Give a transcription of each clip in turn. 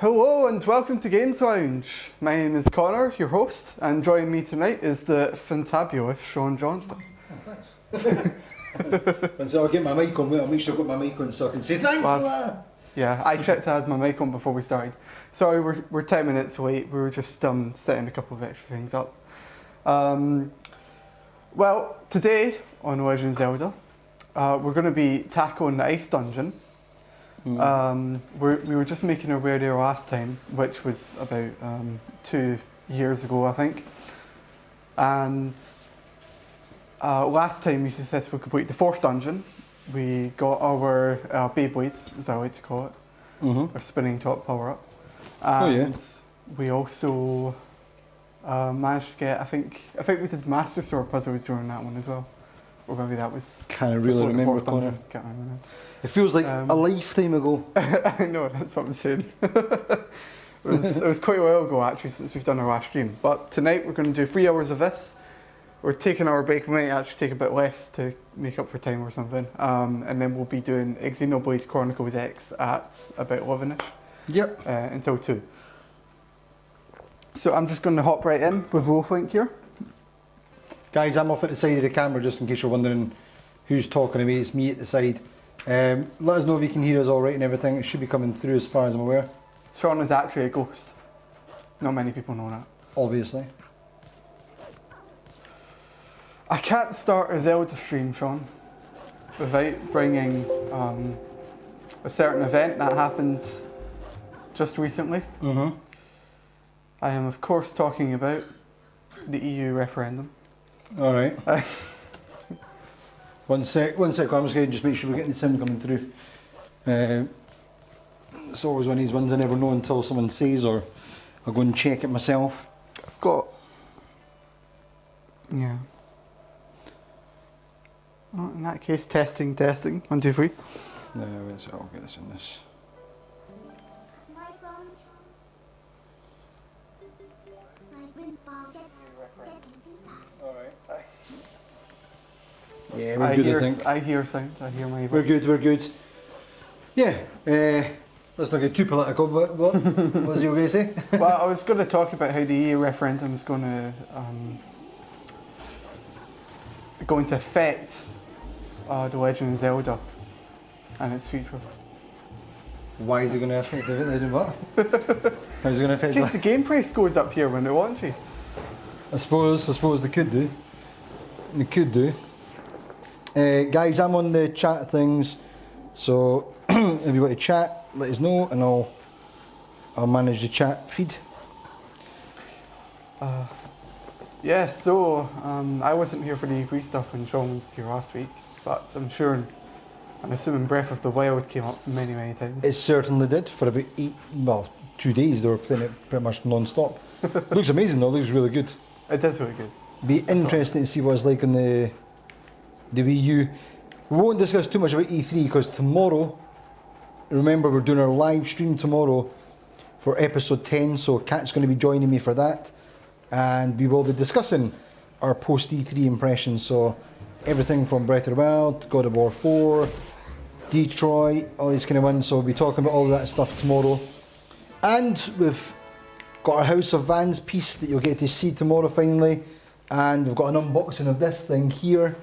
Hello and welcome to Games Lounge. My name is Connor, your host, and joining me tonight is the fantabulous Sean Johnston. Oh, thanks. And so I'll get my mic on, I'll make sure I've got my mic on so I can say thanks for that. Yeah, I checked I had my mic on before we started. Sorry, we're 10 minutes late. We were just setting a couple of extra things up. Well, today on Legend of Zelda, we're going to be tackling the Ice Dungeon. We were just making our way there last time, which was about 2 years ago, I think. And last time we successfully completed the 4th dungeon. We got our Beyblade, as I like to call it, our spinning top power up. And we also managed to get, I think we did the Master Sword puzzle during that one as well. Or maybe that was... Can't really remember, Connor. Can't remember now. It feels like a lifetime ago. I know, that's what I'm saying. it was quite a while ago actually since we've done our last stream. But tonight we're going to do 3 hours of this. We're taking our break. We might actually take a bit less to make up for time or something. And then we'll be doing Xenoblade Chronicles X at about 11ish. Yep. Until 2. So I'm just going to hop right in with Wolflink here. Guys, I'm off at the side of the camera just in case you're wondering who's talking to me. It's me at the side. Let us know if you can hear us all right and everything. It should be coming through as far as I'm aware. Sean is actually a ghost. Not many people know that. Obviously. I can't start a Zelda stream, Sean, without bringing a certain event that happened just recently. I am, of course, talking about the EU referendum. All right. One sec, I'm just going to just make sure we're getting the sound coming through. It's always one of these ones I never know until someone says, or I'll go and check it myself. I've got... Yeah. Well, in that case, testing. 1, 2, 3. No, I'll get this in this. Yeah, we're good, I think. I hear sound, I hear my voice. We're good. Yeah, let's not get too political, but what was you going to say? Well, I was going to talk about how the EU referendum is going to affect The Legend of Zelda and its future. Why is it going to affect the Legend of what? How is it going to affect in case the game price goes up here when it launches. I suppose they could do. They could do. Guys, I'm on the chat things, so if you want to chat, let us know, and I'll manage the chat feed. Yeah, so I wasn't here for the E3 stuff when Sean was here last week, but I'm assuming Breath of the Wild came up many times. It certainly did for about 2 days. They were playing it pretty much non-stop. Looks amazing though. Looks really good. It does look good. Be interesting to see what it's like on the WiiU. We won't discuss too much about E3 because tomorrow, remember we're doing our live stream tomorrow for episode 10, so Kat's going to be joining me for that, and we will be discussing our post E3 impressions, so everything from Breath of the Wild, God of War 4, Detroit, all these kind of ones, so we'll be talking about all of that stuff tomorrow. And we've got our House of Vans piece that you'll get to see tomorrow finally, and we've got an unboxing of this thing here.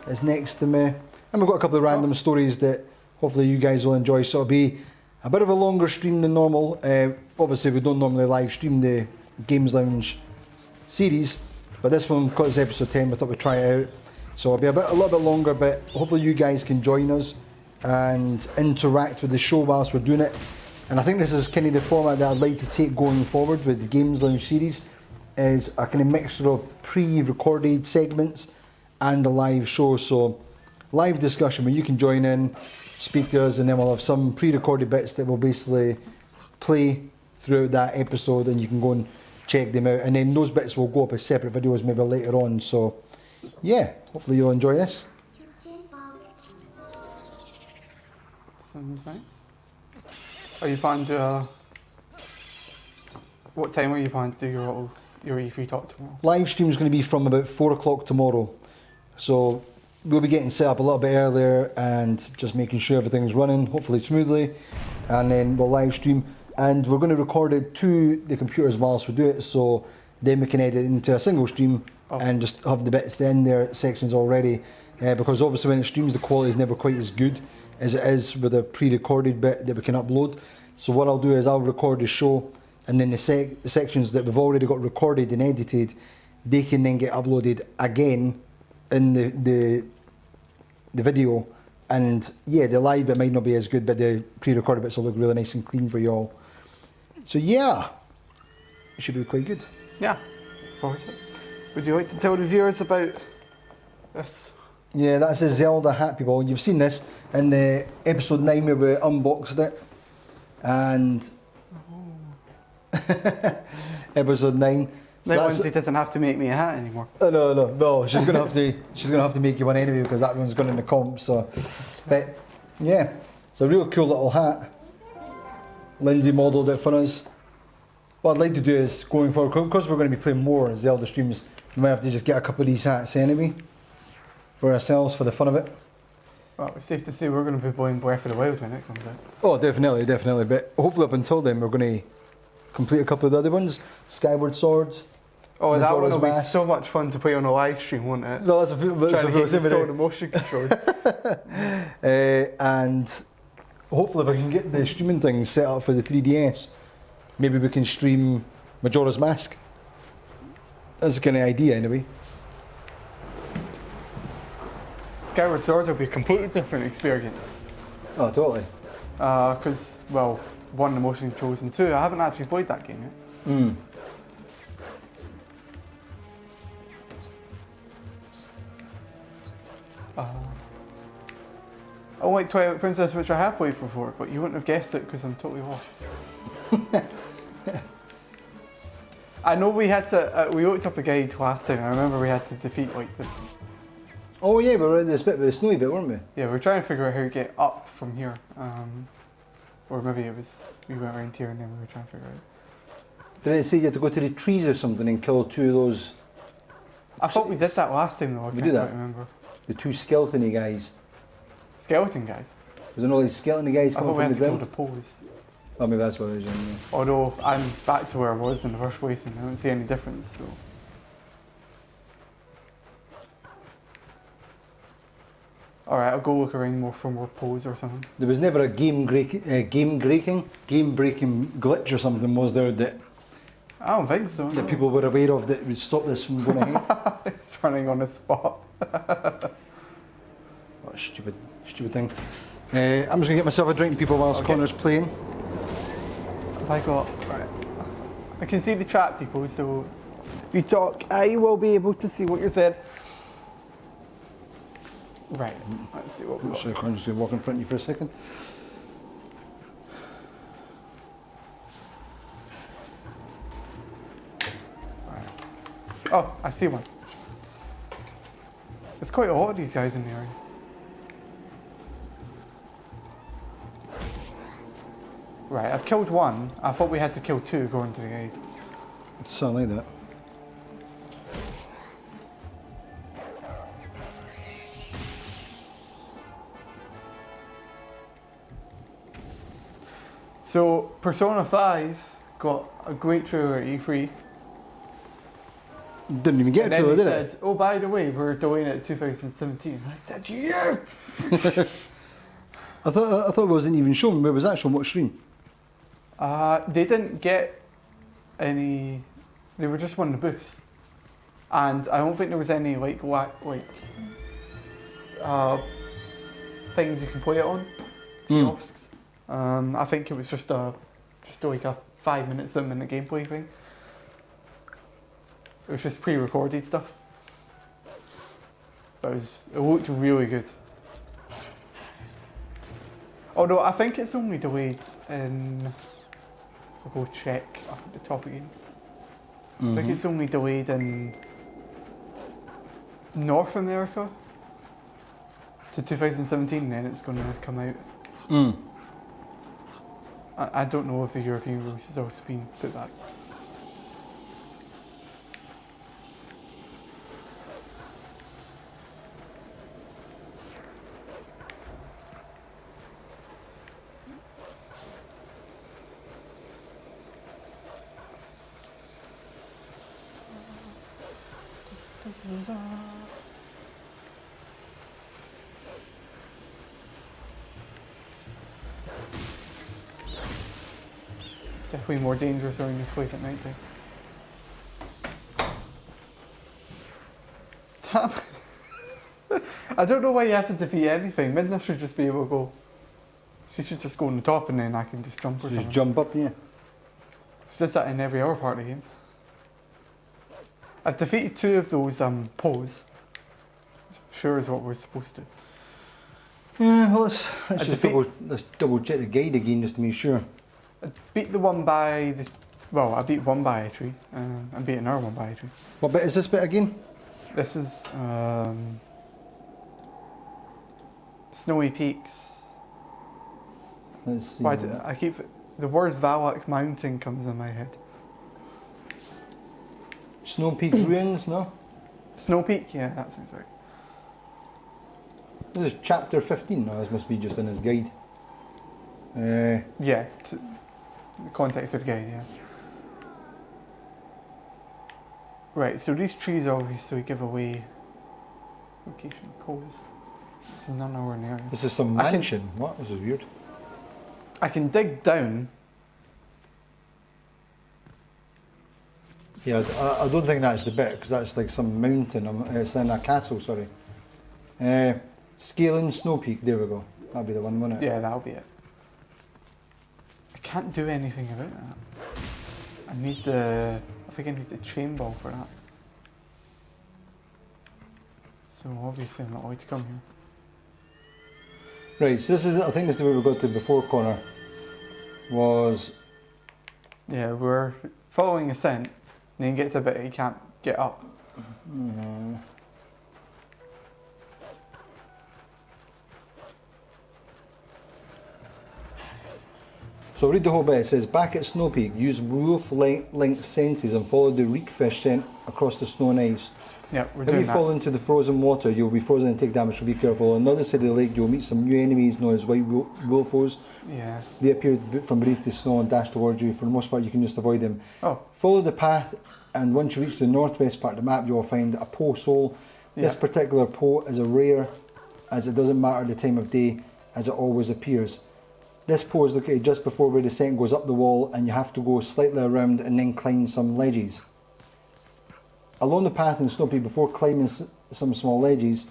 Is next to me, and we've got a couple of random stories that hopefully you guys will enjoy, so it'll be a bit of a longer stream than normal. Obviously we don't normally live stream the Games Lounge series, but this one, because it's episode 10, we thought we'd try it out, so it'll be a little bit longer, but hopefully you guys can join us and interact with the show whilst we're doing it. And I think this is kind of the format that I'd like to take going forward with the Games Lounge series, is a kind of mixture of pre-recorded segments and a live show, so live discussion where you can join in, speak to us, and then we'll have some pre-recorded bits that will basically play throughout that episode, and you can go and check them out, and then those bits will go up as separate videos maybe later on, so yeah, hopefully you'll enjoy this. Sounds nice. Are you planning to what time are you planning to do your E3 talk tomorrow? Live stream is going to be from about 4 o'clock tomorrow. So we'll be getting set up a little bit earlier and just making sure everything's running, hopefully smoothly, and then we'll live stream. and we're going to record it to the computers whilst we do it, so then we can edit it into a single stream and just have the bits in there, sections already. Because obviously when it streams, the quality is never quite as good as it is with a pre-recorded bit that we can upload. So what I'll do is I'll record the show, and then the sections that we've already got recorded and edited, they can then get uploaded again in the video. And yeah, the live bit might not be as good, but the pre-recorded bits will look really nice and clean for you all. So yeah, it should be quite good. Yeah, forward to it. Would you like to tell the viewers about this? Yeah, that's a Zelda hat, people. You've seen this in the episode 9 where we unboxed it. And episode 9. So that Wednesday doesn't have to make me a hat anymore. Oh, no. She's gonna have to make you one anyway, because that one's going in the comp. So, but yeah, it's a real cool little hat. Lindsay modelled it for us. What I'd like to do is, going forward, because we're going to be playing more Zelda streams, we might have to just get a couple of these hats anyway for ourselves, for the fun of it. Well, it's safe to say we're going to be playing Breath of the Wild when it comes out. Oh, definitely. But hopefully up until then, we're going to complete a couple of the other ones. Skyward Sword. Oh, that one will be Mask. so much fun to play on a live stream, won't it? No, that's Trying to install the motion controls. And hopefully if I can get the streaming thing set up for the 3DS, maybe we can stream Majora's Mask. That's the kind of idea anyway. Skyward Sword will be a completely different experience. Oh, totally. Because, well, one, the motion controls, and two, I haven't actually played that game yet. Unlike Twilight Princess, which I have played before, but you wouldn't have guessed it because I'm totally lost. I know we had to, we looked up a guide last time. I remember we had to defeat like the... Oh yeah, we were in this bit with the snowy bit, weren't we? Yeah, we were trying to figure out how to get up from here. Or maybe it was, we went around here and then we were trying to figure out. Did it say you had to go to the trees or something and kill two of those? I thought we did that last time though, I We can't do that? quite remember. The two skeleton-y guys. Skeleton guys? Was there no like skeleton guys I coming thought we from had the to kill ground? the pose. Oh, maybe that's what it is. Yeah. Although I'm back to where I was in the first place and I don't see any difference, so. Alright, I'll go look around more for more pose or something. There was never a game-breaking glitch or something, was there, that I don't think so. that people were aware of that would stop this from going ahead? It's running on the spot. What a stupid thing. I'm just going to get myself a drink, people, whilst Okay. Connor's playing. Have I got... Right. I can see the chat, people, so if you talk, I will be able to see what you're saying. Right, let's see what we've got. So I'm just going to walk in front of you for a second. Oh, I see one. There's quite a lot of these guys in the area. Right, I've killed one. I thought we had to kill two going to the gate. It's something like that. So, Persona 5 got a great trailer at E3. Didn't even get And to then it, they did it? said, oh, by the way, we're delaying it to 2017. I said, yeah! I thought it wasn't even shown. Where was that shown? What stream? They didn't get any. They were just one of the booths, and I don't think there was any things you can play it on kiosks. I think it was just like a 5-minute sim in the gameplay thing. It was just pre-recorded stuff, but it looked really good. Although I think it's only delayed in. I'll go check up at the top again. I think it's only delayed in North America to 2017, then it's going to come out. I don't know if the European release has also been put back. Definitely more dangerous around this place at night time. Damn. I don't know why you have to defeat anything. Midna should just be able to go. She should just go on the top and then I can just jump or something. Just jump up, yeah. She does that in every other part of the game. I've defeated 2 of those poles. Sure is what we're supposed to. Yeah, well, let's double check the guide again just to make sure. I beat the one by the. Well, I beat one by a tree. I beat another one by a tree. What bit is this bit again? This is Snowy Peaks. Let's see. Why I keep the word Valak Mountain comes in my head. Snow Peak Ruins, no? Snow Peak, yeah, that sounds right. This is chapter 15. No, this must be just in his guide. Yeah, the context of the game, yeah. Right, so these trees obviously give away location pose. This is nowhere near. This is some mansion. What? This is weird. I can dig down. Yeah, I don't think that's the bit because that's like some mountain. It's in a castle, sorry. Scaling Snow Peak. There we go. That'll be the one, won't it? Yeah, that'll be it. I can't do anything about that. I need the. I think I need the train ball for that. So obviously I'm not allowed to come here. Right. So this is. I think this is the way we got to before, Connor. Was. Yeah, we're following ascent. And then get to a bit you can't get up. So read the whole bit. It says, back at Snow Peak, use wolf-length senses and follow the reek fish scent across the snow and ice. Yeah, we're If doing you that. fall into the frozen water, you'll be frozen and take damage, so be careful. On the other side of the lake, you'll meet some new enemies known as white wolfos. Yeah. They appear from beneath the snow and dash towards you. For the most part, you can just avoid them. Oh. Follow the path, and once you reach the northwest part of the map, you will find a Poe soul. This Yeah. particular Poe is a rare, as it doesn't matter the time of day, as it always appears. This Poe is located just before where the descent goes up the wall, and you have to go slightly around and then climb some ledges. Along the path in Snow Peak, before climbing some small ledges,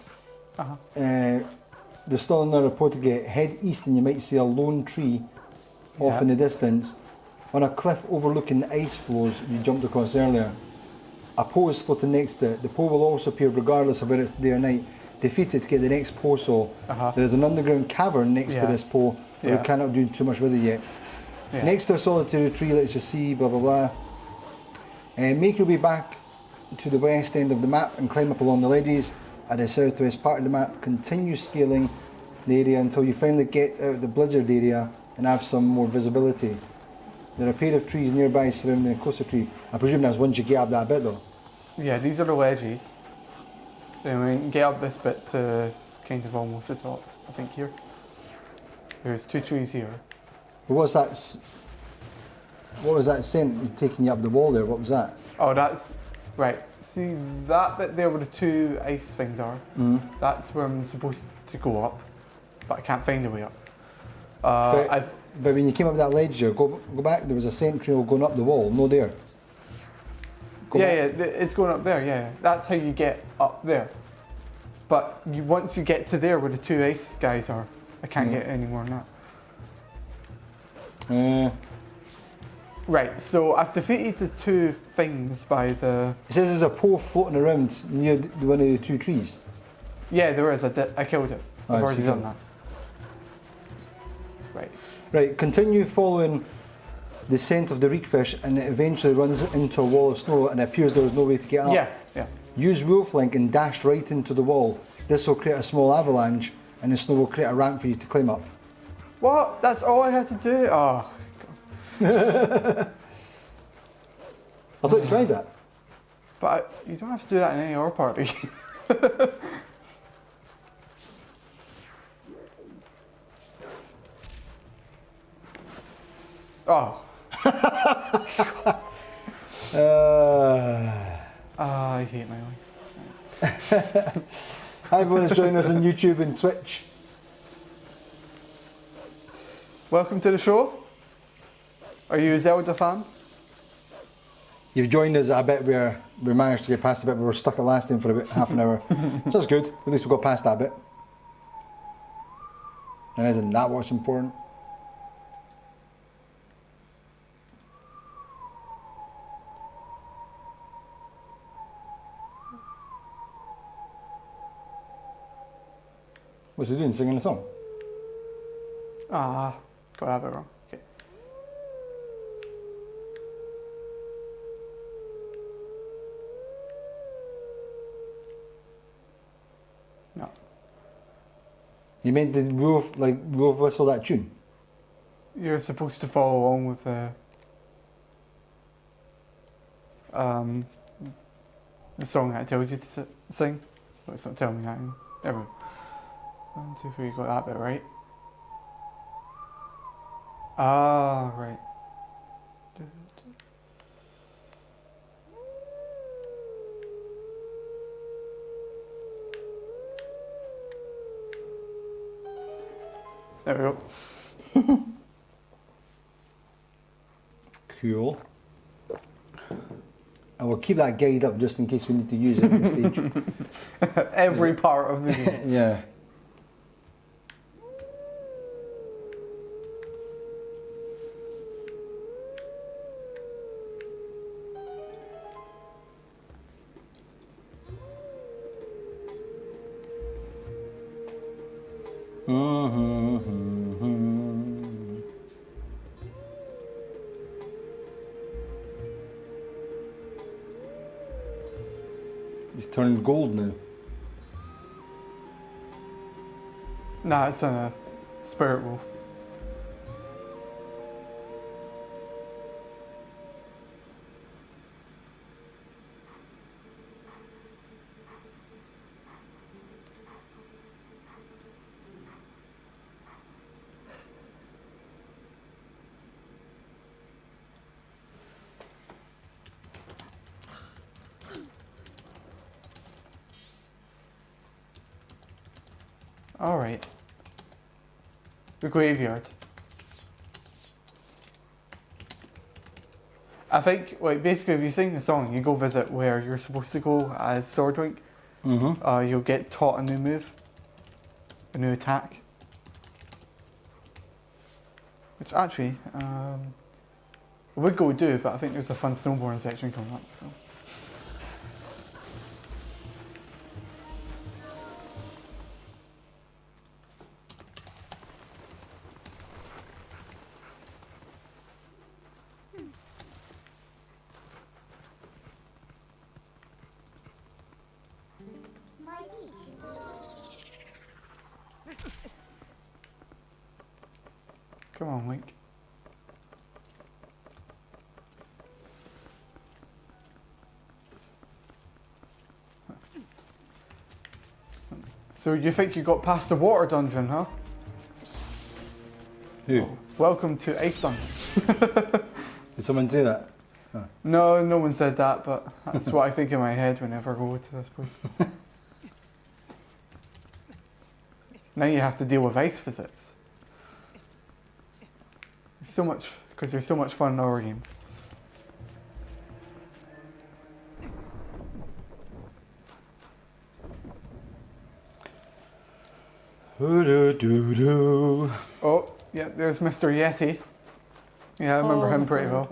there's still another Poe to get. Head east and you might see a lone tree off in the distance. On a cliff overlooking the ice floes you jumped across earlier. A Poe is floating next to it. The Poe will also appear regardless of whether it's day or night. Defeat it to get the next Poe soul. There is an underground cavern next to this Poe, but we cannot do too much with it yet. Next to a solitary tree, let's just see, blah blah blah. Make your way back to the west end of the map and climb up along the ledges at the southwest part of the map. Continue scaling the area until you finally get out of the blizzard area and have some more visibility. There are a pair of trees nearby surrounding a closer tree. I presume that's once you get up that bit though. Yeah, these are the ledges. Then we can get up this bit to kind of almost the top, I think here. There's 2 trees here. But what was that scent taking you up the wall there? What was that? Oh, that's, right, see that bit there where the 2 ice things are? That's where I'm supposed to go up, but I can't find a way up. But when you came up that ledge there, go back, there was a scent trail going up the wall, no there. It's going up there, yeah. That's how you get up there. But once you get to there where the 2 ice guys are, I can't get any more than that. Right, so I've defeated the 2 things by the... It says there's a Poe floating around near one of the 2 trees. Yeah, there is. I killed it. I've already done that. Right. Right, continue following the scent of the reek fish and it eventually runs into a wall of snow and it appears there is no way to get up. Yeah. Use Wolf Link and dash right into the wall. This will create a small avalanche and the snow will create a ramp for you to climb up. What? That's all I had to do? Oh, God. I thought you tried that. But you don't have to do that in any other party. Oh. I hate my life. Hi everyone who's joining us on YouTube and Twitch. Welcome to the show. Are you a Zelda fan? You've joined us at a bit where we managed to get past the bit where we were stuck at last time for about half an hour. So that's good. At least we got past that bit. And isn't that what's important? What's he doing? Singing a song? Ah, got that bit wrong. Okay. No. You meant the wolf whistle that tune? You're supposed to follow along with the song that tells you to sing. Well, it's not telling me that. There we go. 1, 2, 3, got that bit right. Ah, right. There we go. Cool. And we'll keep that guide up just in case we need to use it at the stage. Every part of the game. Yeah. He's turning gold now. Nah, it's a spirit wolf. All right. The graveyard. I think, like, basically, if you sing the song, you go visit where you're supposed to go as Swordwink. You'll get taught a new move, a new attack. Which actually, I would go do, but I think there's a fun snowboarding section coming up. So. Come on, Link. So you think you got past the water dungeon, huh? Who? Oh, welcome to Ice Dungeon. Did someone say that? Oh. No, no one said that, but that's what I think in my head whenever I go to this place. Now you have to deal with ice physics. There's so much, because there's so much fun in our games. Oh, yeah, there's Mr. Yeti. Yeah, I remember him pretty well.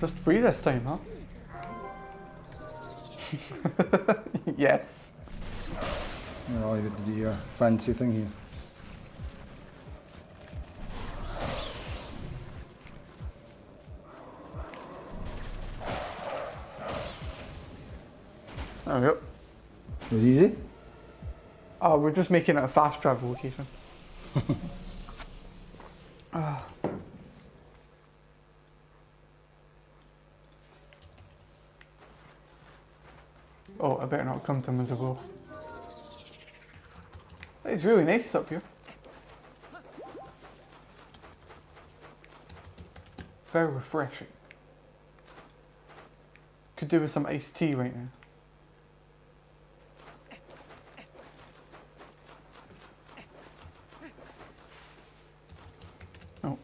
Just free this time, huh? Yes. Oh, you got to do your fancy thing here. There we go. It was easy? Oh, we're just making it a fast travel location. Oh, I better not come to him as I go. It's really nice up here. Very refreshing. Could do with some iced tea right now. Oh.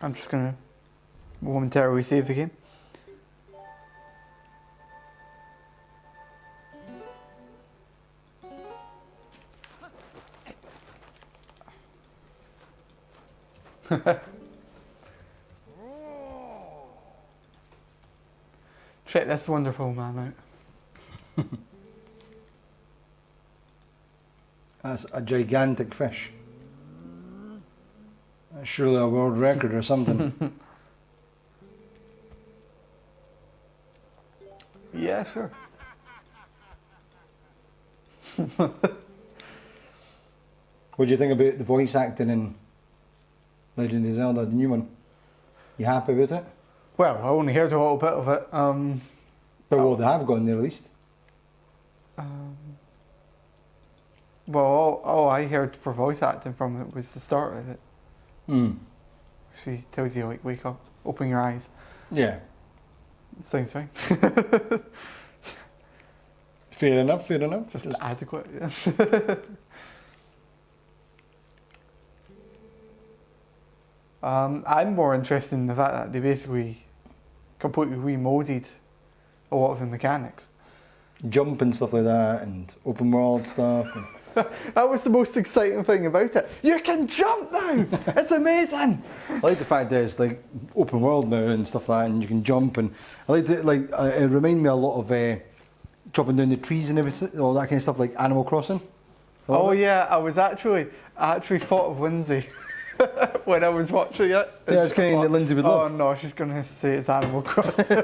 I'm just gonna momentarily save the game. Check this wonderful man out. That's a gigantic fish. That's surely a world record or something. Yeah, sure. What do you think about the voice acting in Legend of Zelda, the new one? You happy with it? Well, I only heard a little bit of it. But what they have got in there at least. Well, all I heard for voice acting from it was the start of it. She tells you, like, wake up, open your eyes. Yeah. Sounds fine. Fair enough, fair enough. Just adequate, yeah. I'm more interested in the fact that they basically completely remolded a lot of the mechanics. Jump and stuff like that, and open world stuff. And That was the most exciting thing about it. You can jump now! It's amazing! I like the fact that it's like open world now and stuff like that, and you can jump. And I like it. Like it reminded me a lot of chopping down the trees and everything, all that kind of stuff, like Animal Crossing. Oh yeah, I actually thought of Lindsay when I was watching it. Yeah, it's kind of that Lindsay would love. Oh no, she's going to say it's Animal Crossing.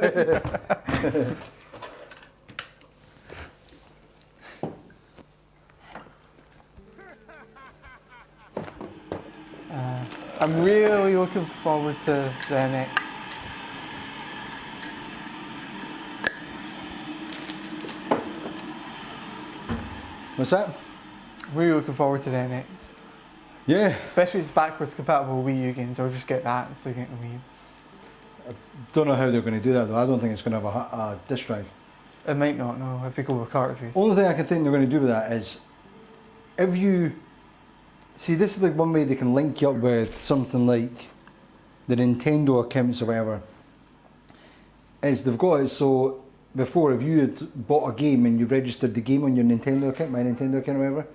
I'm really looking forward to the NX. What's that? Really looking forward to the NX. Yeah. Especially it's backwards compatible with Wii U games. I'll just get that instead of getting the Wii U. Don't know how they're going to do that though. I don't think it's going to have a disk drive. It might not, no, if they go with cartridges. Only thing I can think they're going to do with that is, if you see, this is like one way they can link you up with something like the Nintendo accounts or whatever. Is they've got it so before, if you had bought a game and you registered the game on your Nintendo account, my Nintendo account or whatever,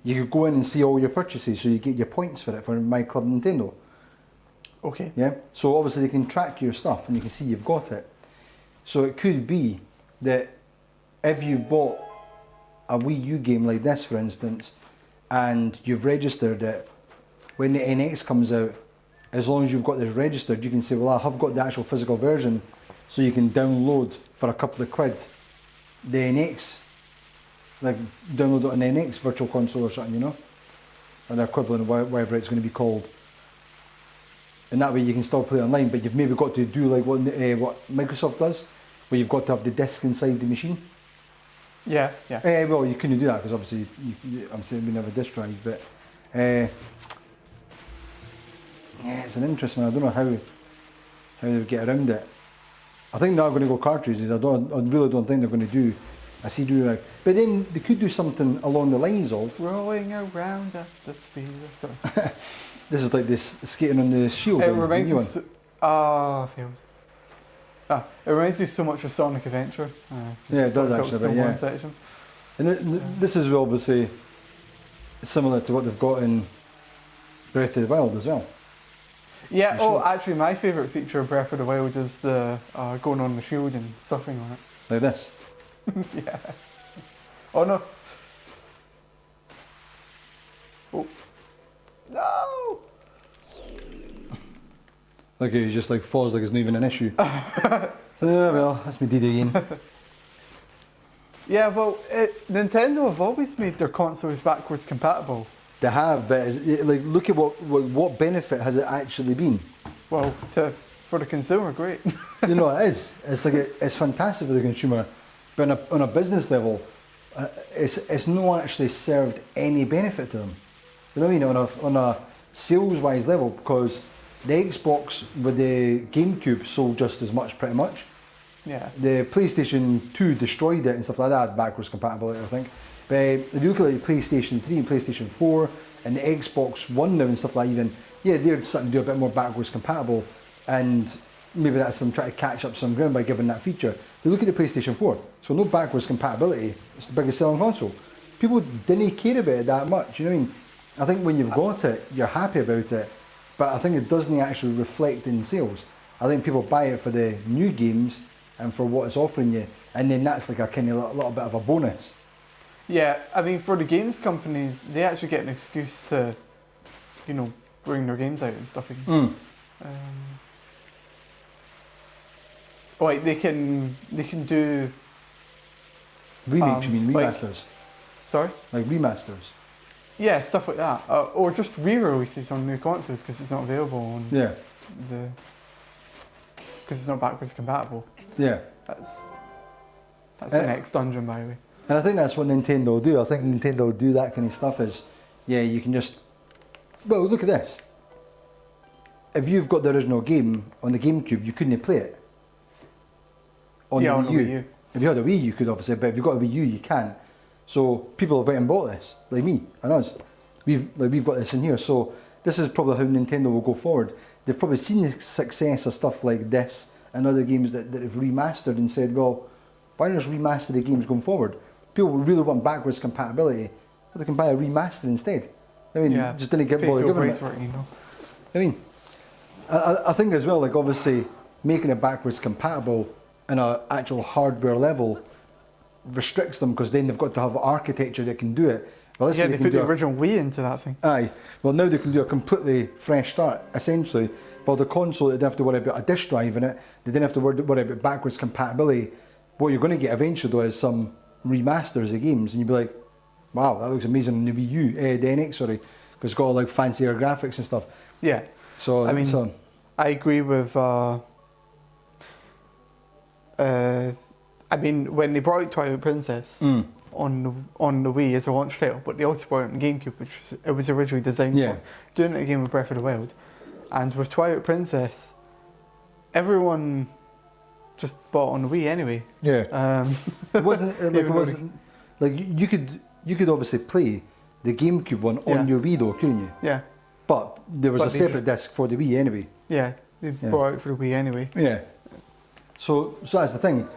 you could go in and see all your purchases, so you get your points for it for My Club Nintendo. Okay. Yeah. So obviously they can track your stuff and you can see you've got it. So it could be that if you've bought a Wii U game like this, for instance, and you've registered it, when the NX comes out, as long as you've got this registered, you can say, well, I have got the actual physical version, so you can download for a couple of quid the NX, like download it on NX Virtual Console or something, you know, or the equivalent of whatever it's going to be called. And that way you can still play online, but you've maybe got to do like what Microsoft does, where you've got to have the disc inside the machine. Yeah, yeah. Well, you couldn't do that because obviously I'm saying we never have a disc drive, but yeah, it's an interesting one. I don't know how they would get around it. I think they're going to go cartridges. I really don't think they're going to do a CD drive. But then they could do something along the lines of rolling around at the speed of sorry. This is like this skating on the shield. It reminds me. Failed. It reminds me so much of Sonic Adventure. Yeah, it does actually. Yeah. Section. And this is obviously similar to what they've got in Breath of the Wild as well. Yeah. Actually, my favourite feature of Breath of the Wild is the going on the shield and surfing on it. Like this. Yeah. Oh no. Oh. No. Okay, he just like falls like it's not even an issue. So yeah, well, that's me DD again. Yeah, well, Nintendo have always made their consoles backwards compatible. They have, but like, look at what benefit has it actually been? Well, for the consumer, great. You know, it is. It's like it's fantastic for the consumer, but on a business level, it's not actually served any benefit to them. You know what I mean? On a sales-wise level, because the Xbox with the GameCube sold just as much, pretty much. Yeah. The PlayStation 2 destroyed it and stuff like that, backwards compatibility, I think. But if you look at the PlayStation 3 and PlayStation 4 and the Xbox One now and stuff like that, even, yeah, they're starting to do a bit more backwards compatible, and maybe that's them trying to catch up some ground by giving that feature. You look at the PlayStation 4, so no backwards compatibility, it's the biggest selling console. People didn't care about it that much, you know what I mean? I think when you've got it, you're happy about it, but I think it doesn't actually reflect in sales. I think people buy it for the new games and for what it's offering you, and then that's like a kind of little bit of a bonus. Yeah, I mean, for the games companies, they actually get an excuse to, you know, bring their games out and stuff again. Like they can do Remakes, you mean remasters? Sorry? Like remasters? Yeah, stuff like that, or just re-releases on new consoles because it's not available on because it's not backwards compatible. Yeah. That's the next dungeon, by the way. And I think that's what Nintendo will do. I think Nintendo will do that kind of stuff is, yeah, you can just, well, look at this. If you've got the original game on the GameCube, you couldn't play it. On the Wii U. If you had a Wii, you could obviously, but if you've got a Wii U, you can't. So people have went and bought this, like me and us. We've got this in here. So this is probably how Nintendo will go forward. They've probably seen the success of stuff like this and other games that have remastered and said, well, why not just remaster the games going forward? People really want backwards compatibility, but they can buy a remaster instead. I mean, just didn't get bother giving it. You know? I mean, I think as well, like obviously making it backwards compatible in an actual hardware level restricts them because then they've got to have architecture that can do it. Well, yeah, they put the original Wii into that thing. Aye. Well, now they can do a completely fresh start, essentially. Well, the console, they didn't have to worry about a disk drive in it. They didn't have to worry about backwards compatibility. What you're going to get eventually, though, is some remasters of games, and you'd be like, wow, that looks amazing on the Wii U, the NX, sorry, because it's got all like fancier graphics and stuff. Yeah. So, I mean, I agree with, I mean, when they brought out Twilight Princess on the Wii as a launch title, but they also brought it on GameCube, which it was originally designed for, doing it again with Breath of the Wild. And with Twilight Princess, everyone just bought on the Wii anyway. Yeah. It wasn't like you could obviously play the GameCube one on your Wii though, couldn't you? Yeah. But there was a separate disc for the Wii anyway. Yeah, they brought it for the Wii anyway. Yeah. So that's the thing.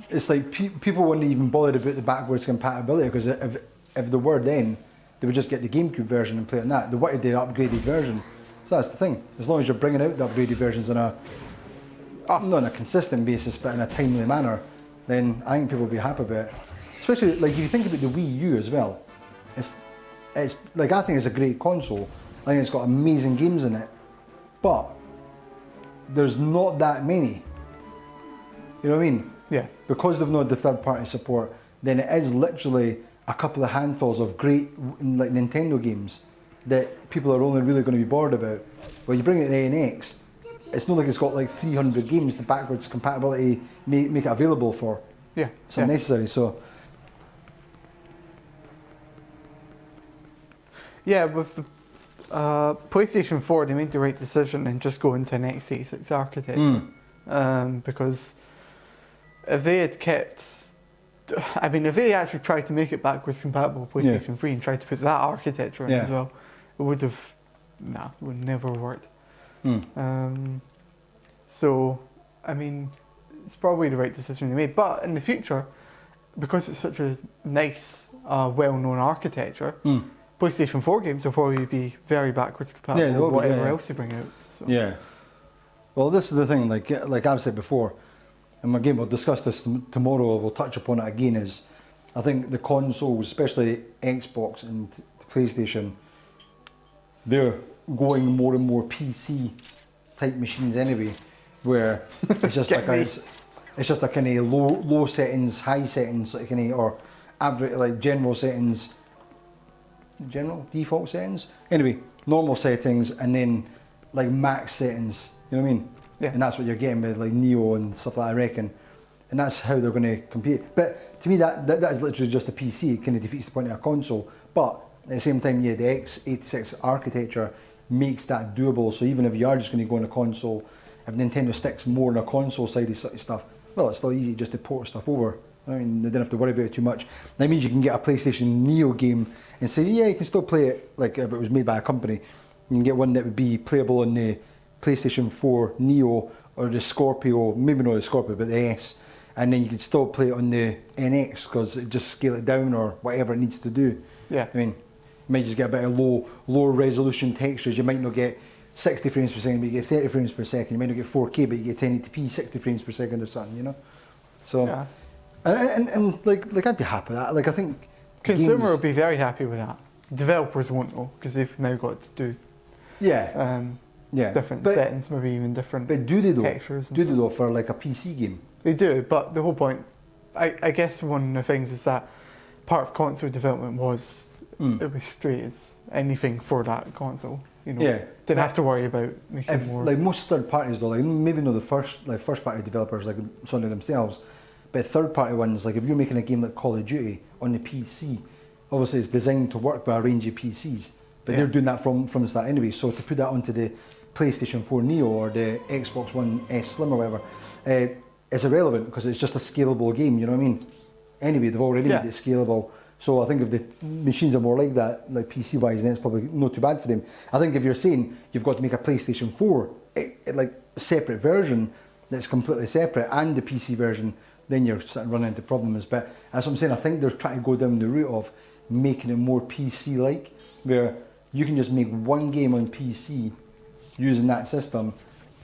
It's like people wouldn't even bother about the backwards compatibility because if they were then, they would just get the GameCube version and play it on that. They wanted the upgraded version. So that's the thing. As long as you're bringing out the upgraded versions on not on a consistent basis, but in a timely manner, then I think people will be happy about it. Especially like if you think about the Wii U as well, it's like I think it's a great console. I think it's got amazing games in it, but there's not that many. You know what I mean? Yeah. Because they've not had the third-party support, then it is literally a couple of handfuls of great like Nintendo games that people are only really going to be bored about. Well, you bring it to NX, it's not like it's got like 300 games the backwards compatibility make it available for. Yeah. It's unnecessary. So. Yeah, with the PlayStation 4, they made the right decision and just go into an x86 architecture. Because if they had kept, I mean, if they actually tried to make it backwards compatible with PlayStation 3 and tried to put that architecture in as well, it would have, it would never have worked. So, I mean, it's probably the right decision they made. But in the future, because it's such a nice, well-known architecture, PlayStation 4 games will probably be very backwards compatible with whatever else they bring out. So. Yeah. Well, this is the thing, like I've said before, and again we'll discuss this tomorrow, we'll touch upon it again, is I think the consoles, especially Xbox and the PlayStation, they're going more and more PC type machines anyway, where it's just it's just a kind of low settings, high settings, like kind of, or average, like general settings, default settings. Anyway, normal settings and then like max settings. You know what I mean? Yeah. And that's what you're getting with like Neo and stuff like that, I reckon. and that's how they're going to compete. But to me, that is literally just a PC. It kind of defeats the point of a console. But at the same time, yeah, the x86 architecture makes that doable. So even if you are just going to go on a console, if Nintendo sticks more on a console side of stuff, well, it's still easy just to port stuff over. I mean, they don't have to worry about it too much. That means you can get a PlayStation Neo game and say, yeah, you can still play it like if it was made by a company. You can get one that would be playable on the PlayStation 4 Neo or the Scorpio, maybe not the Scorpio, but the S. And then you can still play it on the NX because it just scale it down or whatever it needs to do. Yeah. I mean, you might just get a bit of lower resolution textures. You might not get 60 frames per second, but you get 30 frames per second. You might not get 4K, but you get 1080p, 60 frames per second or something, you know? So, Yeah. and like I'd be happy with that. Like I think Consumer will be very happy with that. Developers won't though, because they've now got to do yeah, different but, settings, maybe even different But do they though? textures. Do they though for like a PC game? They do, but the whole point, I guess one of the things is that part of console development was it was straight as anything for that console. You know, Yeah. didn't have to worry about making more. Like most third parties though, like maybe not the first party developers like Sony themselves, but third party ones, like if you're making a game like Call of Duty on the PC, obviously it's designed to work by a range of PCs, but they're doing that from the start anyway. So to put that onto the PlayStation 4 Neo or the Xbox One S Slim or whatever, it's irrelevant because it's just a scalable game. You know what I mean? Anyway, they've already made it scalable. So I think if the machines are more like that, like PC wise, then it's probably not too bad for them. I think if you're saying you've got to make a PlayStation 4 like separate version that's completely separate and the PC version, then you're starting running into problems. But as I'm saying, I think they're trying to go down the route of making it more PC-like, where you can just make one game on PC using that system,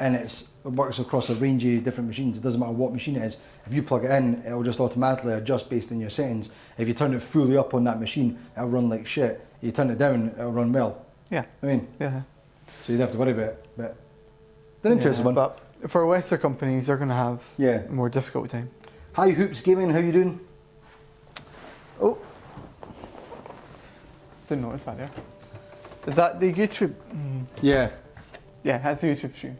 and it works across a range of different machines. It doesn't matter what machine it is. If you plug it in, it'll just automatically adjust based on your settings. If you turn it fully up on that machine, it'll run like shit. If you turn it down, it'll run well. Yeah. I mean, Yeah. so you don't have to worry about it. But they're interesting one. But for Western companies, they're going to have a more difficult time. Hi Hoops Gaming, how you doing? Oh, didn't notice that there. Is that the YouTube? Yeah. Yeah, that's the YouTube stream.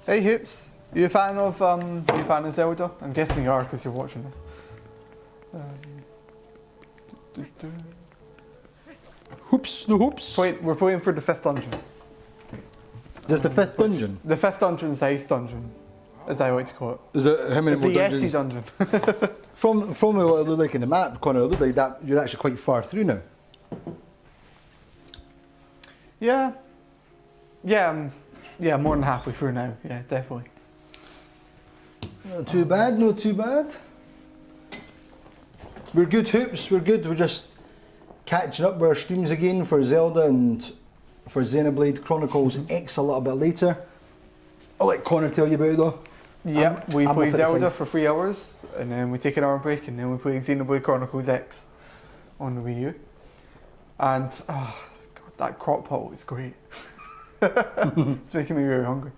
Hey Hoops, you a fan of Zelda? I'm guessing you are because you're watching this. Hoops, the hoops. We're playing for the 5th dungeon. Just the 5th dungeon? The 5th dungeon's the ice dungeon, as I like to call it. Is it how many It's more the dungeons? Yeti dungeon. From what it looked like in the map, Connor, it looked like that you're actually quite far through now. Yeah, more than halfway through now. Yeah, definitely. Not too bad, not too bad. We're good, Hoops, we're good. We're just catching up with our streams again for Zelda and for Xenoblade Chronicles X a little bit later. I'll let Connor tell you about it though. Yep, we I'm play off at the Zelda side. for 3 hours, and then we take an hour break, and then we play Xenoblade Chronicles X on the WiiU. And God, that crock pot is great. It's making me very hungry.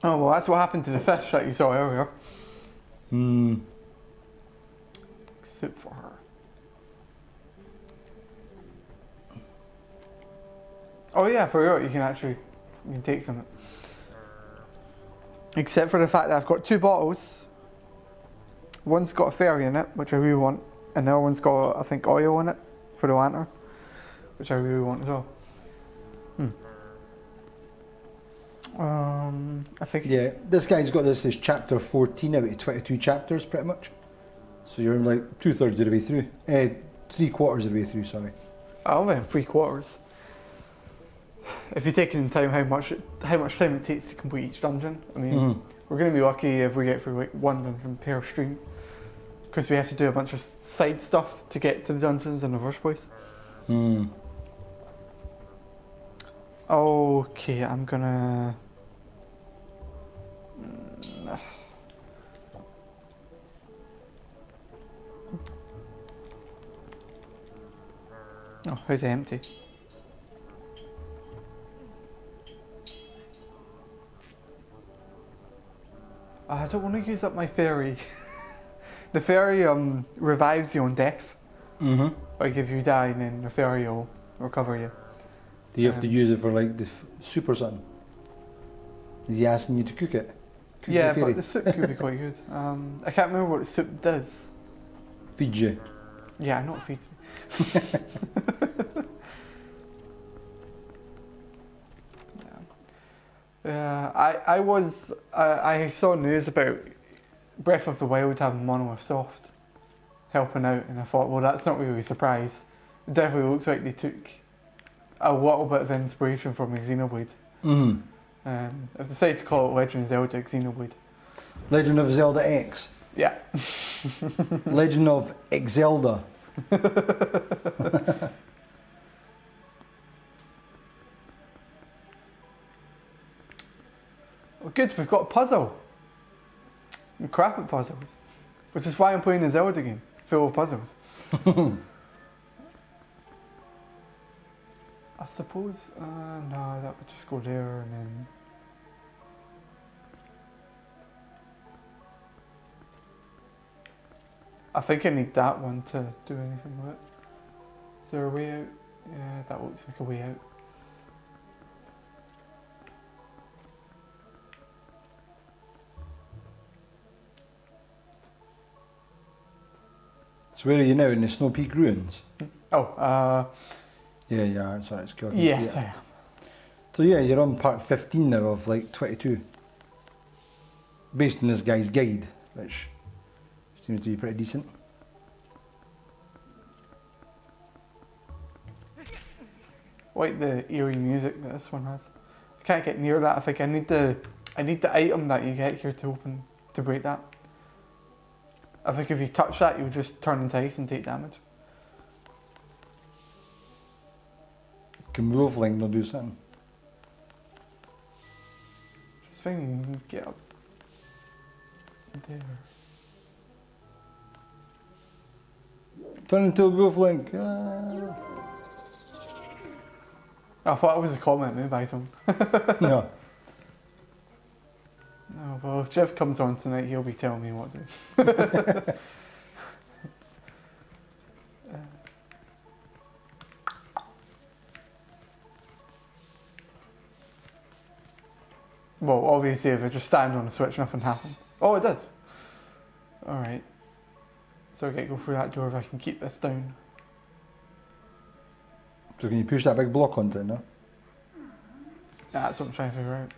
Oh well, that's what happened to the fish that you saw earlier. Soup for her. Oh yeah, I forgot you can take some. Except for the fact that I've got 2 bottles. One's got a fairy in it, which I really want, and the other one's got, I think, oil in it for the lantern, which I really want as well. I think. Yeah, this guy's got this as chapter 14 out of 22 chapters, pretty much. So you're like 2/3 of the way through. 3/4 of the way through, sorry. Oh man, 3/4. If you take into time how much time it takes to complete each dungeon, I mean, we're going to be lucky if we get through like 1 dungeon per stream, because we have to do a bunch of side stuff to get to the dungeons in the first place. Okay, I'm gonna. Oh, how's it empty? I don't want to use up my fairy. The fairy revives you on death. Like if you die, and then the fairy will recover you. Do you have to use it for like the soup or something? Is he asking you to cook it? Could Yeah, be fairy. but the soup could be quite good. I can't remember what the soup does. Feeds you. Yeah, I know it feeds me. Yeah, I saw news about Breath of the Wild having Monolith Soft helping out, and I thought, well, that's not really a surprise. It definitely looks like they took a little bit of inspiration from Xenoblade. Mm. I've decided to call it Legend of Zelda Xenoblade. Legend of Zelda X. Yeah. Legend of Zelda. Well, good, we've got a puzzle. I'm crap at puzzles. Which is why I'm playing a Zelda game, full of puzzles. I suppose, no, that would just go there and then... I think I need that one to do anything with it. Is there a way out? Yeah, that looks like a way out. So where are you now? In the Snow Peak ruins? Oh, Yeah, sorry, it's cool. yes I am. So yeah, you're on part 15 now of like 22. Based on this guy's guide, which seems to be pretty decent. Like the eerie music that this one has. I can't get near that. I think I need the item that you get here to break that. I think if you touch that, you'll just turn into ice and take damage. Can Wolfling not do something? Just thinking you can get up there. Turn into a Wolfling. I thought it was a comment made by someone. Yeah. Oh, well, if Jeff comes on tonight, he'll be telling me what to do. Well, obviously, if I just stand on the switch, nothing happens. Oh, it does. Alright. So I get to go through that door if I can keep this down. So can you push that big block onto it now? Yeah, that's what I'm trying to figure out.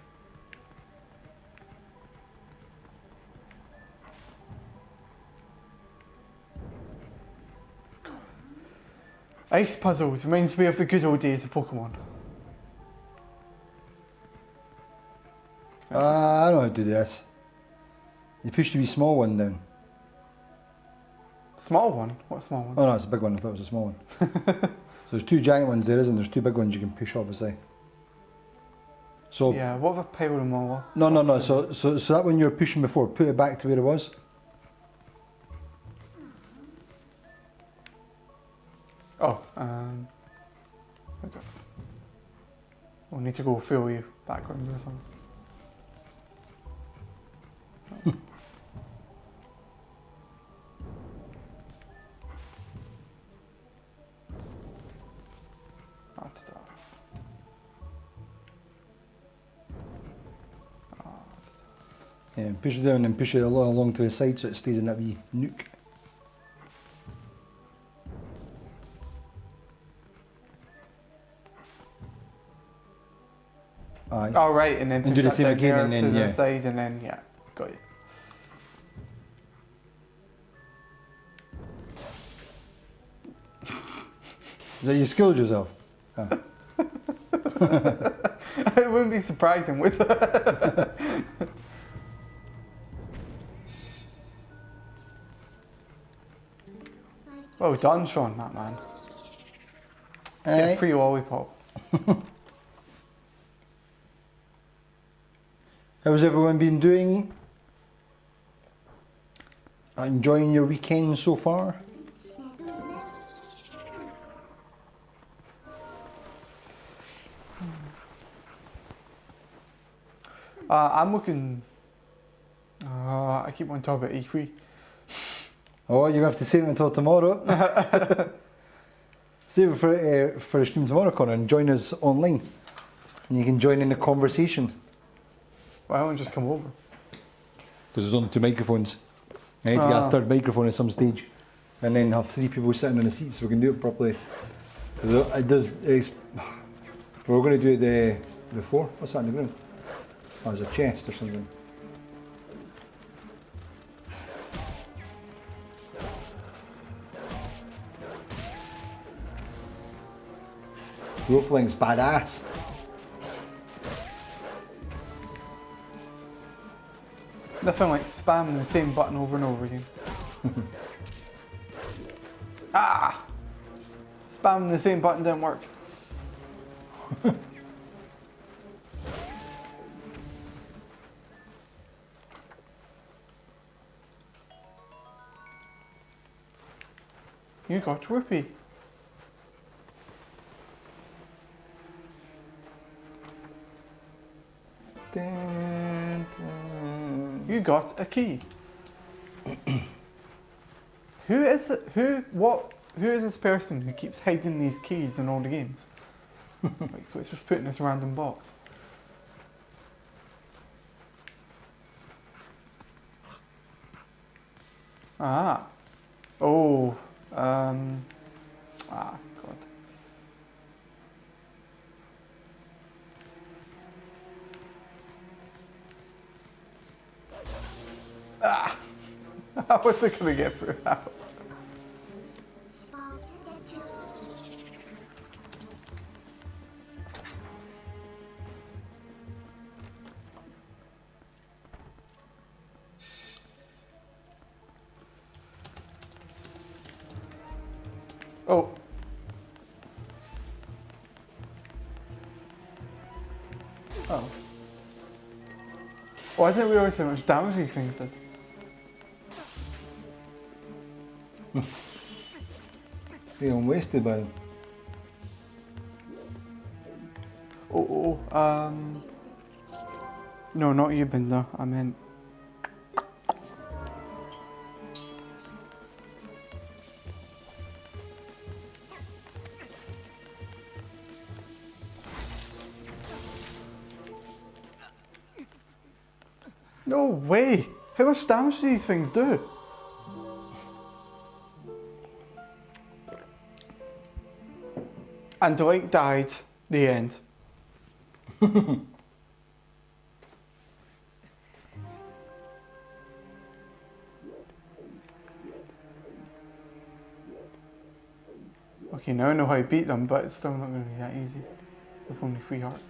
Ice puzzles reminds me of the good old days of Pokemon. I know how to do this. You push the wee small one down. Small one? What small one? Oh no, it's a big one. I thought it was a small one. So there's two giant ones there, isn't there? There's two big ones you can push, obviously. So Yeah, what if I piled them all up? no. So that one you were pushing before, put it back to where it was. Oh, okay. We'll need to go fully backwards or something. Yeah, push it down and push it along to the side so it stays in that wee nook. Aye. Oh right, and then And push do the that same down again there and then, to yeah. the side, and then yeah, got you. Is that you skilled yourself? Ah. It wouldn't be surprising with that. Well done, Sean, that man. Get a Aye. free lollipop. How's everyone been doing? Enjoying your weekend so far? I'm looking. I keep on talking about E3. Oh, you're going to have to save it until tomorrow. Save it for a stream tomorrow, Connor, and join us online. And you can join in the conversation. Why don't you just come over? because there's only 2 microphones. I need to get a third microphone at some stage, and then have 3 people sitting in the seats so we can do it properly. Because it does. We're going to do it before. What's that on the ground? Oh, there's a chest or something. Wolfling's badass. Nothing like spamming the same button over and over again. Ah! Spamming the same button didn't work. You got whoopee. Dun, dun. You got a key. Who is it? Who is this person who keeps hiding these keys in all the games? Like, it's just put in this random box. Ah. Oh. Ah, God. Ah! I wasn't going to get through that. Oh. Oh. Oh, I didn't realise how much damage these things did. Being wasted by them. No, not you, Binder. I meant... No way! How much damage do these things do? And Dwight died. The end. Okay, now I know how to beat them, but it's still not going to be that easy. With only 3 hearts.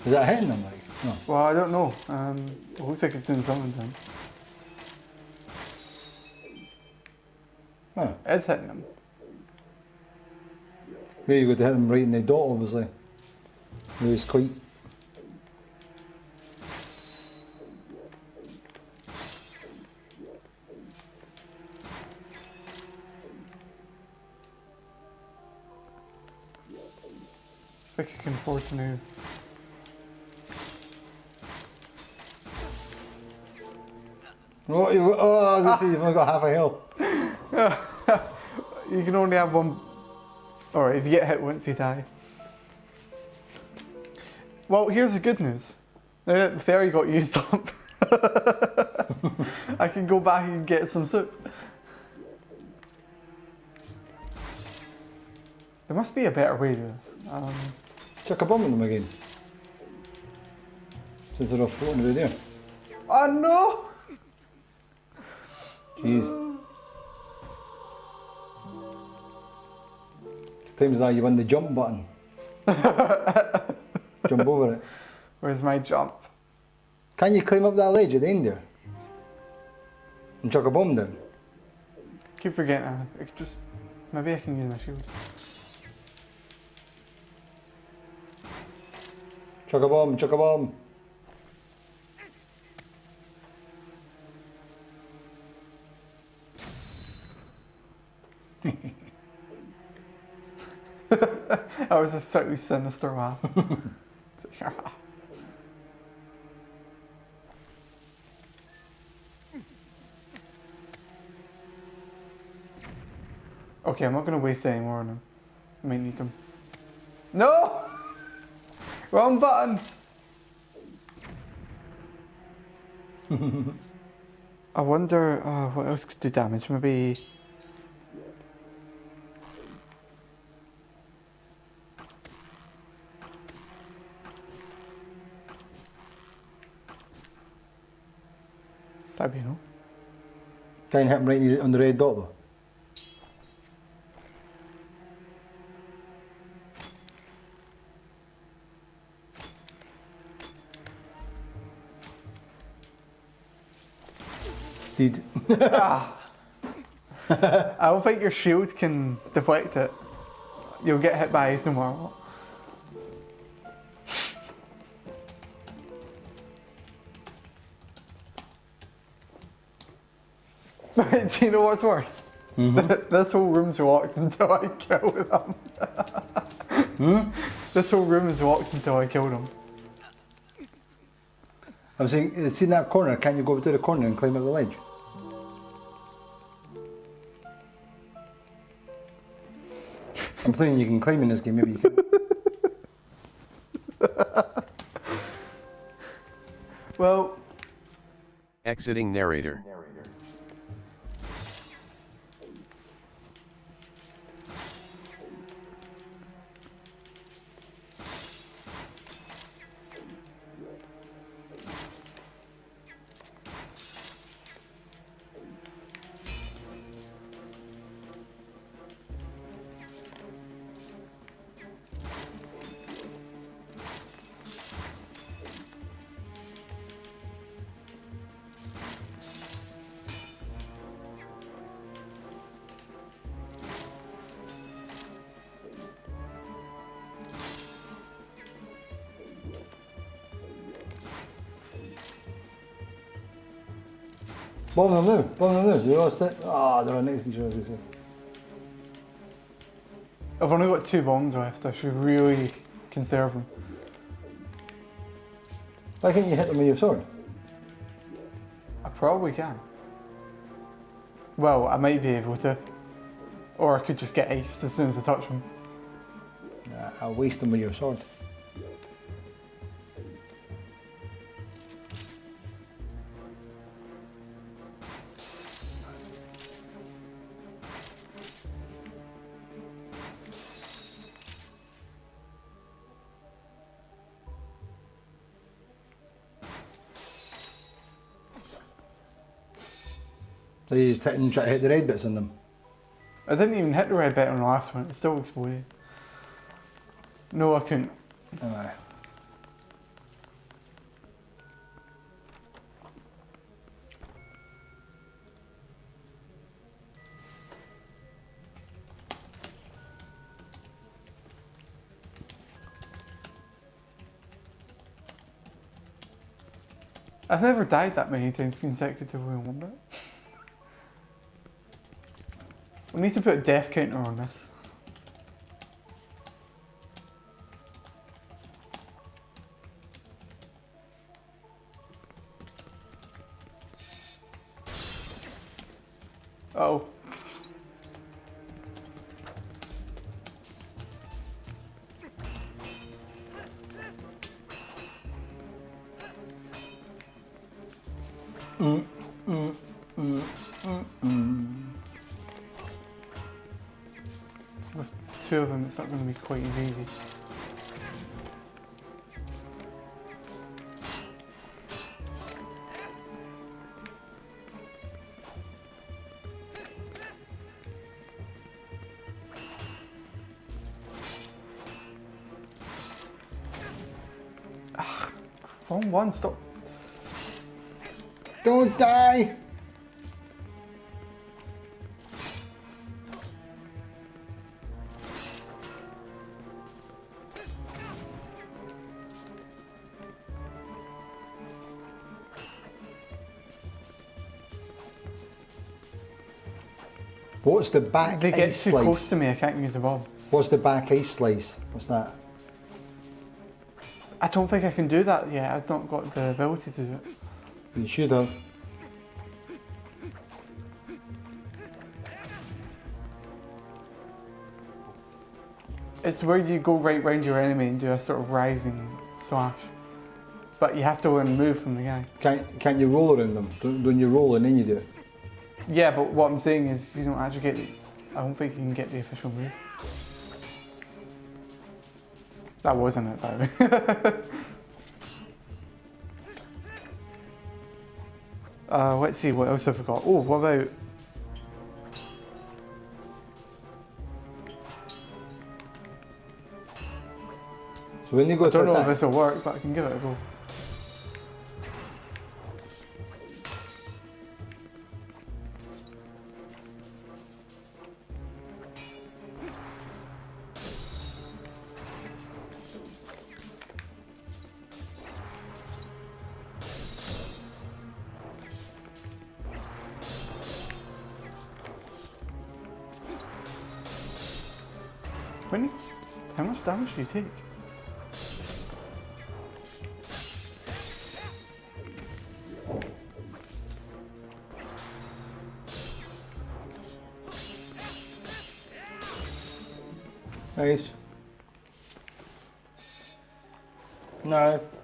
Is that hitting them, like? No. Well, I don't know. It looks like it's doing something to him. Huh. It's hitting him. Maybe you got to hit them right in the dot, obviously. Maybe it's quite. I think I can afford to know. Oh, as I say, you've only got half a health. You can only have one. Alright, if you get hit once, you die. Well, here's the good news. Now that the fairy got used up, I can go back and get some soup. There must be a better way to do this. Chuck a bomb in them again. Since they're all floating over there. Oh no! Jeez. It's times that you win the jump button. Jump over it. Where's my jump? Can you climb up that ledge at the end there? And chuck a bomb down? Keep forgetting. I could just. Maybe I can use my shield. Chuck a bomb, chuck a bomb. That was a slightly sinister laugh. Okay, I'm not going to waste any more on them. I might need them. No! Wrong button! I wonder what else could do damage. Maybe... That'd be no. Try and hit him right on the red dot though. Did. I don't think your shield can deflect it. You'll get hit by ice no matter what. Do you know what's worse? This whole room's locked until I kill them. This whole room is locked until I kill them. I'm saying, see in that corner, can't you go up to the corner and climb up the ledge? I'm thinking you can climb in this game, maybe you can. Well... Exiting narrator. Bomb them now, bomb them now. They lost it. Ah, they're on next to each other, as I say. I've only got 2 bombs left. I should really conserve them. Why can't you hit them with your sword? I probably can. Well, I might be able to. Or I could just get iced as soon as I touch them. Nah, I'll waste them with your sword. So you just try to hit the red bits on them? I didn't even hit the red bit on the last one. It still exploded. No, I couldn't. Aye. I've never died that many times consecutively in one bit. We need to put a death counter on this. Uh oh. With 2 of them, it's not going to be quite as easy. Wrong one, stop. Don't die! What's the back They get ice too close slice? to me, I can't use the bomb. What's the back ice slice? What's that? I don't think I can do that yet. I've not got the ability to do it. You should have. It's where you go right round your enemy and do a sort of rising slash. But you have to learn move from the guy. Can't you roll around them? Don't you roll and then you do it? Yeah, but what I'm saying is you don't actually get. I don't think you can get the official move. That wasn't it, by the way. Let's see, what else have we got? Oh, what about... So when you go I don't to know if attack, this will work, but I can give it a go. Winnie, how much damage do you take? nice. Nice.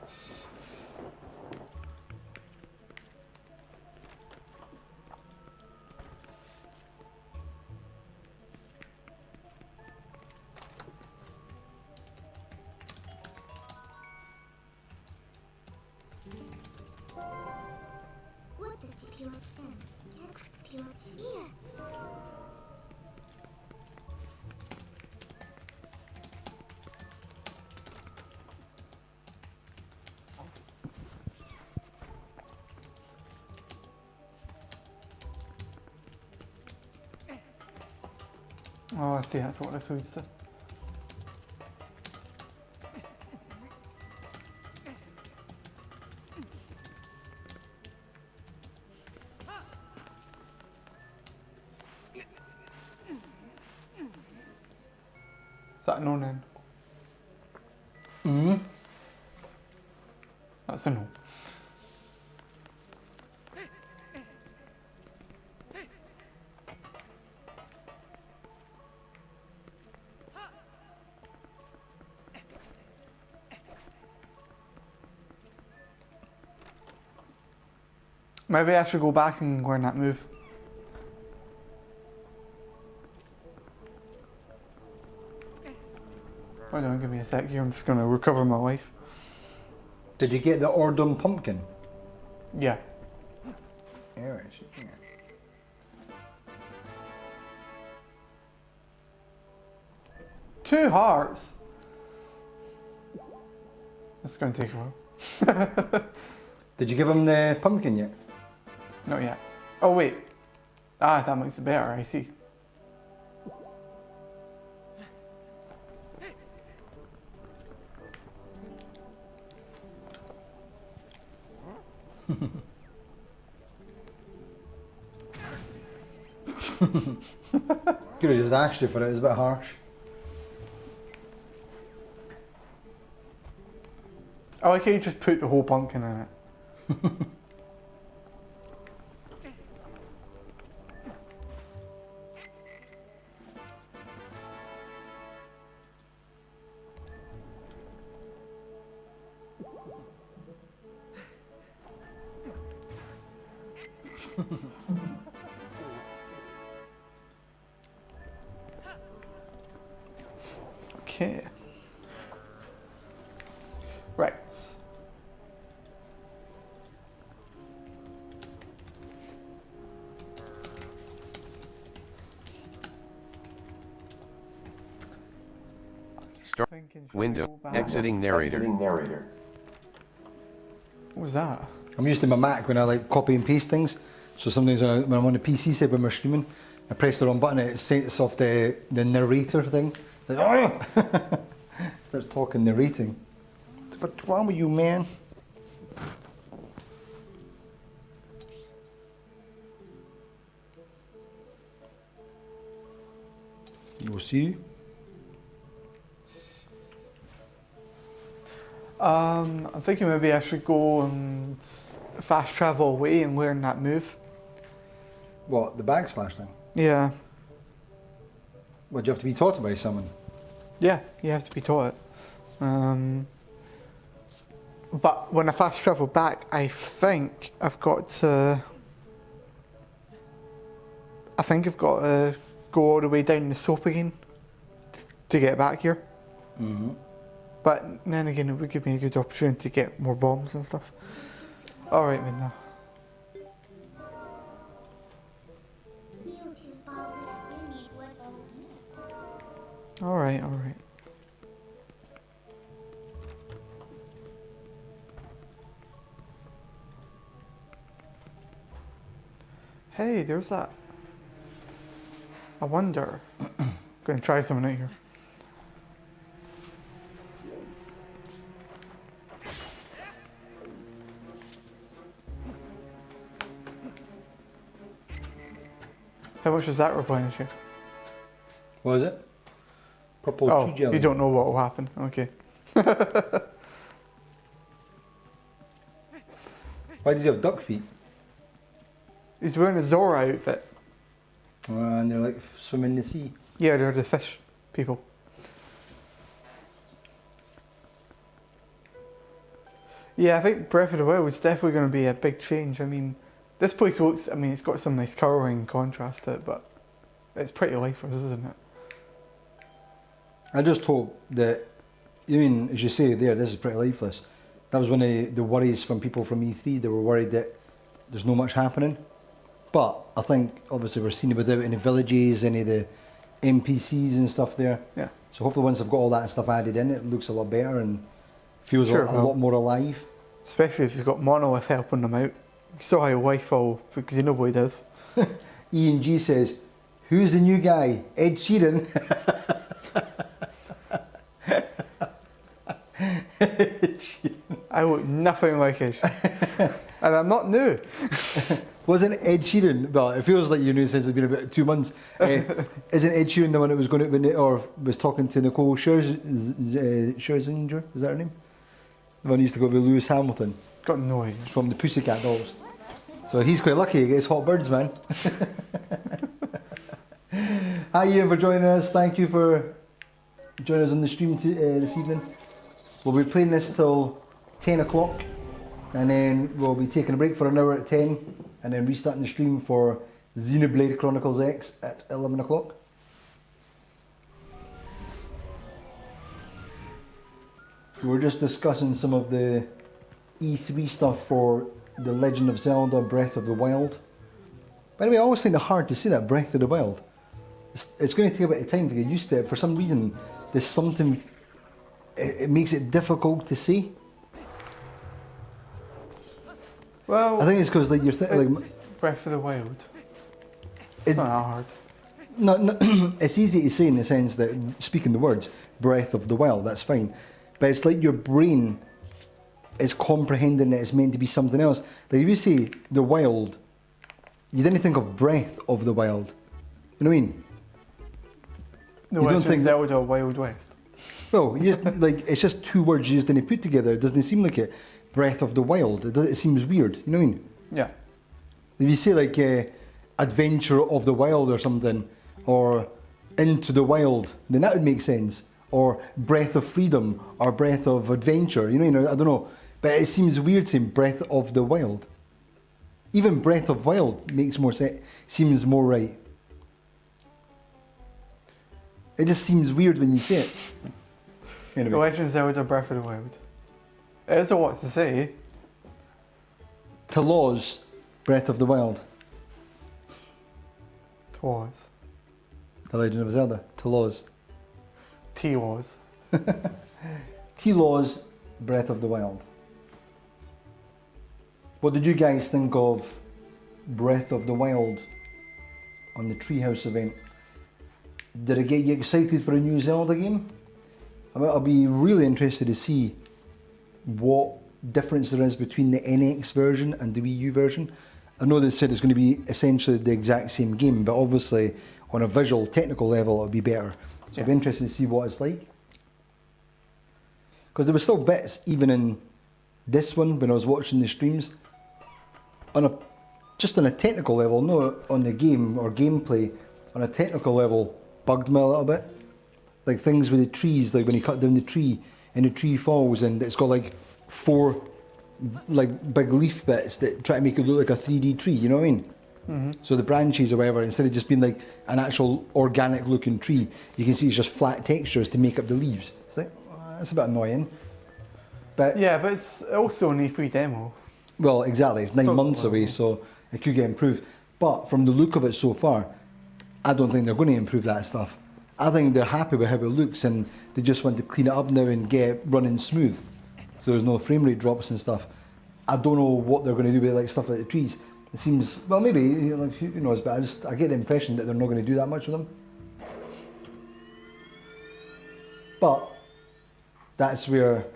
What does the pilot stand? Get pilot here. Oh, I see, that's what this leads to. Is that a no then? Mm-hmm. That's a no. Maybe I should go back and learn that move. Hold on, give me a sec here, I'm just going to recover my life. Did you get the Ordum pumpkin? Yeah. Yeah, right. Yeah. 2 hearts? That's going to take a while. Did you give him the pumpkin yet? Not yet. Oh wait. Ah, that makes it better, I see. Could have just asked you for it, it's a bit harsh. I like how you just put the whole pumpkin in it. Okay. Right. Start Thinking, should window. we go back? Exiting narrator. What was that? I'm used to my Mac when I like copy and paste things. So sometimes when I'm on the PC side when we're streaming, I press the wrong button and it sets off the narrator thing. It's like, oh! Starts talking, narrating. What's wrong with you, man? You'll see. I'm thinking maybe I should go and fast travel away and learn that move. What, the backslash thing? Yeah. What, do you have to be taught by someone? Yeah, you have to be taught it. But when I fast travel back, I think I've got to. I think I've got to go all the way down the slope again to get back here. Mm-hmm. But then again, it would give me a good opportunity to get more bombs and stuff. All right, then. All right, all right. Hey, there's that. I wonder. Gonna try something out here. How much does that replenish you? What is it? Purple Oh, tree jelly. you don't know what will happen. Okay. Why does he have duck feet? He's wearing a Zora outfit. And they're like swimming in the sea. Yeah, they're the fish people. Yeah, I think Breath of the Wild is definitely going to be a big change. I mean, this place looks, I mean, it's got some nice colouring and contrast to it, but it's pretty lifeless, isn't it? I just hope that, I mean, as you say there, this is pretty lifeless. That was one of the worries from people from E3. They were worried that there's not much happening. But I think, obviously, we're seeing it without any villages, any of the NPCs and stuff there. Yeah. So hopefully once I've got all that stuff added in, it looks a lot better and feels Sure, a lot more alive. Especially if you've got Monolith helping them out. You saw how life all, because you know what he does. Ian G says, who's the new guy? Ed Sheeran? I look nothing like Ed. And I'm not new. Wasn't Ed Sheeran, well, it feels like you knew since it's been about 2 months. Isn't Ed Sheeran the one that was going to, or was talking to Nicole Scherzinger? Is that her name? The one who used to go with Lewis Hamilton. Got no idea. From the Pussycat Dolls. So he's quite lucky, he gets hot birds, man. Hi Ian for joining us, thank you for joining us on the stream this evening. We'll be playing this till 10 o'clock and then we'll be taking a break for an hour at 10 and then restarting the stream for Xenoblade Chronicles X at 11 o'clock. We were just discussing some of the E3 stuff for The Legend of Zelda Breath of the Wild. By the way, I always find it hard to say that, Breath of the Wild. It's going to take a bit of time to get used to it. For some reason, there's something, it makes it difficult to say. Well, I think it's because like you're like Breath of the Wild. It's not that hard. No, it's easy to say in the sense that speaking the words Breath of the Wild, that's fine. But it's like your brain is comprehending that it's meant to be something else. Like if you say the wild, you didn't think of Breath of the Wild. You know what I mean? No, you don't think Zelda Wild West. Well, you just, like it's just two words you just didn't put together. It doesn't seem like it. Breath of the Wild. It seems weird. You know what I mean? Yeah. If you say like Adventure of the Wild or something, or Into the Wild, then that would make sense. Or Breath of Freedom, or Breath of Adventure. You know, I don't know. But it seems weird saying Breath of the Wild. Even Breath of Wild makes more sense. Seems more right. It just seems weird when you say it. Anyway. The Legend of Zelda Breath of the Wild. It is a lot to say. Talos, Breath of the Wild. Twas. The Legend of Zelda. Talos. T-was. Talos, Breath of the Wild. What did you guys think of Breath of the Wild on the Treehouse event? Did it get you excited for a new Zelda game? I'll be really interested to see what difference there is between the NX version and the Wii U version. I know they said it's going to be essentially the exact same game, but obviously on a visual, technical level it'll be better. So I'll be interested to see what it's like. Because there were still bits, even in this one, when I was watching the streams, just on a technical level, not on the game or gameplay, on a technical level, bugged me a little bit. like things with the trees, like when you cut down the tree and the tree falls and it's got like 4 like big leaf bits that try to make it look like a 3D tree, you know what I mean? So the branches or whatever, instead of just being like an actual organic looking tree, you can see it's just flat textures to make up the leaves. It's like, that's a bit annoying. But Yeah, but it's also an E3 demo. well, exactly, it's 9 So- months away, so it could get improved. But from the look of it so far, I don't think they're going to improve that stuff. I think they're happy with how it looks and they just want to clean it up now and get it running smooth. So there's no frame rate drops and stuff. I don't know what they're going to do with like stuff like the trees. It seems, well, maybe, you know, like, who knows, but I get the impression that they're not going to do that much with them. But that's where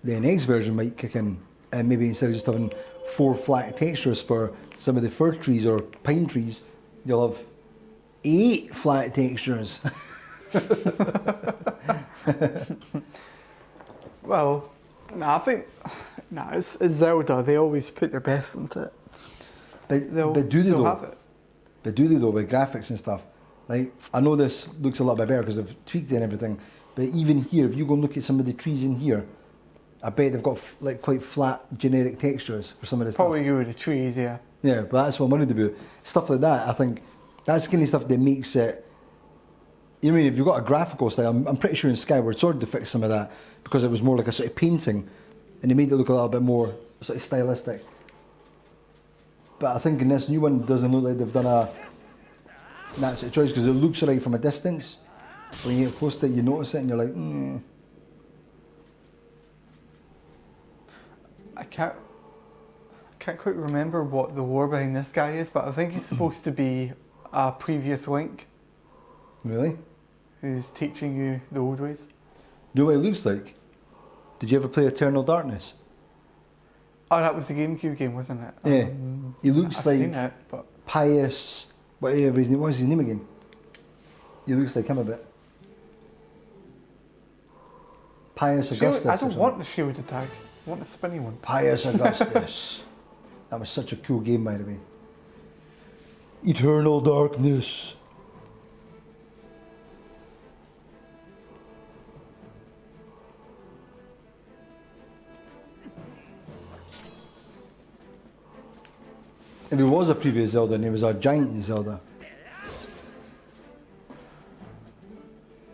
the next version might kick in, and maybe instead of just having 4 flat textures for some of the fir trees or pine trees, you'll have 8 flat textures. Well, I think it's Zelda. They always put their best into it. But do they they'll though? have it. But do they though with graphics and stuff? Like, I know this looks a lot bit better because they've tweaked it and everything, but even here, if you go and look at some of the trees in here, I bet they've got like quite flat generic textures for some of the Probably stuff. go with the trees, yeah. Yeah, but that's what I'm worried about. Stuff like that, I think that's the kind of stuff that makes it. You know what I mean? If you've got a graphical style, I'm pretty sure in Skyward Sword they fixed some of that because it was more like a sort of painting, and they made it look a little bit more sort of stylistic. But I think in this new one, it doesn't look like they've done a that sort of choice because it looks right from a distance. When you get close to it, you notice it, and you're like, I can't quite remember what the lore behind this guy is, but I think he's supposed to be a previous Link really? who's teaching you the old ways. Do you know what it looks like? Did you ever play Eternal Darkness? Oh, that was the GameCube game, wasn't it? Yeah. He looks I've like seen it, but pious. Whatever his name. What was his name again? He looks like him a bit. Pius Augustus. I or don't something. want the shielded tag. I want the spinny one. Pius Augustus. That was such a cool game, by the way. Eternal Darkness. If it was a previous Zelda and it was a giant Zelda,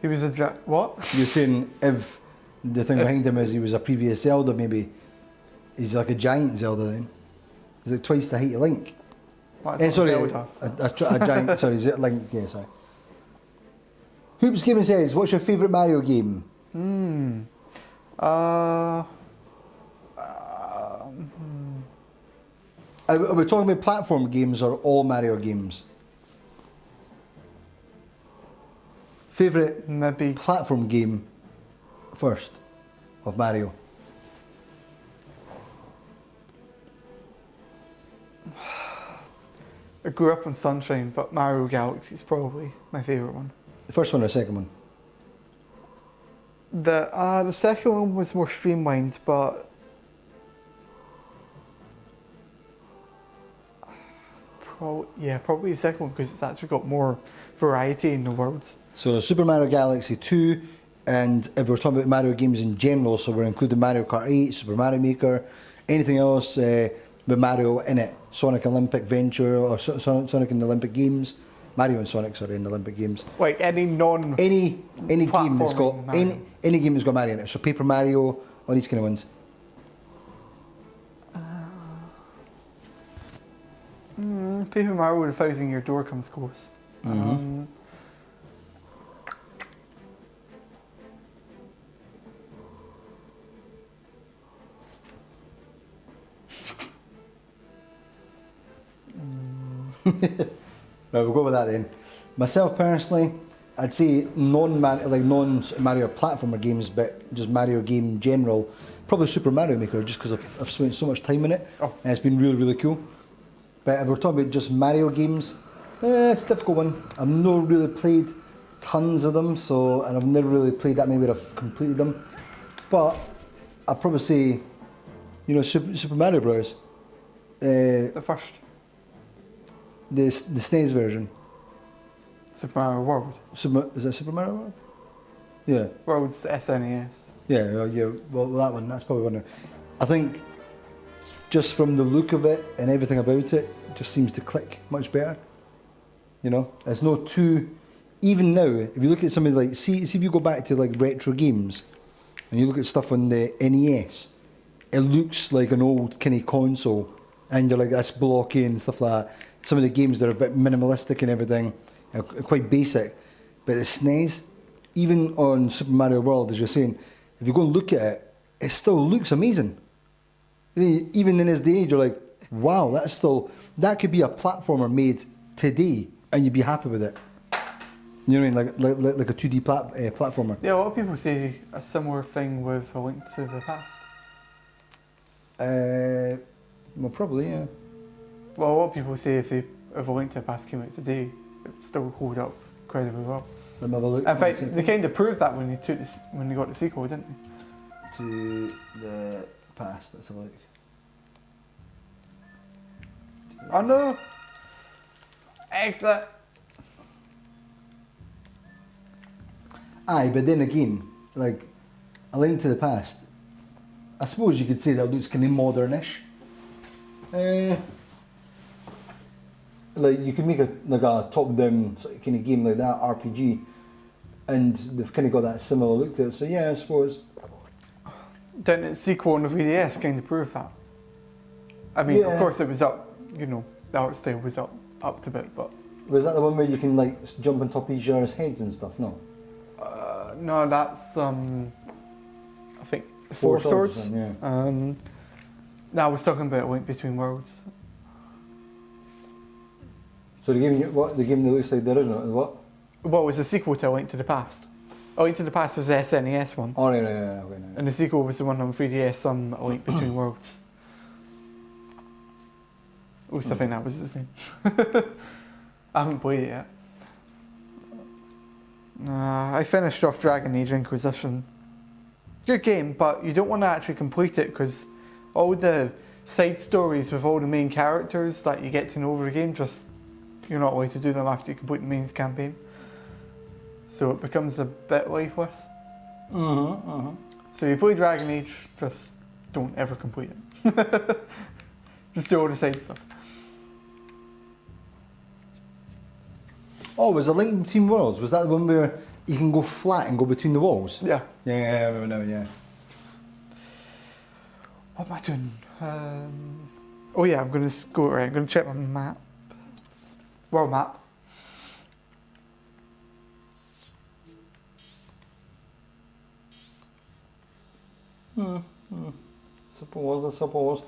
He was a what? you're saying if the thing behind him is he was a previous Zelda, maybe he's like a giant Zelda then? Is it twice the height of Link? Well, it's not Sorry, Zelda. a giant, sorry, is it Link? Yeah, sorry. Hoops Gaming says, what's your favourite Mario game? Are we talking about platform games or all Mario games? Favourite Maybe platform game first of Mario? I grew up on Sunshine, but Mario Galaxy is probably my favourite one. The first one or the second one? The second one was more streamlined, but probably the second one because it's actually got more variety in the worlds. So Super Mario Galaxy 2, and if we're talking about Mario games in general, so we're including Mario Kart 8, Super Mario Maker, anything else with Mario in it, Sonic Olympic Venture or Sonic and the Olympic Games, Mario and Sonic, sorry, in the Olympic Games. Like any Any game that's got Platforming Mario. any game that's got Mario in it. So Paper Mario, all these kind of ones. Paper Mario with a 1,000-year door comes close. Right, we'll go with that then. Myself personally, I'd say non-Mario platformer games, but just Mario game in general. Probably Super Mario Maker, just because I've spent so much time in it, Oh. and it's been really, really cool. But if we're talking about just Mario games, it's a difficult one. I've not really played tons of them, and I've never really played that many where I've completed them. But I'd probably say, Super Mario Bros. The first The SNES version. Super Mario World. Is that Super Mario World? Yeah. World's SNES. Yeah, yeah. Well, that one. That's probably one. I think just from the look of it and everything about it, it just seems to click much better. You know, there's no two. Even now, if you look at something like, see if you go back to like retro games, and you look at stuff on the NES, it looks like an old kind of console, and you're like, that's blocky and stuff like that. Some of the games that are a bit minimalistic and everything, are quite basic, but the SNES, even on Super Mario World, as you're saying, if you go and look at it, it still looks amazing. I mean, even in this day age, you're like, wow, that could be a platformer made today, and you'd be happy with it. You know what I mean? Like a 2D platformer. Yeah, a lot of people say a similar thing with A Link to the Past. Well, probably, yeah. Well, a lot of people say if A Link to the Past came out today, it'd still hold up incredibly well. Let me have a look. In fact, they kind of proved that when they got the sequel, didn't they? To the past, let's have a look. Oh no! Exit! Aye, but then again, like, A Link to the Past, I suppose you could say that looks kind of modernish. Like, you could make a top-down sort of kind of game like that, RPG, and they've kind of got that similar look to it, so yeah, I suppose. Didn't its sequel on the 3DS kind of prove that? I mean, Yeah. of course it was up, you know, the art style was up to bit, but... Was that the one where you can, like, jump on top of each other's heads and stuff? No? No, that's, I think, Four Swords. Yeah. No, I was talking about A Link Between Worlds. So the game that looks like the original, is what? Well, it was a sequel to A Link to the Past. A Link to the Past was the SNES one. Oh, right, okay, no. And the sequel was the one on 3DS, A Link Between Worlds. At least I think that was his name. I haven't played it yet. I finished off Dragon Age Inquisition. Good game, but you don't want to actually complete it because all the side stories with all the main characters that you get to know over the game, just you're not allowed to do them after you complete the main campaign. So it becomes a bit lifeless. So you play Dragon Age, just don't ever complete it. Just do all the side stuff. Oh, was A Link Between Worlds? Was that the one where you can go flat and go between the walls? Yeah. Yeah, I remember now, yeah. What am I doing? Oh yeah, I'm going to go, right, I'm going to check my map. World map. I suppose.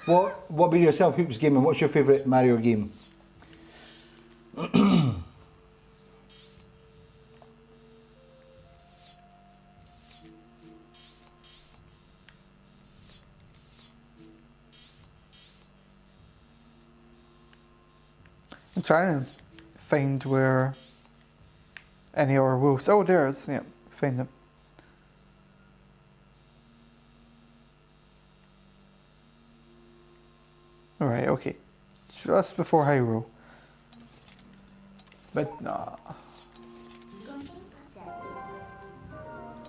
What about yourself, Hoops Gaming? What's your favourite Mario game? I'm trying to find where any other wolves. Oh, there it is. Yeah, find them. Alright, okay. Just before Hyrule. But nah.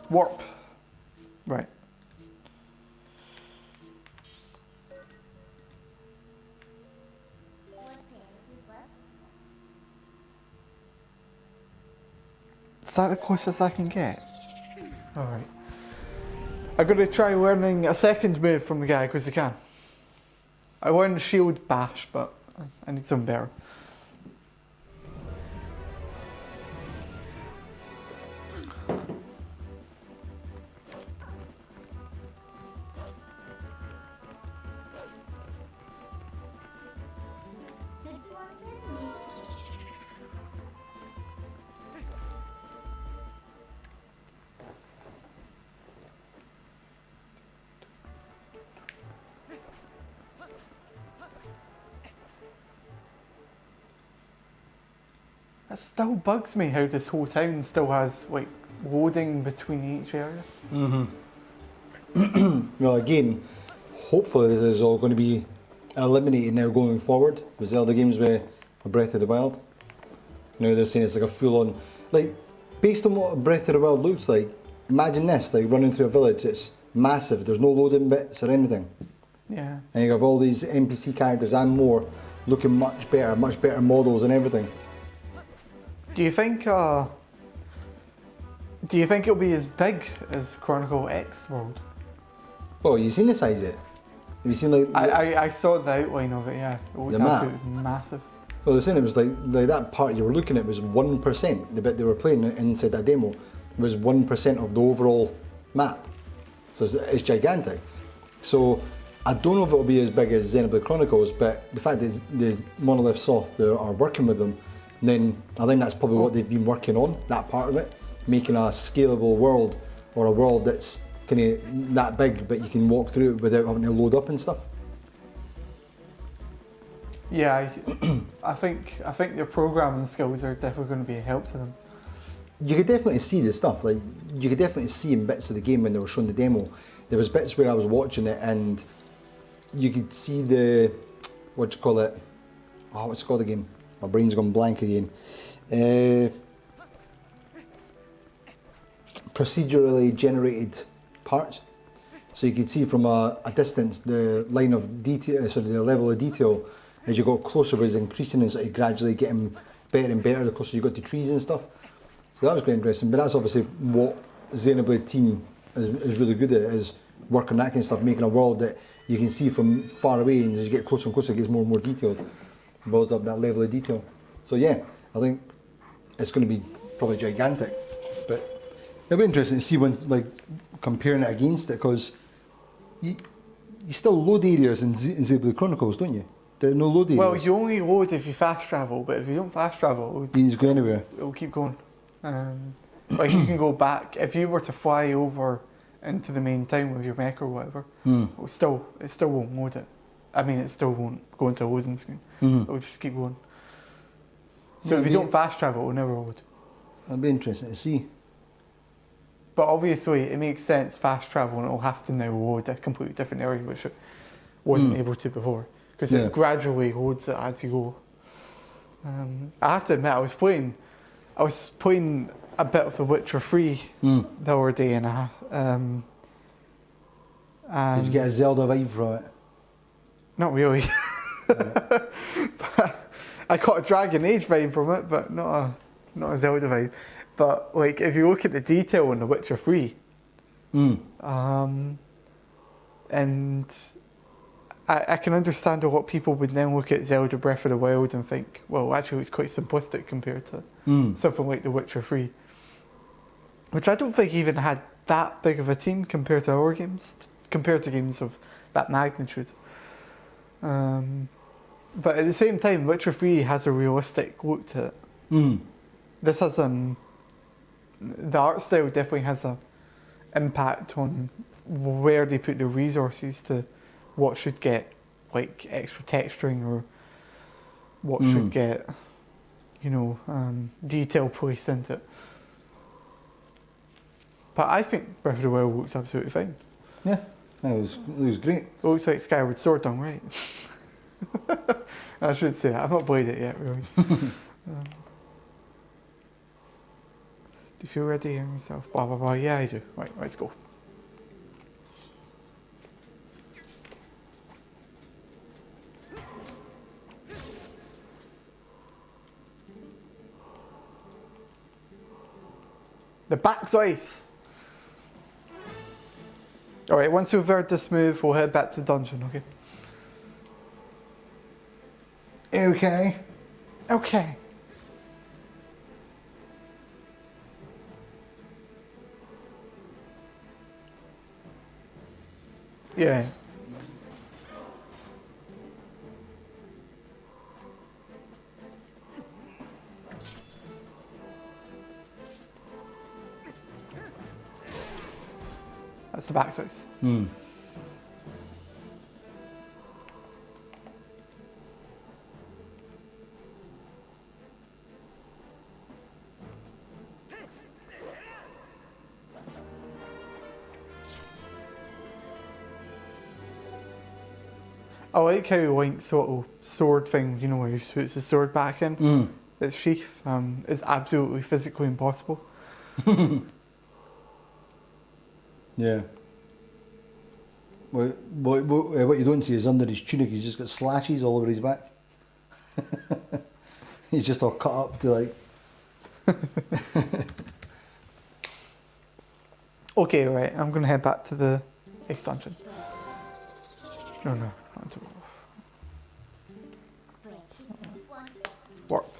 Warp. Right. Is that the closest I can get? Alright. I'm going to try learning a second move from the guy because I can. I learned shield bash, but I need some better. It still bugs me how this whole town still has like loading between each area. Well, again, hopefully this is all going to be eliminated now going forward with Zelda games with Breath of the Wild. You know, they're saying it's like a full-on, like, based on what Breath of the Wild looks like, imagine this, like running through a village, it's massive, there's no loading bits or anything. Yeah. And you have all these NPC characters and more looking much better models and everything. Do you think it'll be as big as Chronicle X World? Oh, you seen the size of it? Have you seen like I saw the outline of it, yeah. It looked The map? absolutely massive. well, they're saying it was like that part you were looking at was 1%. The bit they were playing inside that demo was 1% of the overall map. So it's gigantic. So I don't know if it'll be as big as Xenoblade Chronicles, but the fact that the Monolith Soft are working with them, then I think that's probably what they've been working on, that part of it, making a scalable world, or a world that's kind of that big, but you can walk through it without having to load up and stuff. Yeah, I think their programming skills are definitely going to be a help to them. You could definitely see the stuff, like you could definitely see in bits of the game when they were showing the demo. There was bits where I was watching it and you could see the, what do you call it? Oh, what's it called again? My brain's gone blank again. Procedurally generated parts. So you could see from a distance the line of detail, sort of the level of detail as you got closer was increasing and sort of gradually getting better and better the closer you got to trees and stuff. So that was quite interesting, but that's obviously what Xenoblade team is really good at, is working that kind of stuff, making a world that you can see from far away, and as you get closer and closer it gets more and more detailed, builds up that level of detail. So yeah, I think it's going to be probably gigantic, but it'll be interesting to see when, like, comparing it against it, because you still load areas in Xenoblade Chronicles, don't you? There are no load areas. Well, you only load if you fast travel, but if you don't fast travel, You can just go anywhere. it'll keep going. Like you can go back, if you were to fly over into the main town with your mech or whatever, it still won't load it. I mean, it still won't go into a loading screen. It'll just keep going. So if you don't fast travel, it'll never load. That'll be interesting to see. But obviously, it makes sense, fast travel, and it'll have to now load a completely different area, which it wasn't able to before. Because it gradually loads it as you go. I have to admit, I was playing a bit of The Witcher 3 the other day, and Did you get a Zelda vibe from it? not really. But I got a Dragon Age vibe from it, but not a Zelda vibe. But like, if you look at the detail in The Witcher 3, and I can understand a lot of people would then look at Zelda Breath of the Wild and think, well, actually it's quite simplistic compared to something like The Witcher 3. Which I don't think even had that big of a team compared to our games, compared to games of that magnitude. But at the same time, Witcher 3 has a realistic look to it. This has the art style definitely has an impact on where they put the resources to what should get like extra texturing, or what should get, detail placed into it. But I think Breath of the Wild looks absolutely fine. Yeah, it was great. It looks like Skyward Sword done right. I should say that. I've not played it yet, really. Do you feel ready in yourself? Blah, blah, blah. Yeah, I do. Right, let's go. The back's ice. Alright, once we've heard this move, we'll head back to the dungeon, okay? Okay. Okay. Yeah. That's the back space. I like how Link's little sword thing, where he puts his sword back in. its sheath is absolutely physically impossible. Yeah. What you don't see is under his tunic he's just got slashes all over his back. He's just all cut up to like... Okay, right, I'm going to head back to the Ace Dungeon. No, not to warp.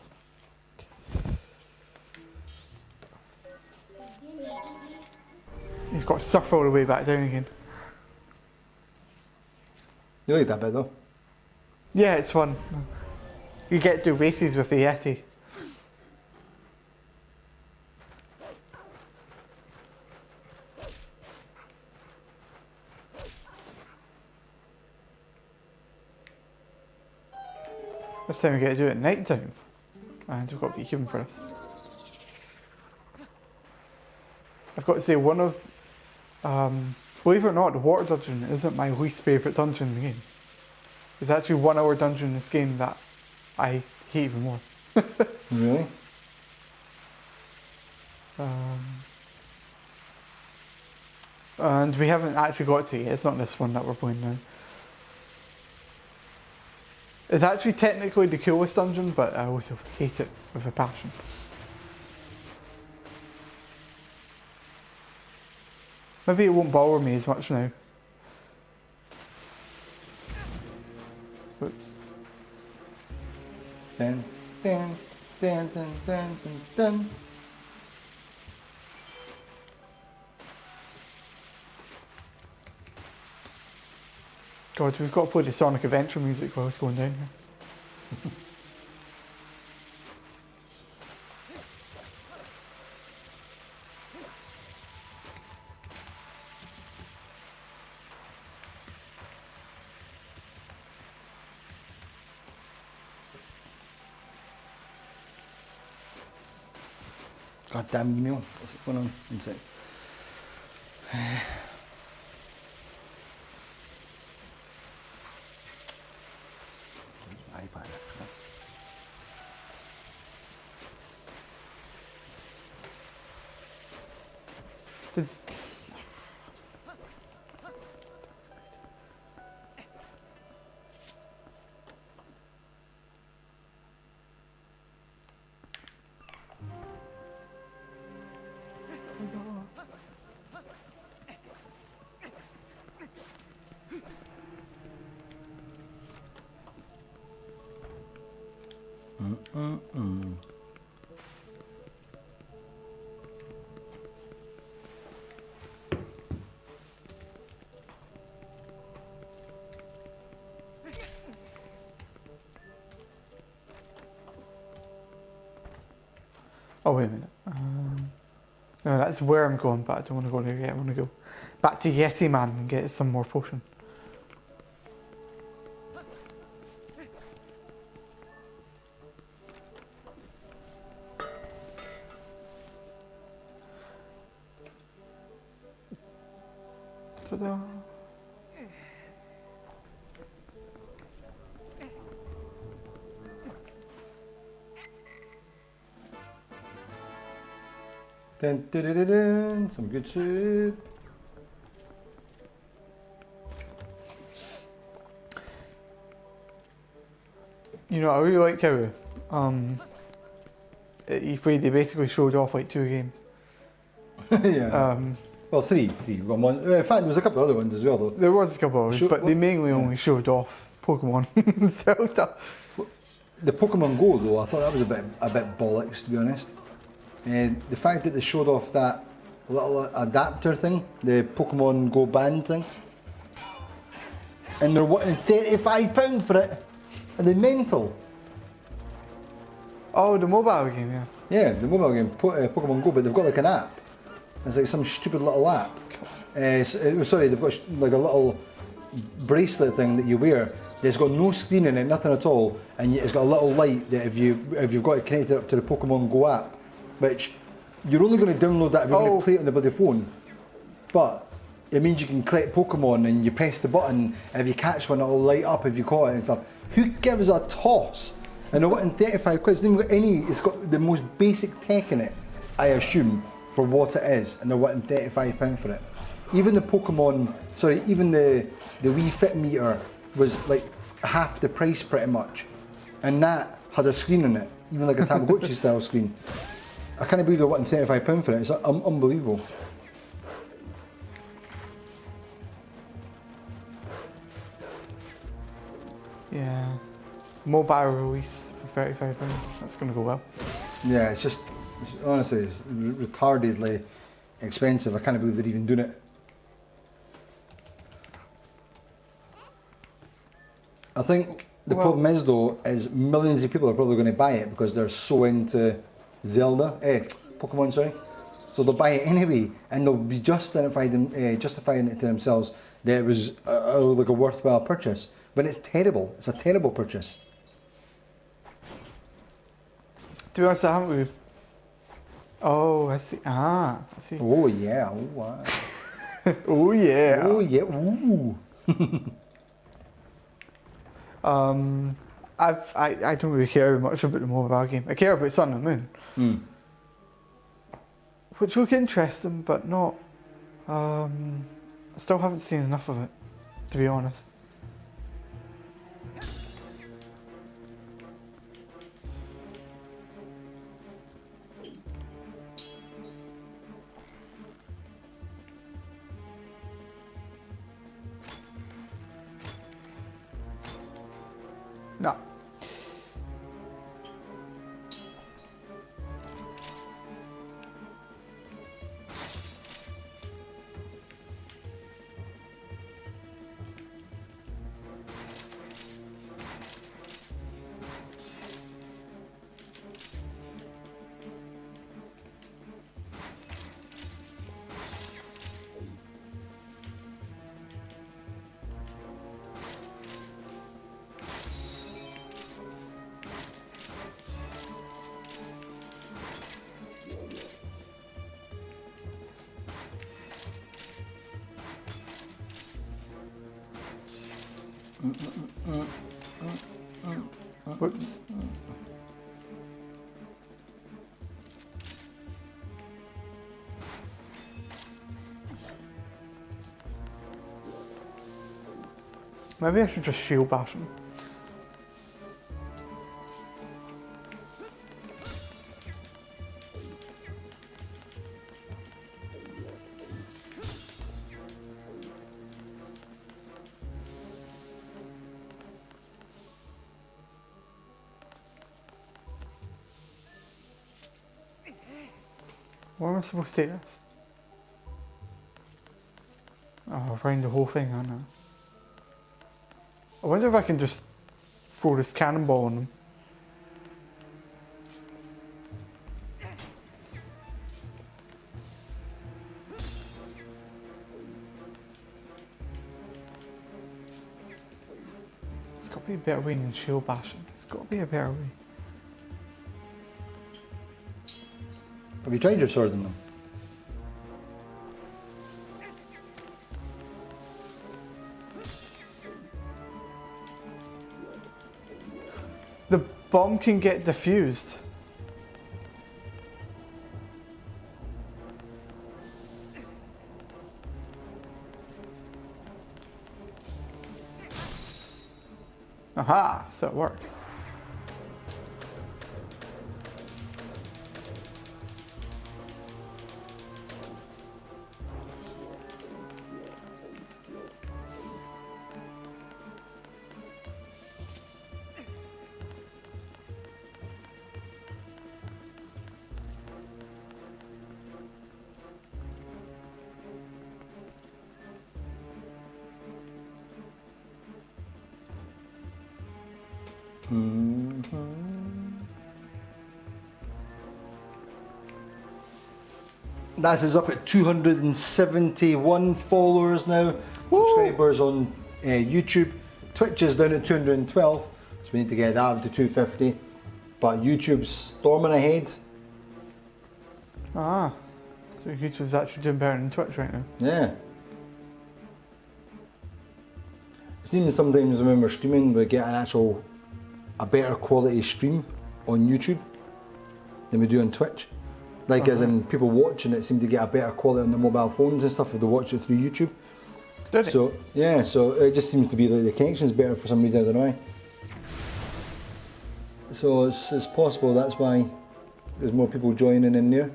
You've got to surf all the way back down again. You like that bit though? Yeah, it's fun. You get to do races with the Yeti. This time we get to do it at night time. And we've got to be human for this. I've got to say, one of, believe it or not, the water dungeon isn't my least favourite dungeon in the game. There's actually 1 hour dungeon in this game that I hate even more. Really? And we haven't actually got to it yet. It's not this one that we're playing now. It's actually technically the coolest dungeon, but I also hate it with a passion. Maybe it won't bother me as much now. Oops. Dun, dun, dun, dun, dun, dun, dun. God, we've got to play the Sonic Adventure music while it's going down here. Goddamn email. What's going on inside? iPad actually. Did... Oh, wait a minute. No, that's where I'm going, but I don't want to go there yet. I want to go back to Yeti Man and get some more potion. Ta-da. Dun, dun, dun, dun, dun. Some good soup. You know, I really like how at E3 they basically showed off like 2 games. Yeah. Well, three. We've got one. In fact, there was a couple of other ones as well, though. There was a couple of others, but they mainly only showed off Pokemon and Zelda. The Pokemon Go, though, I thought that was a bit bollocks, to be honest. And the fact that they showed off that little adapter thing, the Pokemon Go band thing, and they're wanting £35 for it, are they mental? Oh, the mobile game, yeah. Yeah, the mobile game, Pokemon Go, but they've got like an app. It's like some stupid little app. Sorry, they've got like a little bracelet thing that you wear. It's got no screen in it, nothing at all, and it's got a little light that if you've got it connected up to the Pokemon Go app, which you're only going to download that if you're going to play it on the bloody phone. But it means you can collect Pokemon and you press the button, and if you catch one it'll light up if you caught it and stuff. Who gives a toss And I want in 35 quid, it's not even got any, it's got the most basic tech in it, I assume, for what it is, and they're wanting £35 for it. Even the Pokemon, sorry, even the Wii Fit meter was like half the price pretty much. And that had a screen on it, even like a Tamagotchi style screen. I can't believe they're wanting £35 for it, it's unbelievable. Yeah. Mobile release for £35. That's going to go well. Yeah, honestly, it's retardedly expensive. I can't believe they're even doing it. I think the problem is though, is millions of people are probably going to buy it because they're so into Zelda, Pokemon, sorry. So they'll buy it anyway, and they'll be justifying it to themselves that it was like a worthwhile purchase. But it's terrible. It's a terrible purchase. To be honest, I haven't really... Oh, I see. Ah, I see. Oh yeah. Oh wow. Oh yeah. Oh yeah. Ooh. I don't really care much about the mobile game. I care about Sun and Moon, which look interesting, but not. I still haven't seen enough of it, to be honest. No. Whoops. Maybe I should just shield bash him. Where am I supposed to take this? Oh, around the whole thing, aren't I? I wonder if I can just throw this cannonball on them. There's got to be a better way than shield bashing. There's got to be a better way. Have you tried your sword in them? The bomb can get diffused. Aha, so it works. That is up at 271 followers now. Woo! Subscribers on YouTube. Twitch is down at 212, so we need to get that up to 250. But YouTube's storming ahead. Ah, so YouTube's actually doing better than Twitch right now. Yeah. It seems sometimes when we're streaming we get an actual a better quality stream on YouTube than we do on Twitch. Like as in people watching it seem to get a better quality on their mobile phones and stuff if they watch it through YouTube. Did it? So yeah, so it just seems to be like the connection's better for some reason, I don't know why. So it's possible that's why there's more people joining in there.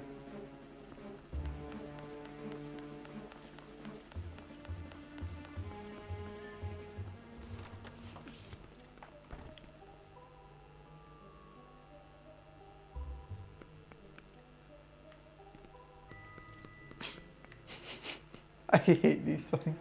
I hate these things.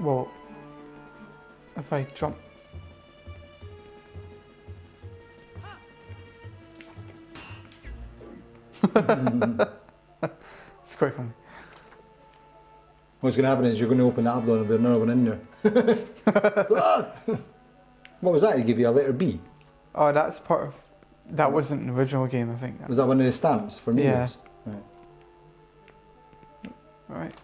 Well, if I jump. It's quite funny. What's going to happen is you're going to open that up door and there'll be another one in there. Ah! What was that? He gave you a letter B? Oh, that's part of. That wasn't the original game, I think. Was that one of the stamps for me? Yeah. Right. Right.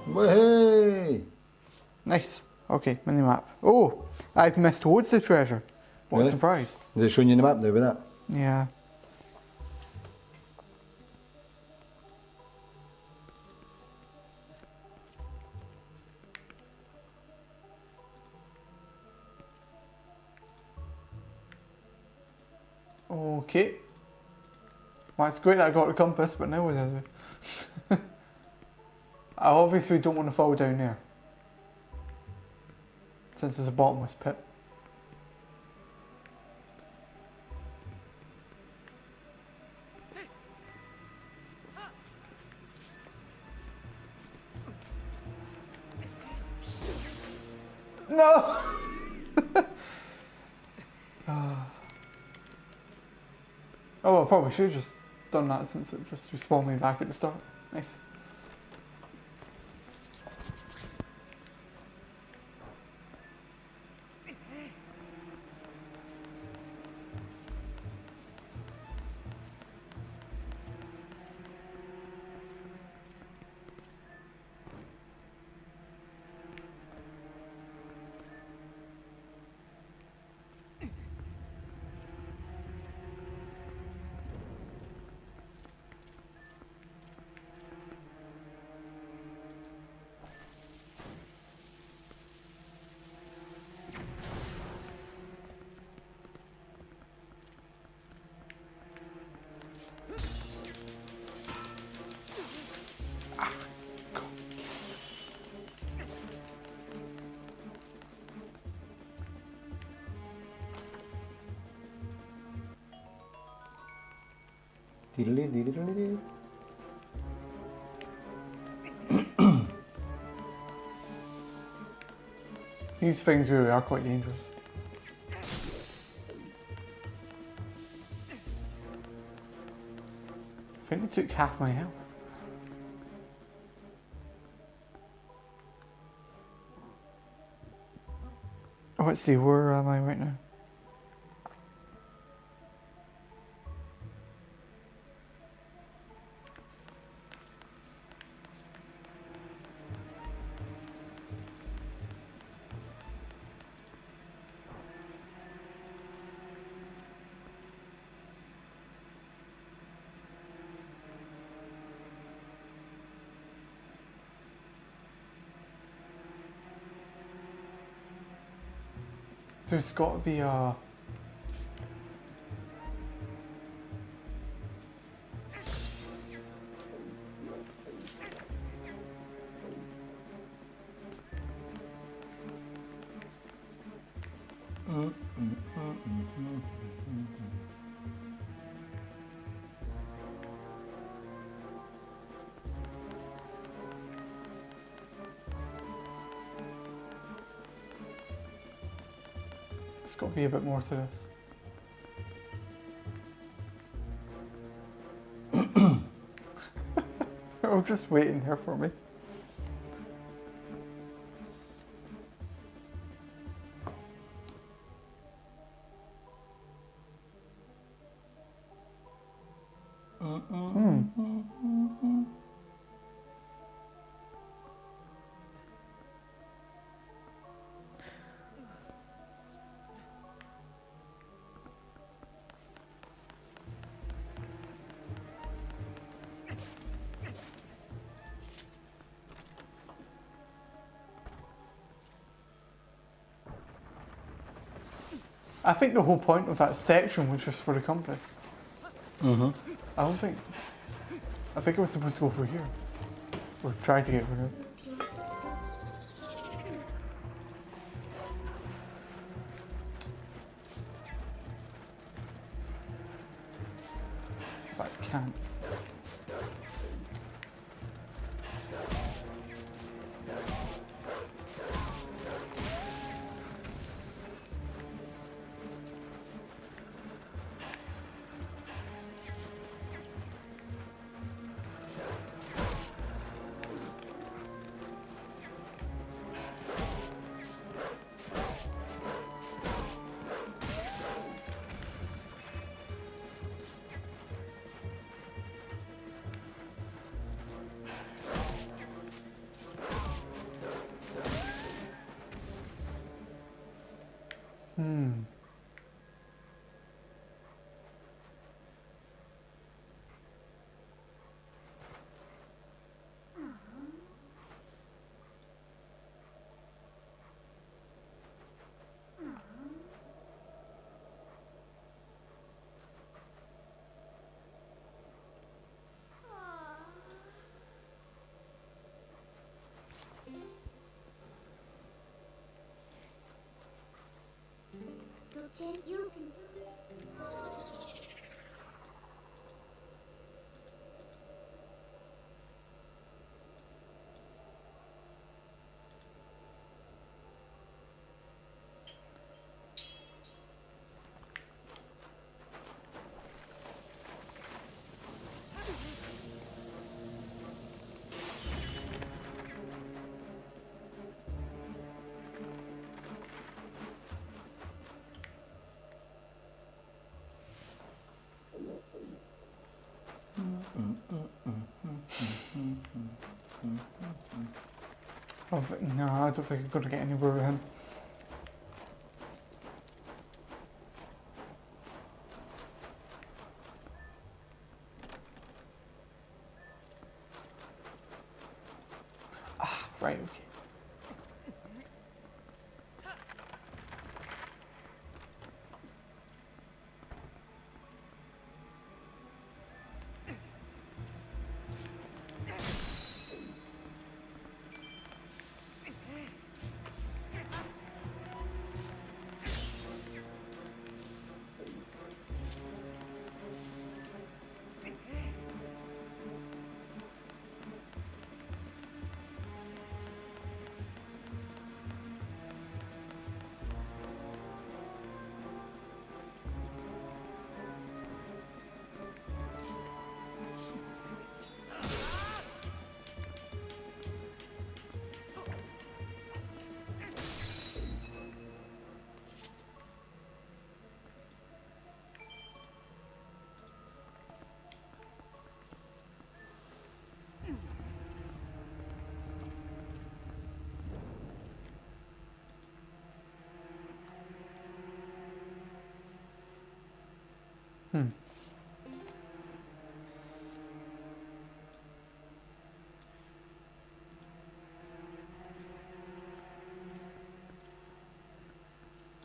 Way! Nice. Okay, mini map. Oh, I've missed loads of treasure. What Really? a surprise. Is it showing you the map there with that? Yeah. Okay. Well, it's great that I got the compass, but now what do I do? I obviously don't want to fall down there, since there's a bottomless pit. No! Oh, I probably should have just done that since it just respawned me back at the start. Nice. These things really are quite dangerous. I think they took half my health. Oh, let's see, where am I right now? There's got to be a... There's got to be a bit more to this. Oh, just waiting here for me. I think the whole point of that section was just for the compass. I don't think... I think it was supposed to go through here. Or try to get through here. But I can't. You can. Oh, no, I don't think I'm going to get anywhere with him. Ah, right, okay.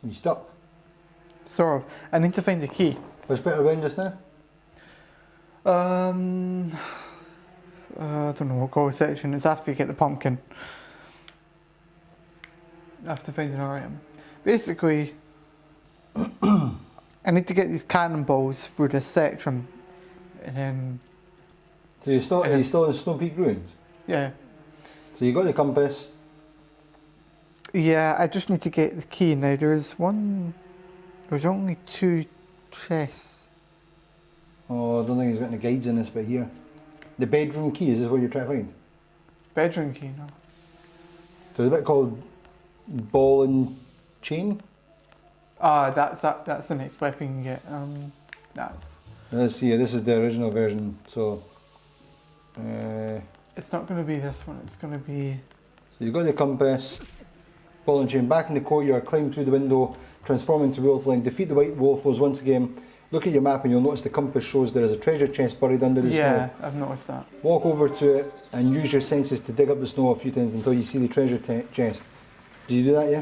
You stuck? Sort of. I need to find the key. What's better around just now? I don't know what call the section. It's after you get the pumpkin. I have to find an item. Basically, I need to get these cannonballs through this section. And then, So you're still in Snow Peak Ruins? yeah. So you got the compass. Yeah, I just need to get the key. Now there's only 2 chests. Oh, I don't think he's got any guides in this bit here. The bedroom key, is this what you're trying to find? Bedroom key, no. So there's a bit called ball and chain. That's the next weapon you get. That's. Let's see, this is the original version. So, It's not going to be this one. It's going to be. so you've got the compass, ball and chain. Back in the courtyard, climb through the window, transform into Wolfling, defeat the white wolfos once again. Look at your map and you'll notice the compass shows there is a treasure chest buried under the snow. Yeah, I've noticed that. Walk over to it and use your senses to dig up the snow a few times until you see the treasure chest. Did you do that, yeah?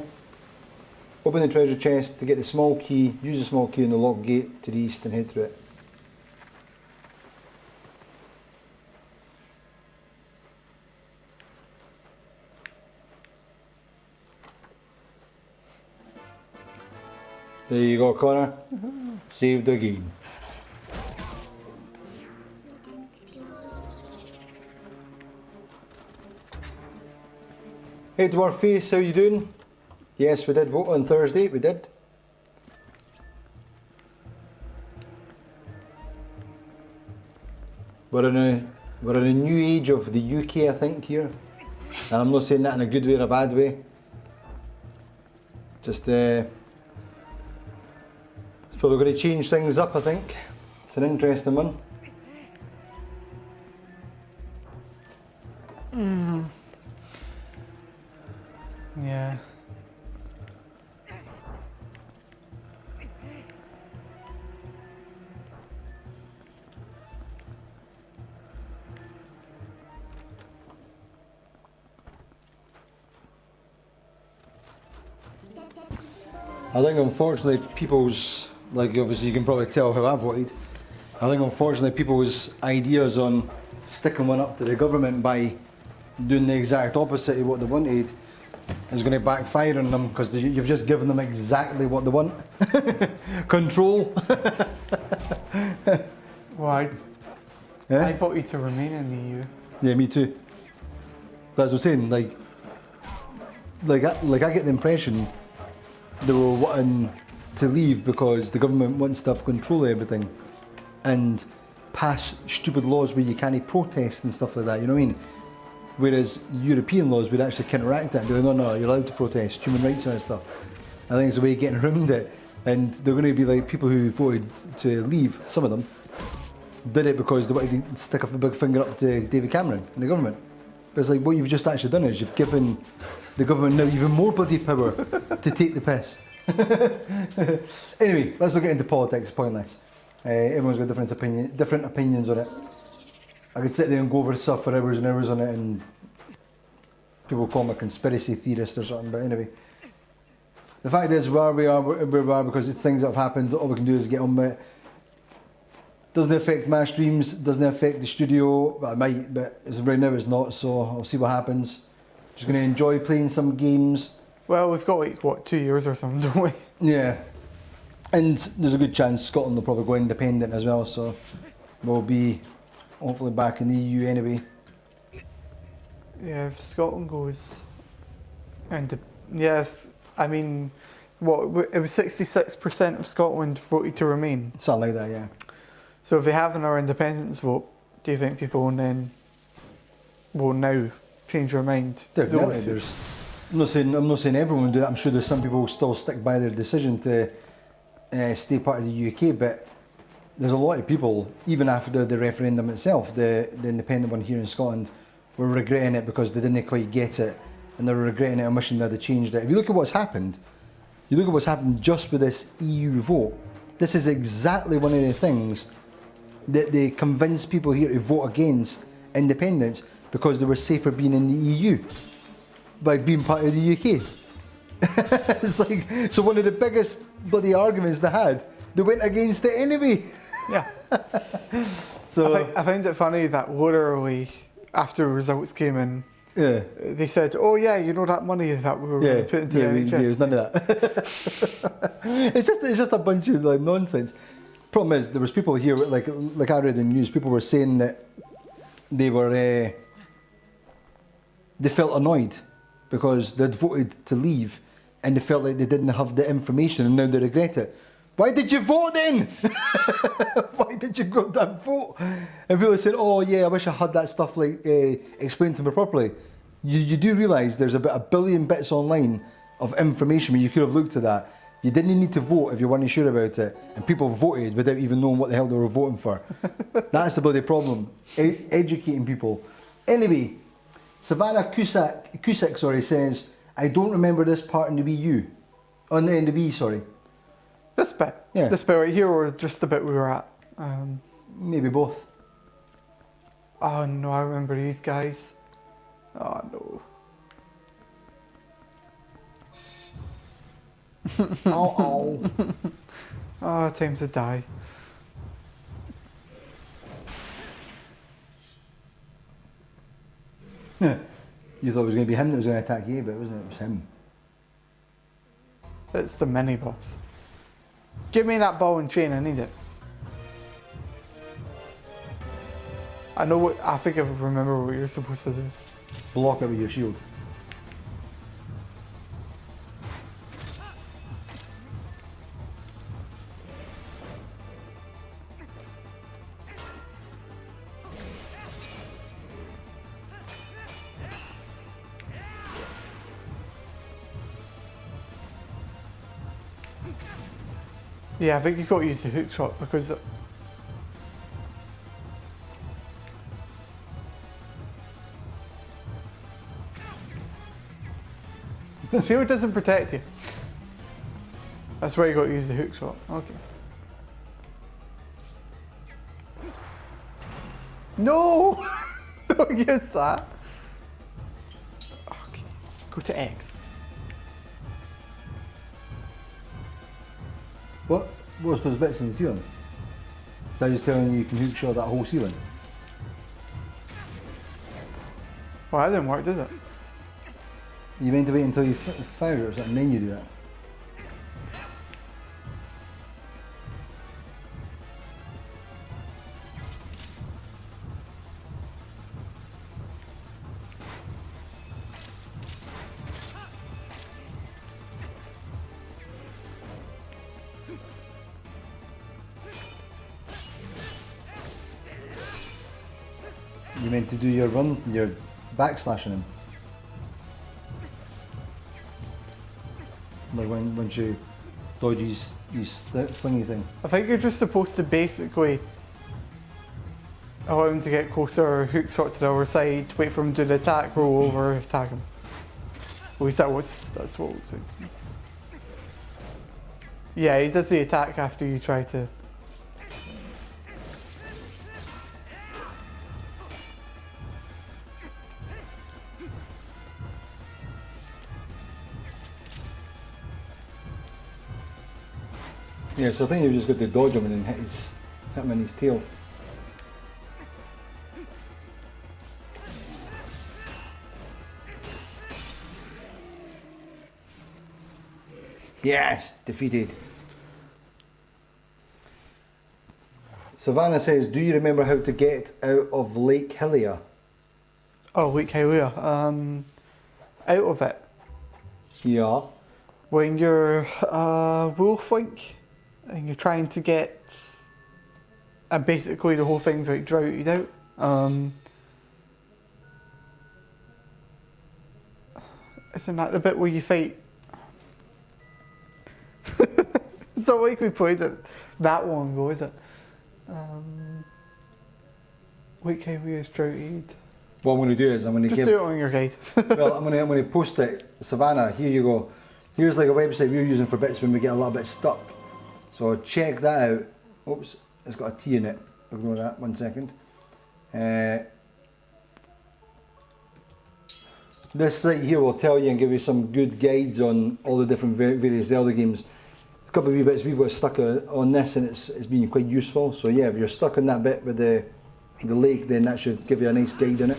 Open the treasure chest to get the small key, use the small key in the locked gate to the east and head through it. There you go, Connor. Saved again. Hey Dwarface, how you doing? Yes, we did vote on Thursday, we did. We're in a new age of the UK, I think, here. And I'm not saying that in a good way or a bad way. Just, it's probably going to change things up, I think. It's an interesting one. Yeah. I think unfortunately people's, like obviously you can probably tell how I voted, I think unfortunately people's ideas on sticking one up to the government by doing the exact opposite of what they wanted is going to backfire on them because you've just given them exactly what they want. Control. Well, Yeah? I voted to remain in the EU. Yeah, me too. But as I was saying, like I get the impression they were wanting to leave because the government wants to have control of everything and pass stupid laws where you can't protest and stuff like that, you know what I mean? Whereas European laws would actually counteract that and go, no, you're allowed to protest, human rights and stuff. I think it's a way of getting around it. And they're going to be like people who voted to leave, some of them, did it because they wanted to stick up a big finger up to David Cameron and the government. But it's like what you've just actually done is you've given the government now even more bloody power to take the piss. Anyway, let's not get into politics, it's pointless. Everyone's got different opinions on it. I could sit there and go over stuff for hours and hours on it and people call me a conspiracy theorist or something, but anyway. The fact is where we are because it's things that have happened, all we can do is get on with it. Doesn't affect my streams, doesn't affect the studio, well it might, but right now it's not, so I'll see what happens. Just going to enjoy playing some games. Well, we've got like, what, 2 years or something, don't we? Yeah. And there's a good chance Scotland will probably go independent as well, so we'll be hopefully back in the EU anyway. Yeah, if Scotland goes... And yes, I mean, what, it was 66% of Scotland voted to remain. Something like that, yeah. So if they have our independence vote, do you think people will now change their mind? Definitely. I'm not saying everyone will do that. I'm sure there's some people who still stick by their decision to stay part of the UK, but there's a lot of people, even after the referendum itself, the independent one here in Scotland, were regretting it because they didn't quite get it, and they were regretting it and wishing that they changed it. If you look at what's happened, just with this EU vote, this is exactly one of the things that they convinced people here to vote against independence because they were safer being in the EU by being part of the UK. It's like, so one of the biggest bloody arguments they had, they went against it anyway. Yeah. So I found it funny that literally after the results came in, Yeah. They said, "Oh yeah, you know that money that we were Yeah, putting into the yeah, NHS." there's none of that. it's just a bunch of like nonsense. Problem is, there was people here like I read in the news. People were saying that they were they felt annoyed because they'd voted to leave, and they felt like they didn't have the information, and now they regret it. Why did you vote then? Why did you go down vote? And people said, "Oh yeah, I wish I had that stuff like explained to me properly." You do realise there's about 1 billion bits online of information where you could have looked at that. You didn't need to vote if you weren't sure about it, and people voted without even knowing what the hell they were voting for. That's the bloody problem. Educating people. Anyway, Savannah Cusick, says, "I don't remember this part in the Wii U. On the Wii, sorry." This bit, Yeah. this bit right here, or just the bit we were at. Maybe both. Oh no, I remember these guys. Oh no. Oh. Oh, time to die. You thought it was going to be him that was going to attack you, but it wasn't. It was him. It's the mini boss. Give me that ball and chain, I need it. I know what, I think I remember what you're supposed to do. Block it with your shield. Yeah, I think you've got to use the hook shot because shield doesn't protect you. That's why you got to use the hook shot. Okay. No! Don't use that. Okay. Go to X. What? What's those bits in the ceiling? So I just telling you can hook shot that whole ceiling? Well, that didn't work, did it? You meant to wait until you fire it or something, and then you do that. You meant to do your run, your backslashing him. Like once you dodge his thingy thing. I think you're just supposed to basically allow him to get closer or hook shot to the other side, wait for him to do the attack, roll over, attack him. At least that's what it looks like. Yeah, he does the attack after you try to. Yeah, so I think you've just got to dodge him and then hit him in his tail. Yes, defeated. Savannah says, "Do you remember how to get out of Lake Hylia?" Oh, Lake Hylia. Out of it. Yeah. When you're wolf-link and you're trying to get, and basically the whole thing's like droughted out. Isn't that the bit where you fight? It's not like we played it that long ago, is it? Lake Hylia is droughted. What I'm going to do is I'm going to Just do it on your guide. well, I'm going to post it. Savannah, here you go. Here's like a website we're using for bits when we get a little bit stuck. So check that out. Oops, it's got a T in it. Ignore that, 1 second. This site here will tell you and give you some good guides on all the different various Zelda games. A couple of wee bits we've got stuck on this and it's been quite useful. So yeah, if you're stuck on that bit with the lake, then that should give you a nice guide in it.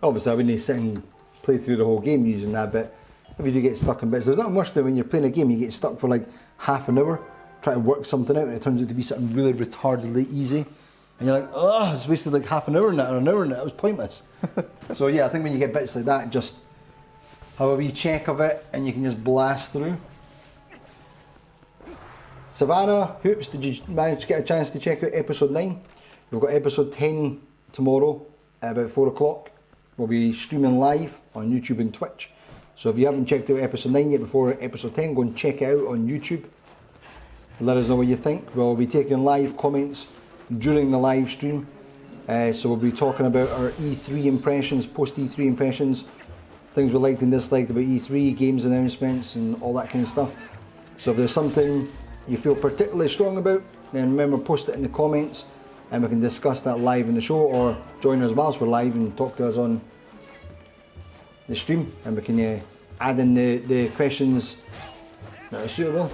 Obviously, I wouldn't sit and play through the whole game using that, but if you do get stuck in bits, there's nothing worse than when you're playing a game, you get stuck for like half an hour trying to work something out, and it turns out to be something really retardedly easy. And you're like, oh, I just wasted like half an hour in it or an hour in it, it was pointless. So yeah, I think when you get bits like that, just have a wee check of it and you can just blast through. Savannah, Hoops, did you manage to get a chance to check out episode 9? We've got episode 10 tomorrow at about 4 o'clock. We'll be streaming live on YouTube and Twitch. So if you haven't checked out episode 9 yet before episode 10, go and check it out on YouTube. Let us know what you think. We'll be taking live comments during the live stream. So we'll be talking about our E3 impressions, post E3 impressions, things we liked and disliked about E3, games announcements and all that kind of stuff. So if there's something you feel particularly strong about, then remember, post it in the comments and we can discuss that live in the show, or join us whilst we're live and talk to us on the stream, and we can add in the questions that are suitable.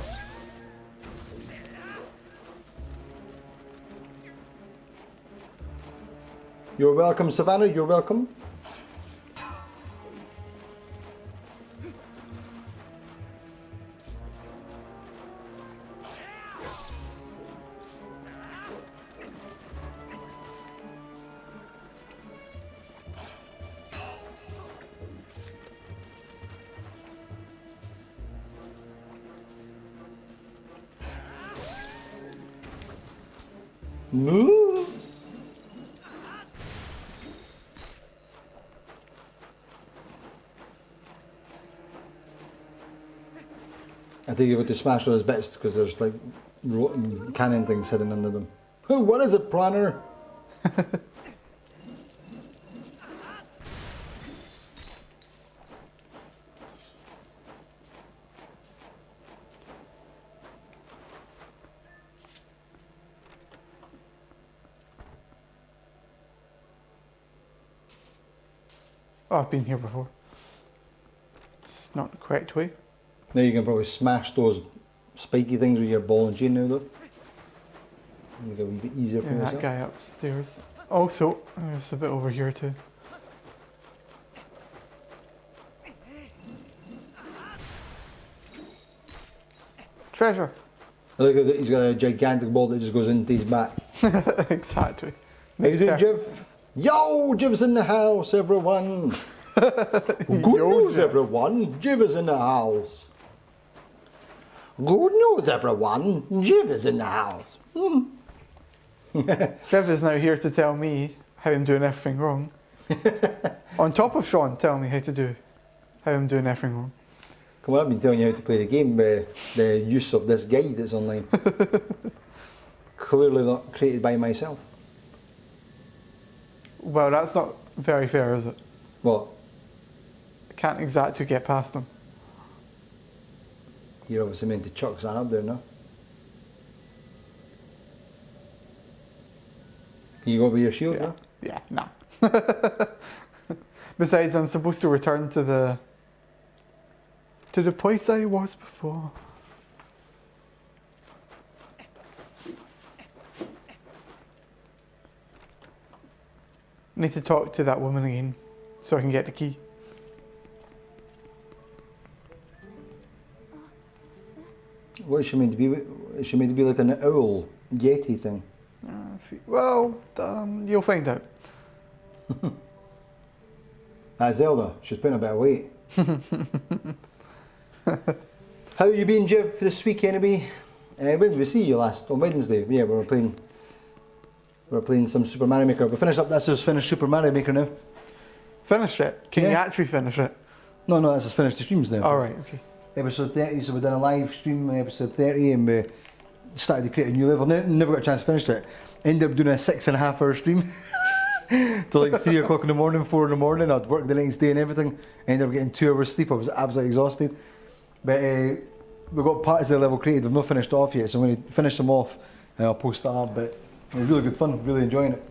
You're welcome, Savannah, you're welcome. No. I think you have to smash those bits because there's like cannon things hidden under them. What is it, Praner? Oh, I've been here before. It's not the correct way. Now you can probably smash those spiky things with your ball and chain now though. Make it a wee bit easier for Yeah, yourself. that guy upstairs. Also, there's a bit over here too. Treasure! Look at that, he's got a gigantic ball that just goes into his back. Exactly. How you doing, perfect Jiv? Yo, Jiv's in the house, everyone. Good news, Jiv. everyone. Jiv is in the house. Good news, everyone. Jiv is in the house. Jeff is now here to tell me how I'm doing everything wrong. On top of Sean telling me how I'm doing everything wrong. Come on, I've been telling you how to play the game by the use of this guide that's online. Clearly not created by myself. Well, that's not very fair, is it? What? I can't exactly get past them. You're obviously meant to chuck something up there now. Can you go with your shield now? Yeah, no. Besides, I'm supposed to return to the place I was before. Need to talk to that woman again so I can get the key. What is she meant to be? Is she meant to be like an owl yeti thing? Well, you'll find out. That's Zelda. She's putting a bit of weight. How you been, Jiv, this week anyway? When did we see you last? On Wednesday. Yeah, we were playing some Super Mario Maker. We finished up. That's just finished Super Mario Maker now. Finish it? Can you Yeah. actually finish it? No, that's just finished the streams now. Alright, okay. Episode 30, so we done a live stream on episode 30 and we started to create a new level. Never got a chance to finish it. Ended up doing a 6.5 hour stream till like 3 o'clock in the morning, 4 in the morning. I'd work the next day and everything. Ended up getting 2 hours sleep. I was absolutely exhausted. But we got parts of the level created. We've not finished off yet, so I'm going to finish them off and I'll post that up. But it was really good fun, really enjoying it.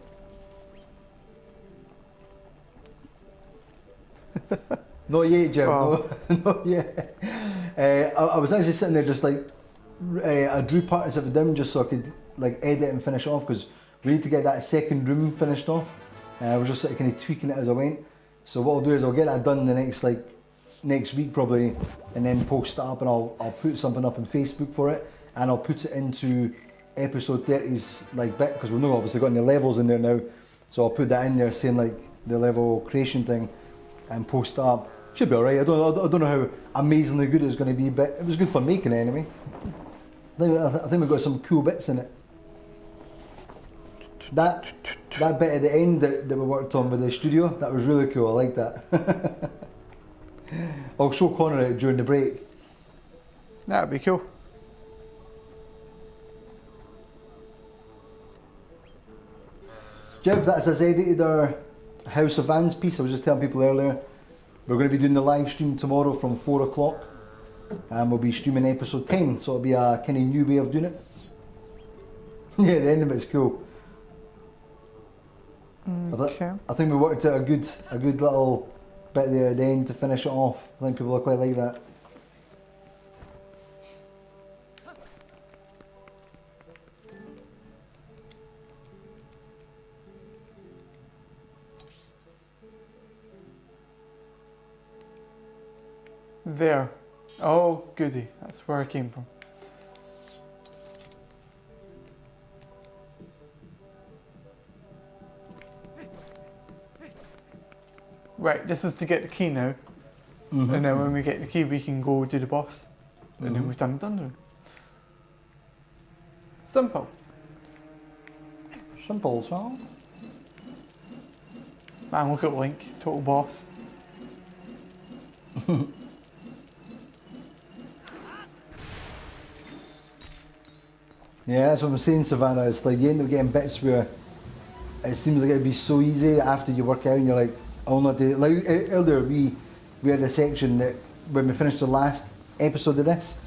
Not yet, Jim. Wow. No, not yet. I was actually sitting there just like, I drew parts of it down just so I could like edit and finish off because we need to get that second room finished off. I was just sort of kind of tweaking it as I went. So what I'll do is I'll get that done the next week probably, and then post it up, and I'll put something up on Facebook for it, and I'll put it into episode 30's like bit, because we've not obviously got any levels in there now, so I'll put that in there saying like the level creation thing, and post it up. Should be alright. I don't know how amazingly good it's going to be, but it was good for making it anyway. I think we've got some cool bits in it. That bit at the end that we worked on with the studio, that was really cool. I like that. I'll show Connor it during the break. That'd be cool. Jeff, that's us edited our House of Vans piece. I was just telling people earlier, we're going to be doing the live stream tomorrow from 4 o'clock, and we'll be streaming episode 10, so it'll be a kind of new way of doing it. Yeah, the end of it's cool. Okay. I think we worked out a good little bit there at the end to finish it off. I think people will quite like that. There. Oh, goody. That's where I came from. Right, this is to get the key now. Mm-hmm. And then when we get the key, we can go do the boss. And then we've done the dungeon. Simple. Simple, so. Man, look at Link, total boss. Yeah, that's what I'm saying, Savannah. It's like you end up getting bits where it seems like it'd be so easy after you work out, and you're like, I'll not do it. Like earlier, we had a section that when we finished the last episode of this,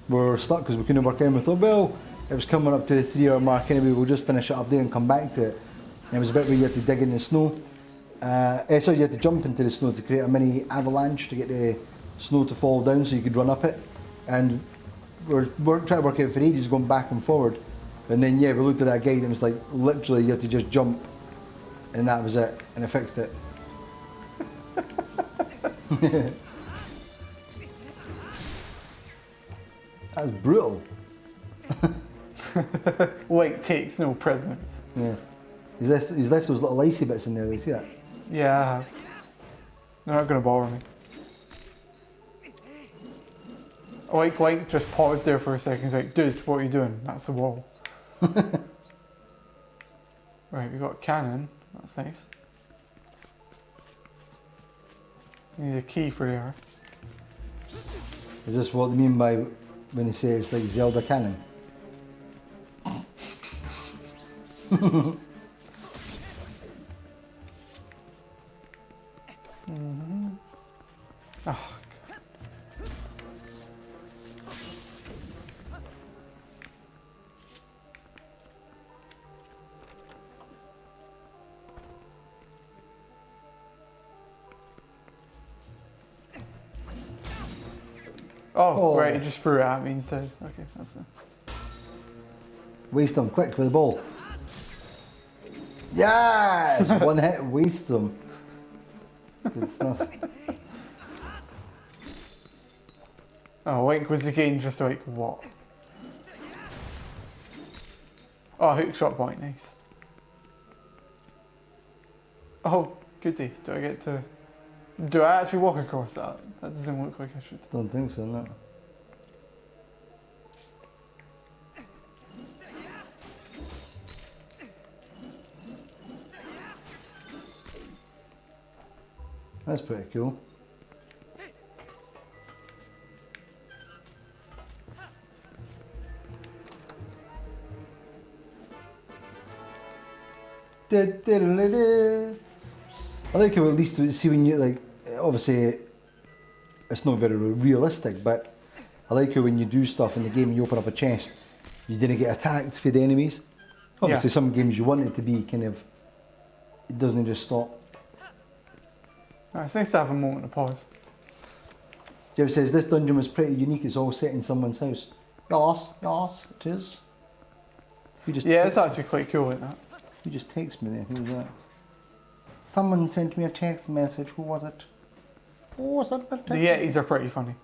we were stuck because we couldn't work out. And we thought, well, it was coming up to the 3 hour mark anyway. We'll just finish it up there and come back to it. And it was a bit where you had to dig in the snow. So you had to jump into the snow to create a mini avalanche to get the snow to fall down so you could run up it. And we're trying to work out for ages, going back and forward. And then yeah, we looked at that guide and it was like literally you had to just jump, and that was it, and it fixed it. That's brutal. Link takes no prisoners. Yeah. He's left those little icy bits in there, you see that? Yeah, I have. They're not going to bother me. Like Link just paused there for a second. He's like, dude, what are you doing? That's the wall. Right, we got a cannon. That's nice. Need a key for there. Is this what they mean by when they say it's like Zelda cannon? Oh, oh, right, he just threw it at me instead. Okay, that's it. Waste them quick with the ball. Yes! One hit, waste them. Good stuff. Oh, Link was again just like, what? Oh, hook shot point, nice. Oh, goody. Do I get to... Do I actually walk across that? That doesn't look like I should. Don't think so, no. That's pretty cool. I like how at least see when you like, obviously it's not very realistic, but I like how when you do stuff in the game and you open up a chest, you didn't get attacked for the enemies. Obviously some games you want it to be kind of, it doesn't just stop. Oh, it's nice to have a moment of pause. Jeff says this dungeon was pretty unique, it's all set in someone's house. Yes, it is. Yeah, it's actually quite cool like that. You just text me there, who was that? Someone sent me a text message. Who was it? Who was it? The Yetis are pretty funny.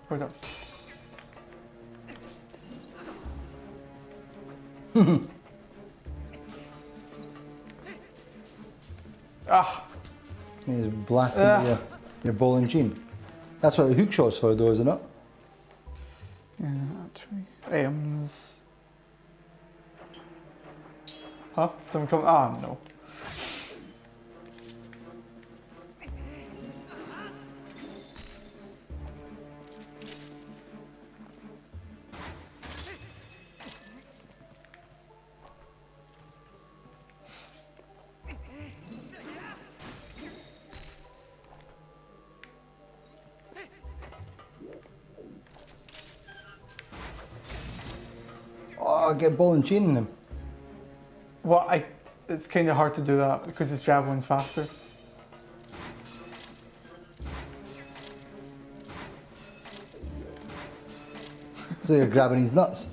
Hold up. Ah, He's blasting your ball and chain. That's what the hook shot's for, though, isn't it? yeah, actually. Items. Huh? Someone come. Ah, no. Oh, get ball and chain in him. Well, it's kind of hard to do that because his javelin's faster. So you're grabbing his nuts.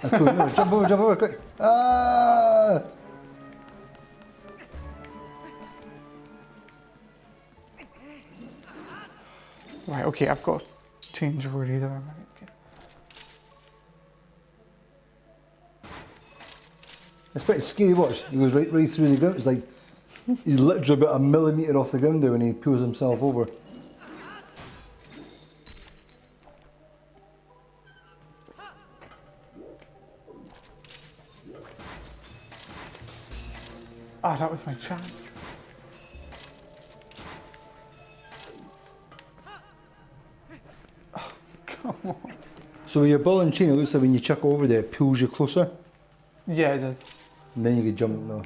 That's cool. No, jump over, quick. Ah! Right, okay, I've got to change word either. Okay. It's pretty scary, watch. He goes right through the ground. It's like he's literally about a millimetre off the ground there when he pulls himself over. Ah, that was my chance. Oh, come on. So with your ball and chain, it looks like when you chuck over there, it pulls you closer. Yeah, it does. And then you can jump now.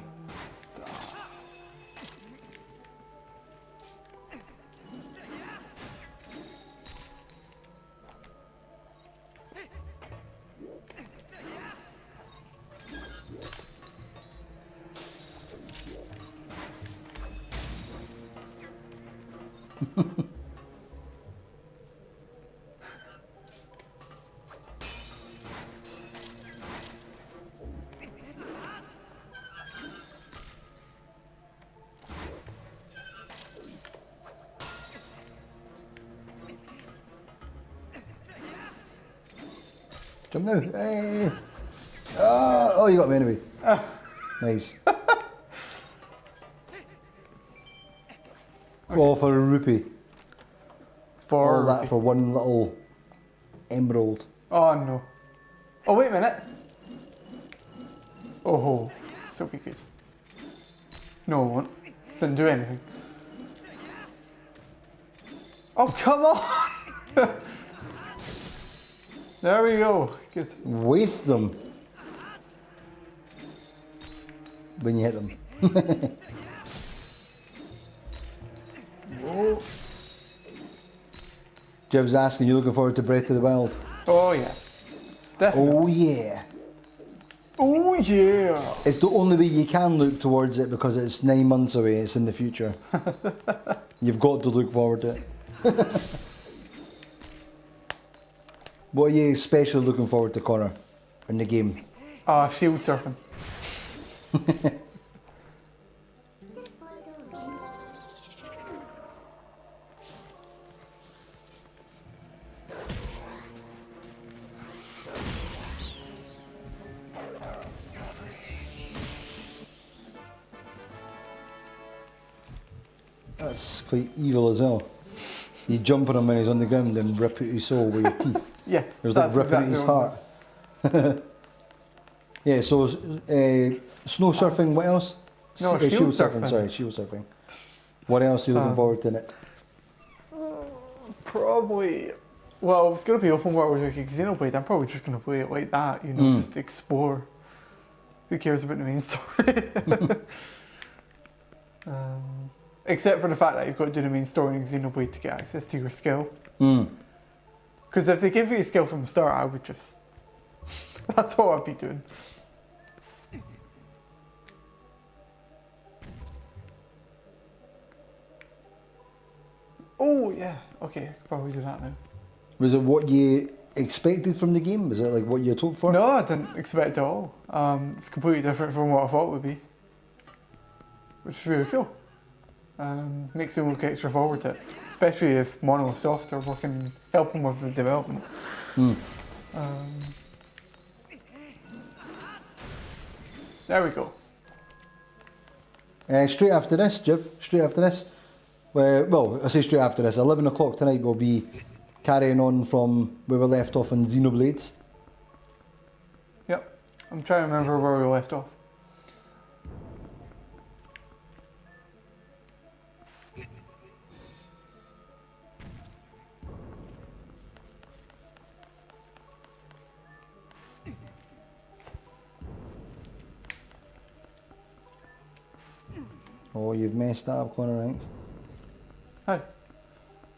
Jump now. Hey. Oh, you got me anyway. Nice. All for a rupee. For All that for one little emerald. Oh no. Oh wait a minute. Oh, this will be good. No, it won't. This didn't do anything. Oh come on! There we go. Good. Waste them when you hit them. Whoa. Jev's asking, you looking forward to Breath of the Wild? Oh yeah. Definitely. Oh yeah. Oh yeah. It's the only way you can look towards it because it's 9 months away, it's in the future. You've got to look forward to it. What are you especially looking forward to, Connor, in the game? Shield surfing. That's quite evil as well. You jump on him when he's on the ground and rip out his soul with your teeth. Yes. There's like that's ripping exactly his what heart. Yeah, so snow surfing, what else? No, Shield shield surfing. Sorry, shield surfing. What else are you looking forward to in it? Probably Well, if it's going to be open world like Xenoblade, I'm probably just going to play it like that, you know, just to explore. Who cares about the main story? Except for the fact that you've got to do the main story in Xenoblade to get access to your skill. Because if they give you a skill from the start, I would just... That's all I'd be doing. Oh, yeah. Okay, I could probably do that now. Was it what you expected from the game? Was it like what you had hoped for? No, I didn't expect it at all. It's completely different from what I thought it would be. Which is really cool. Makes me look extra forward to it. Especially if Monosoft are working, helping with the development. There we go. Straight after this, Jiv, straight after this, well, I say straight after this, 11 o'clock tonight we'll be carrying on from where we left off in Xenoblade. Yep. I'm trying to remember where we left off. Oh, you've messed that up, Connor, I think. Hi.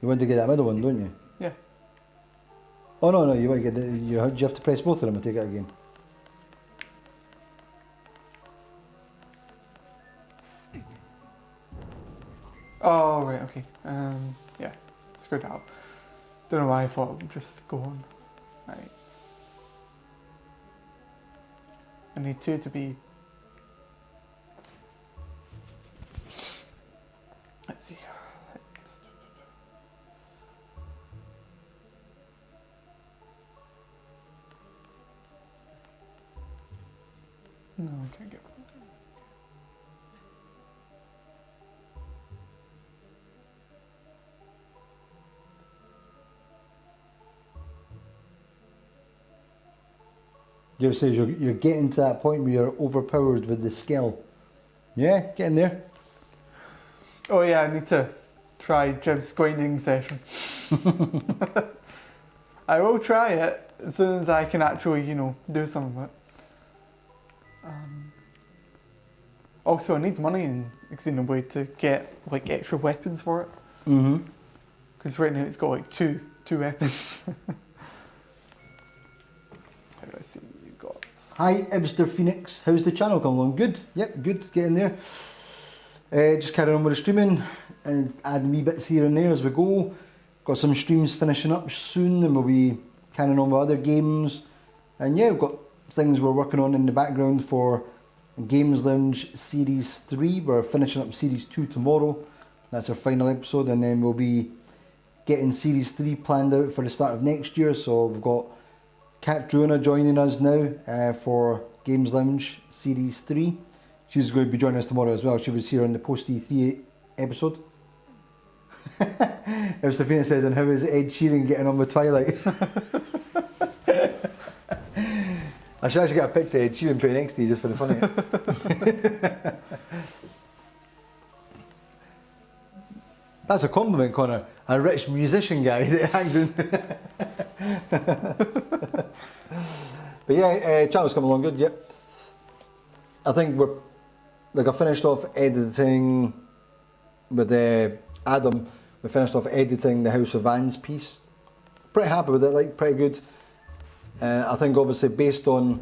You want to get that middle one, don't you? Yeah. Oh no, you want to get the, you have to press both of them and take it again. Oh, right, okay. Yeah, screwed that up. Don't know why I thought it would just go on. Right. I need two to be... Let's see. No, I can't get... Jiv says you're getting to that point where you're overpowered with the skill. Yeah, getting there. Oh yeah, I need to try Jim's grinding session. I will try it as soon as I can actually, you know, do some of it. Also, I need money in Xenoblade to get like extra weapons for it. Because right now it's got like two weapons. How do I see what you got? Hi, Ibster Phoenix. How's the channel coming along? Good. Yep, good. Getting there. Just carrying on with the streaming and adding wee bits here and there as we go. Got some streams finishing up soon and we'll be carrying on with other games. And yeah, we've got things we're working on in the background for Games Lounge Series 3. We're finishing up Series 2 tomorrow. That's our final episode, and then we'll be getting Series 3 planned out for the start of next year. So we've got Kat Drona joining us now for Games Lounge Series 3. She's going to be joining us tomorrow as well. She was here on the post E3 episode. If Sophia says, and how is Ed Sheeran getting on with Twilight? I should actually get a picture of Ed Sheeran put next to you just for the fun of it. That's a compliment, Connor. A rich musician guy that hangs in. But yeah, channel's coming along good, yep. I think I finished off editing with Adam. We finished off editing the House of Vans piece. Pretty happy with it, like pretty good. I think obviously based on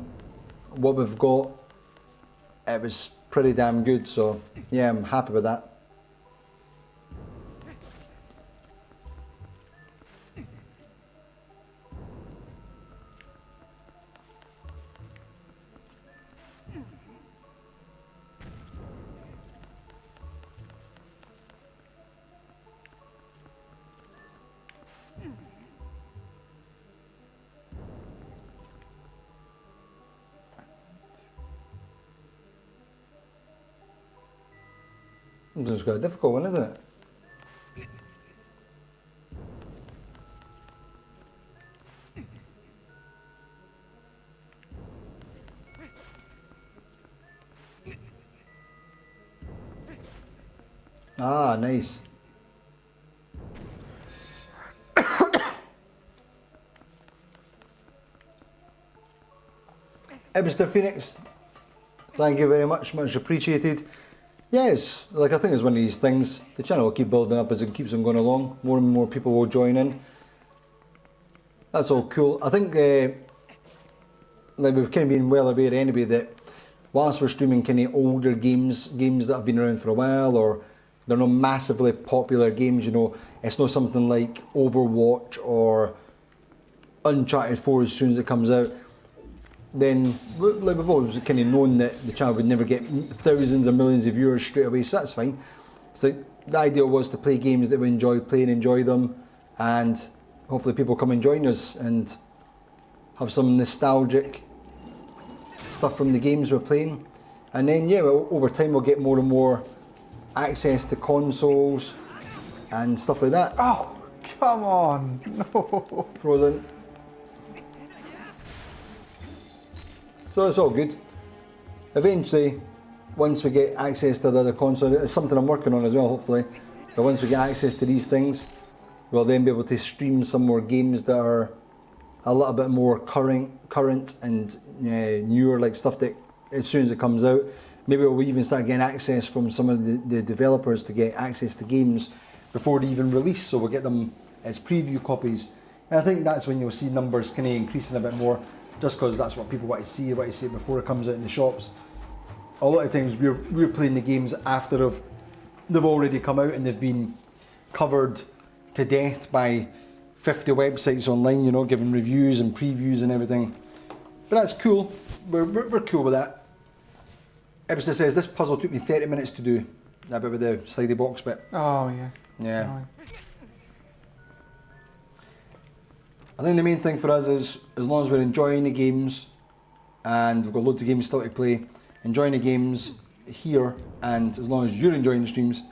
what we've got, it was pretty damn good. So yeah, I'm happy with that. This is quite a difficult one, isn't it? Ah, nice. Mr. Phoenix, thank you very much, much appreciated. Yes, like I think it's one of these things, the channel will keep building up as it keeps on going along, more and more people will join in. That's all cool. I think like we've kind of been well aware anyway that whilst we're streaming kind of older games that have been around for a while, or they're not massively popular games, you know, it's not something like Overwatch or Uncharted 4 as soon as it comes out, then like we've always kind of known that the channel would never get thousands or millions of viewers straight away, so that's fine. So the idea was to play games that we enjoy playing, enjoy them, and hopefully people come and join us and have some nostalgic stuff from the games we're playing. And then yeah, well, over time we'll get more and more access to consoles and stuff like that. Oh, come on. No. Frozen. So it's all good. Eventually, once we get access to the other console, it's something I'm working on as well, hopefully. But once we get access to these things, we'll then be able to stream some more games that are a little bit more current and newer, like stuff that as soon as it comes out. Maybe we'll even start getting access from some of the developers to get access to games before they even release, so we'll get them as preview copies. And I think that's when you'll see numbers kind of increasing a bit more, just because that's what people want to see it before it comes out in the shops. A lot of times we're playing the games after they've already come out and they've been covered to death by 50 websites online, you know, giving reviews and previews and everything. But that's cool. We're cool with that. Episode says this puzzle took me 30 minutes to do. That bit with the slidey box bit. Oh yeah. Yeah. Sorry. I think the main thing for us is, as long as we're enjoying the games, and we've got loads of games still to play, enjoying the games here, and as long as you're enjoying the streams,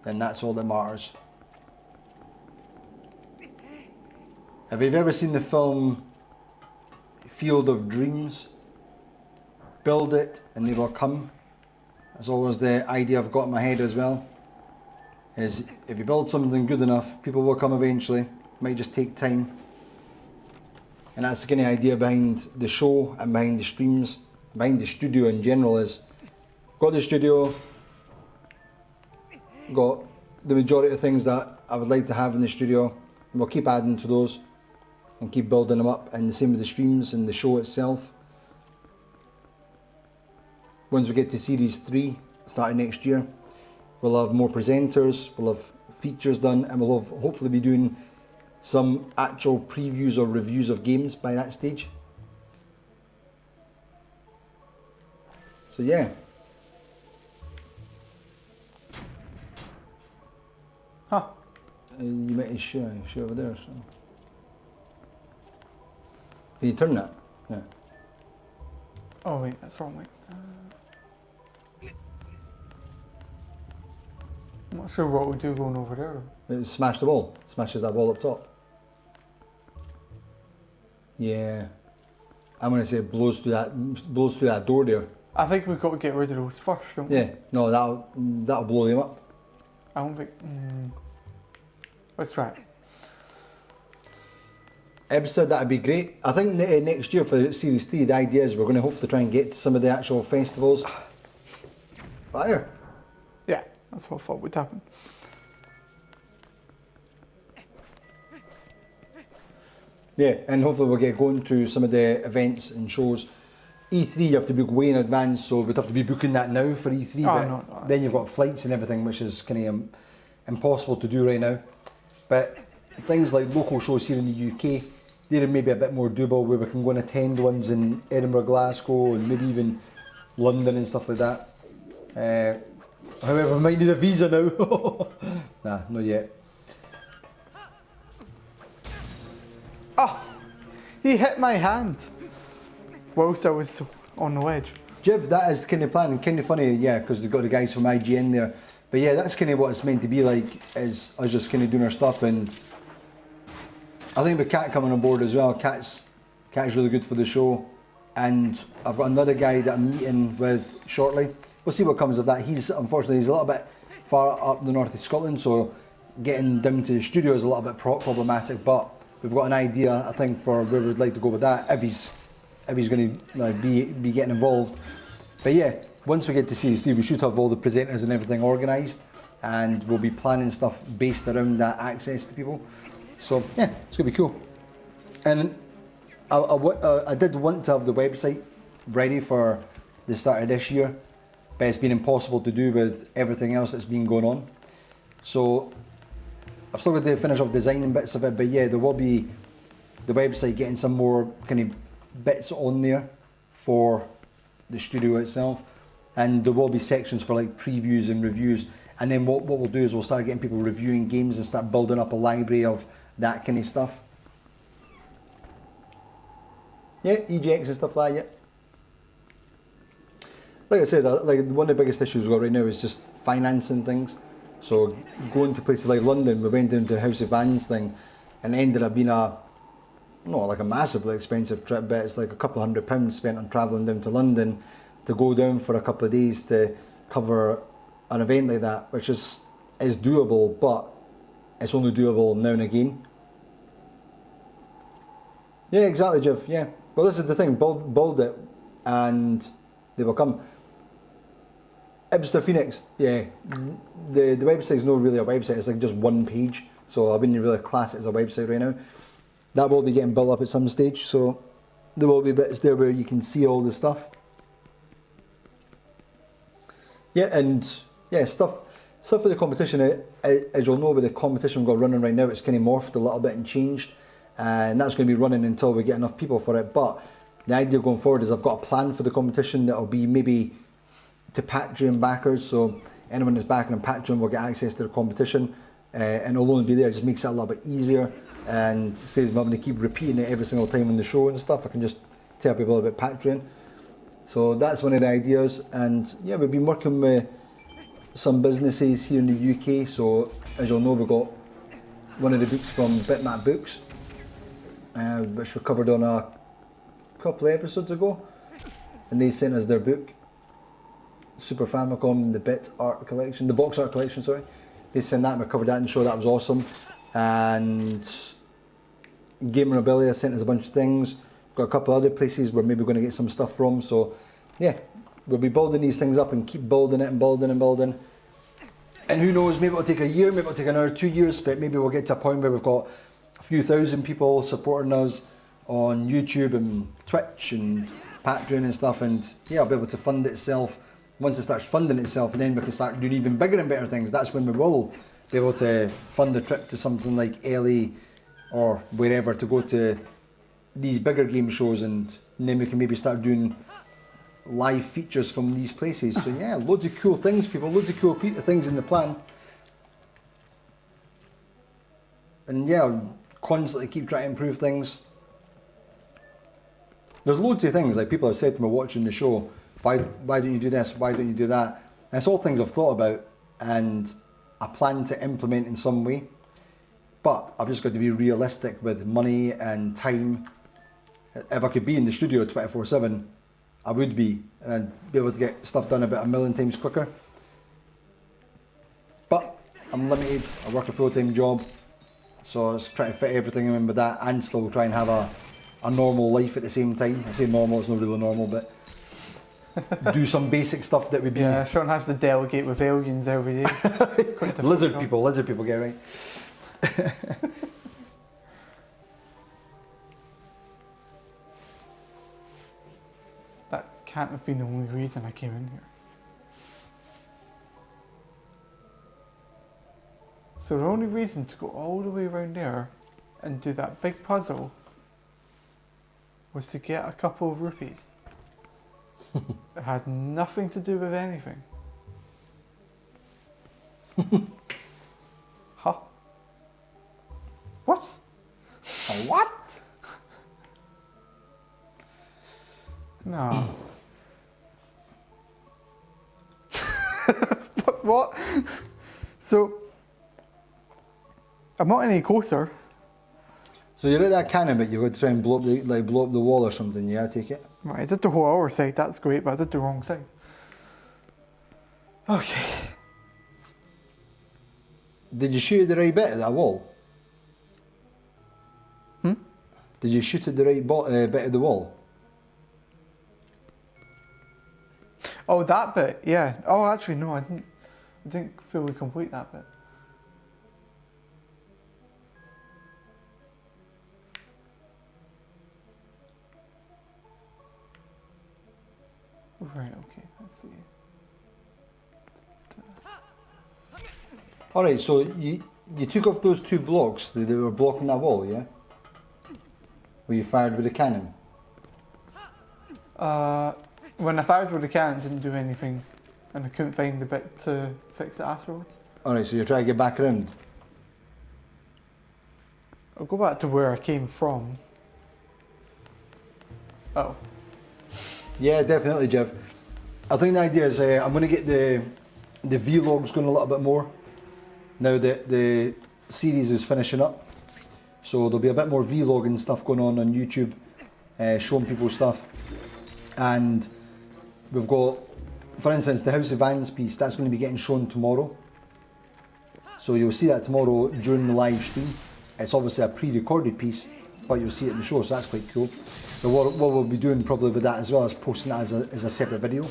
then that's all that matters. Have you ever seen the film Field of Dreams? Build it and they will come. That's always the idea I've got in my head as well. Is if you build something good enough, people will come eventually. It might just take time. And that's the kind of idea behind the show and behind the streams, behind the studio in general is, got the studio, got the majority of things that I would like to have in the studio, and we'll keep adding to those and keep building them up, and the same with the streams and the show itself. Once we get to Series 3, starting next year, we'll have more presenters, we'll have features done, and we'll have, hopefully be doing some actual previews or reviews of games by that stage. So yeah. Huh. You might share over there, so. Can you turn that? Yeah. Oh wait, that's wrong. Wait. I'm not sure what we do going over there. It smash the wall. Smashes that wall up top. Yeah. I'm gonna say it blows through that door there. I think we've got to get rid of those first, don't we? Yeah. No, that'll blow them up. I don't think. Let's try it. Episode, that'd be great. I think next year for Series 3, the idea is we're going to hopefully try and get to some of the actual festivals. Fire. Yeah, that's what I thought would happen. Yeah, and hopefully we'll get going to some of the events and shows. E3 you have to book way in advance, so we'd have to be booking that now for E3, but no, then you've got flights and everything, which is kind of impossible to do right now. But things like local shows here in the UK, they're maybe a bit more doable, where we can go and attend ones in Edinburgh, Glasgow, and maybe even London and stuff like that. However, we might need a visa now. Nah, not yet. Oh, he hit my hand whilst I was on the ledge. Jiv, that is kind of plan, and kind of funny, yeah, because they've got the guys from IGN there. But yeah, that's kind of what it's meant to be like, is us just kind of doing our stuff. And I think with Kat coming on board as well, Kat's really good for the show. And I've got another guy that I'm meeting with shortly. We'll see what comes of that. Unfortunately, he's a little bit far up the north of Scotland, so getting down to the studio is a little bit problematic, but we've got an idea, I think, for where we'd like to go with that, if if he's going to be getting involved. But yeah, once we get to Series 3, we should have all the presenters and everything organised, and we'll be planning stuff based around that access to people. So yeah, it's going to be cool. And I did want to have the website ready for the start of this year, but it's been impossible to do with everything else that's been going on. So I've still got to finish off designing bits of it, but yeah, there will be the website getting some more kind of bits on there for the studio itself, and there will be sections for like previews and reviews. And then what we'll do is we'll start getting people reviewing games and start building up a library of that kind of stuff. Yeah, EGX and stuff like that, yeah. Like I said, like one of the biggest issues we've got right now is just financing things. So going to places like London, we went down to the House of Vans thing, and it ended up being not like a massively expensive trip, but it's like a couple £100 spent on travelling down to London to go down for a couple of days to cover an event like that, which is doable, but it's only doable now and again. Yeah, exactly, Jeff. Yeah. Well, this is the thing. Build it, and they will come. Ibster Phoenix. Yeah. The website's not really a website. It's like just one page. So I wouldn't really class it as a website right now. That will be getting built up at some stage. So there will be bits there where you can see all the stuff. Yeah, and yeah, stuff for the competition. As you'll know, with the competition we've got running right now, it's kind of morphed a little bit and changed. And that's going to be running until we get enough people for it. But the idea going forward is I've got a plan for the competition that'll be maybe to Patreon backers. So anyone that's backing on Patreon will get access to the competition. And it'll only be there. It just makes it a little bit easier. And saves me having to keep repeating it every single time on the show and stuff. I can just tell people about Patreon. So that's one of the ideas. And yeah, we've been working with some businesses here in the UK. So as you'll know, we've got one of the books from Bitmap Books, which we covered on a couple of episodes ago, and they sent us their book, Super Famicom, the Box Art Collection, sorry. They sent that and we covered that in the show. That was awesome. And Gamer Abilia sent us a bunch of things. Got a couple of other places where maybe we're going to get some stuff from. So yeah, we'll be building these things up and keep building it and building and building. And who knows, maybe it'll take a year, maybe it'll take another 2 years, but maybe we'll get to a point where we've got a few thousand people supporting us on YouTube and Twitch and Patreon and stuff, and yeah, I'll be able to fund itself. Once it starts funding itself, and then we can start doing even bigger and better things. That's when we will be able to fund a trip to something like LA or wherever to go to these bigger game shows, and then we can maybe start doing live features from these places. So yeah, loads of cool things, people, loads of cool things in the plan. And yeah, I'll constantly keep trying to improve things. There's loads of things, like people have said to me watching the show, why don't you do this, why don't you do that? And it's all things I've thought about and I plan to implement in some way. But I've just got to be realistic with money and time. If I could be in the studio 24/7, I would be, and I'd be able to get stuff done about 1,000,000 times quicker. But I'm limited, I work a full-time job, so I was trying to fit everything in with that and still try and have a normal life at the same time. I say normal, it's not really normal, but do some basic stuff that would be... Yeah, Sean has to delegate with aliens every day. It's quite difficult. Lizard people, get right. That can't have been the only reason I came in here. So the only reason to go all the way around there and do that big puzzle was to get a couple of rupees. It had nothing to do with anything. Huh? What? A what? No. What? So, I'm not any closer. So you're at that cannon bit, you're going to try and blow up the wall or something, yeah, I take it? Right, I did the whole hour side, that's great, but I did the wrong side. Okay. Did you shoot at the right bit at that wall? Hmm? Did you shoot at the right bit of the wall? Oh, that bit, yeah. Oh, actually, no, I didn't fully complete that bit. Right, okay, let's see. Alright, so you took off those 2 blocks that were blocking that wall, yeah? Where you fired with the cannon? When I fired with the cannon, it didn't do anything, and I couldn't find the bit to fix it afterwards. Alright, so you're trying to get back around? I'll go back to where I came from. Oh. Yeah, definitely, Jeff. I think the idea is I'm going to get the vlogs going a little bit more now that the series is finishing up. So there'll be a bit more vlogging stuff going on YouTube, showing people stuff. And we've got, for instance, the House of Vans piece, that's going to be getting shown tomorrow. So you'll see that tomorrow during the live stream. It's obviously a pre-recorded piece, but you'll see it in the show, so that's quite cool. But what we'll be doing probably with that as well is posting that as a separate video.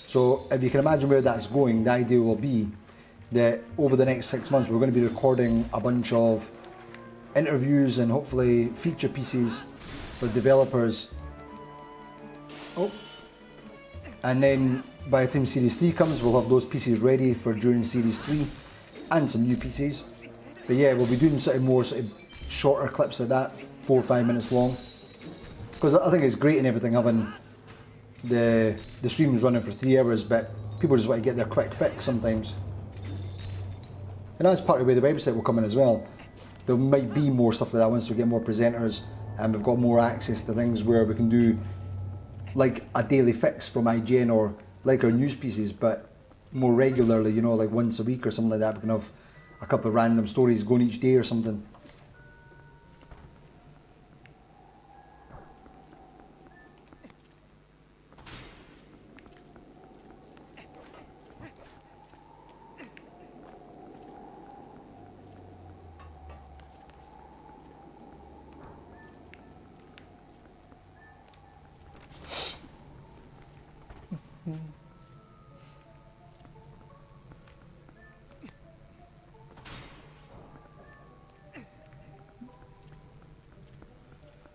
So if you can imagine where that's going, the idea will be that over the next 6 months we're going to be recording a bunch of interviews and hopefully feature pieces for developers. Oh. And then by the time Series 3 comes, we'll have those pieces ready for during Series 3 and some new pieces. But yeah, we'll be doing sort of more sort of shorter clips like that, 4 or 5 minutes long. Because I think it's great and everything having the streams running for 3 hours, but people just want to get their quick fix sometimes. And that's part of where the website will come in as well. There might be more stuff like that once we get more presenters and we've got more access to things where we can do like a daily fix from IGN or like our news pieces, but more regularly, you know, like once a week or something like that. We can have a couple of random stories going each day or something.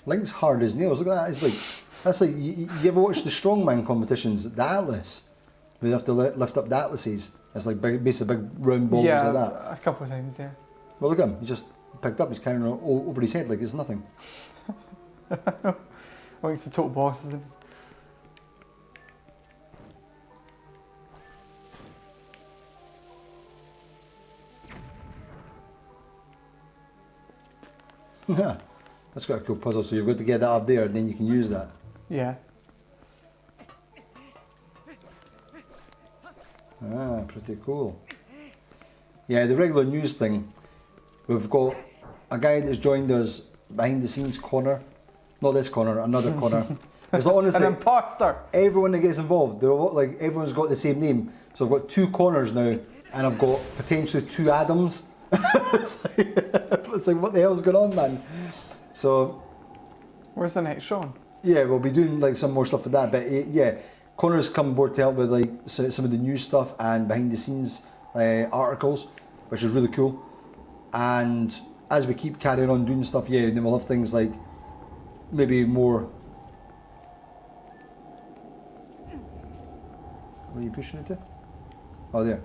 Link's hard as nails. Look at that. It's like, that's like, you ever watch the strongman competitions at the Atlas? We have to lift up the Atlases. It's like basically big round balls Yeah, like that. a couple of times, yeah. Well, look at him. He just picked up. He's carrying it over his head like it's nothing. I think it's the total boss, isn't it? Yeah, that's got a cool puzzle. So you've got to get that up there and then you can use that. Yeah. Ah, pretty cool. Yeah, the regular news thing, we've got a guy that's joined us behind the scenes corner. Not this corner, another corner. It's like, honestly, An imposter! everyone that gets involved, they're all, like, everyone's got the same name. So I've got 2 corners now, and I've got potentially 2 Adams. It's like, what the hell's going on, man? So, Where's the next Sean? yeah, we'll be doing like some more stuff with that. But yeah, Connor's come aboard to help with like some of the news stuff and behind the scenes articles, which is really cool. And as we keep carrying on doing stuff, yeah, then we'll have things like maybe more. Where are you pushing it to? Oh, there.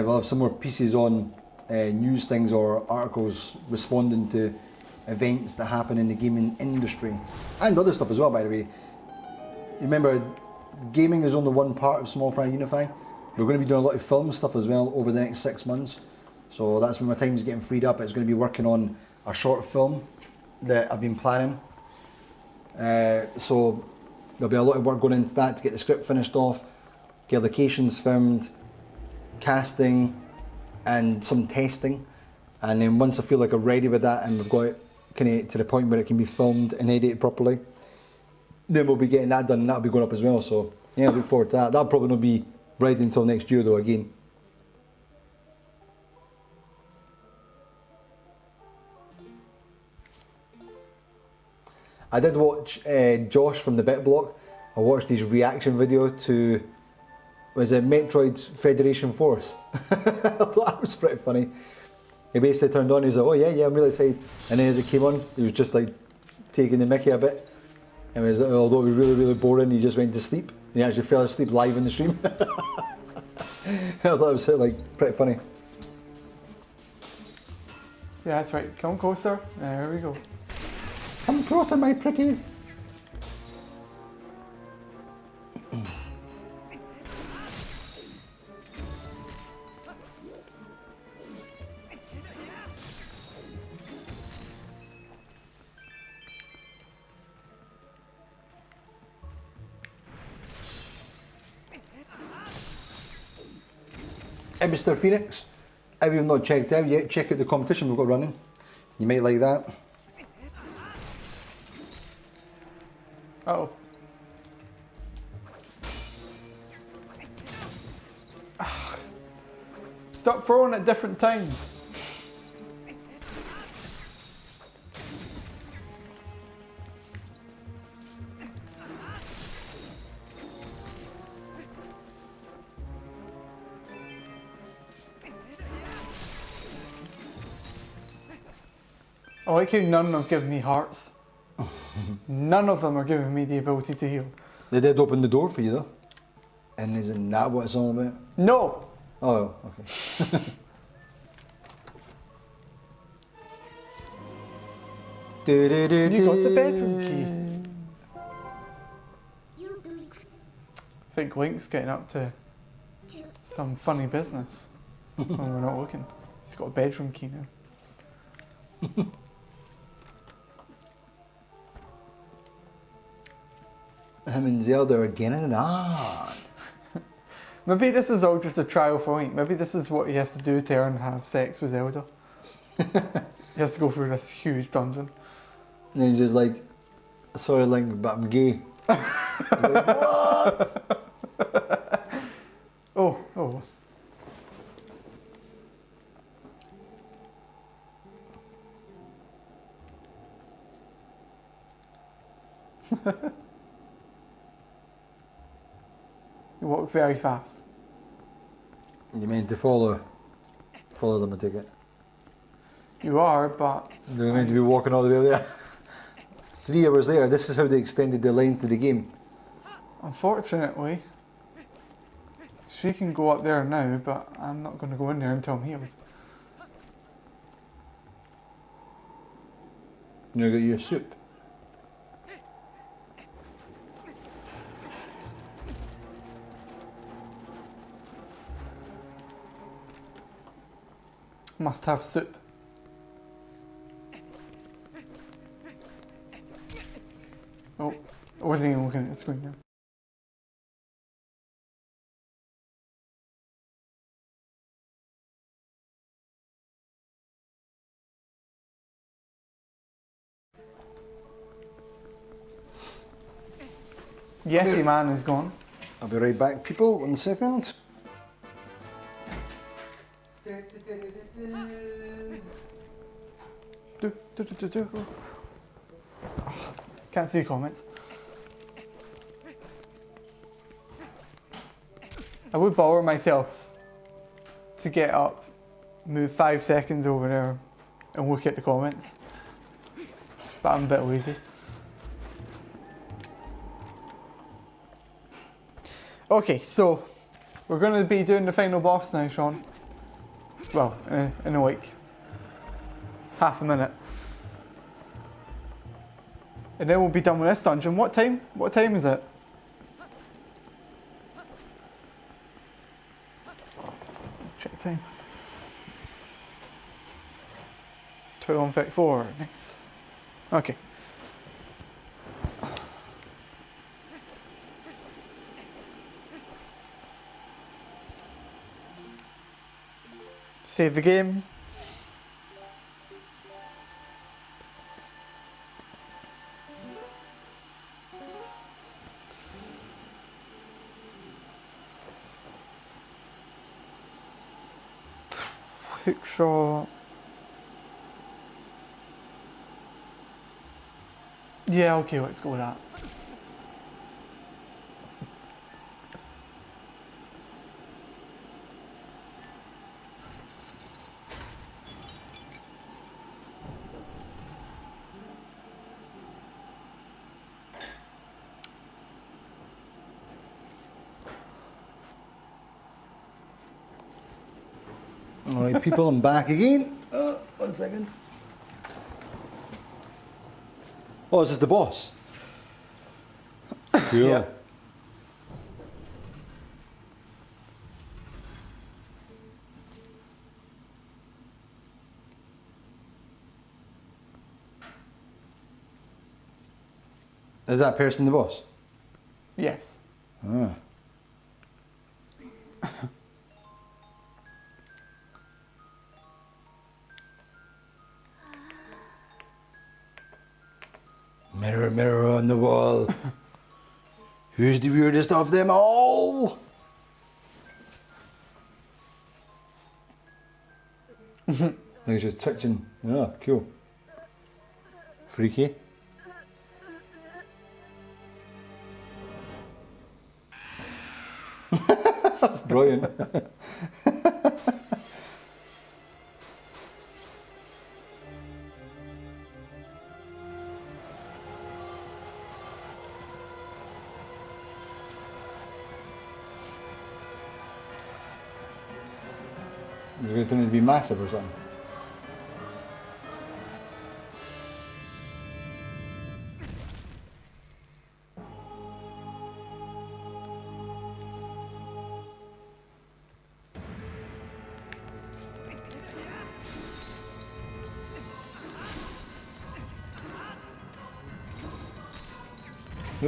We'll have some more pieces on news things or articles responding to events that happen in the gaming industry and other stuff as well, by the way. Remember, gaming is only one part of SmallfryUnify. We're going to be doing a lot of film stuff as well over the next 6 months. So that's when my time is getting freed up. It's going to be working on a short film that I've been planning. So there'll be a lot of work going into that to get the script finished off, get locations filmed, casting, and some testing. And then once I feel like I'm ready with that and we've got it kind of to the point where it can be filmed and edited properly, then we'll be getting that done and that'll be going up as well. So yeah, I look forward to that. That'll probably not be ready until next year though, again. I did watch Josh from the Bit Block. I watched his reaction video to was it Metroid Federation Force? I thought that was pretty funny. He basically turned on, he was like, oh yeah, I'm really excited. And then as it came on, he was just like taking the mickey a bit. And it was, although it was really, really boring, he just went to sleep. He actually fell asleep live in the stream. I thought it was like pretty funny. Yeah, that's right. Come closer. There we go. Come closer, my pretties. Hey, Mr. Phoenix, if you've not checked out yet, check out the competition we've got running. You might like that. Uh-oh. Stop throwing at different times. I like how none have given me hearts. None of them are giving me the ability to heal. They did open the door for you though. And isn't that what it's all about? No! Oh, okay. You got the bedroom key. You do it. I think Link's getting up to some funny business when we're not looking. He's got a bedroom key now. Him and Zelda are getting it on. Maybe this is all just a trial for Link. Maybe this is what he has to do to earn have sex with Zelda. He has to go through this huge dungeon. And then just like, sorry Link, but I'm gay. He's like, what? Oh. You walk very fast. You meant to follow them, I take it. You are, but... They're meant to be walking all the way over there. 3 hours later, this is how they extended the length of the game. Unfortunately, she can go up there now, but I'm not going to go in there until I'm healed. You're gonna get your soup. Must have soup. Oh, I wasn't even looking at the screen now. Yeti man is gone. I'll be right back, people, 1 second. Do. Can't see the comments. I would bother myself to get up, move 5 seconds over there and look at the comments, but I'm a bit lazy. Okay, so we're going to be doing the final boss now, Sean. Well, in a like half a minute. And then we'll be done with this dungeon. What time? What time is it? Check the time. 21:34. Nice. Okay. Save the game. Hook shot. Yeah, okay, let's go with that. Alright, people, I'm back again. 1 second. Oh, is this the boss? Cool. Yeah. Is that person the boss? Yes. Ah. Mirror, mirror on the wall. Who's the weirdest of them all? He's just touching. Oh, cool. Freaky. That's brilliant. Is it going to be massive or something?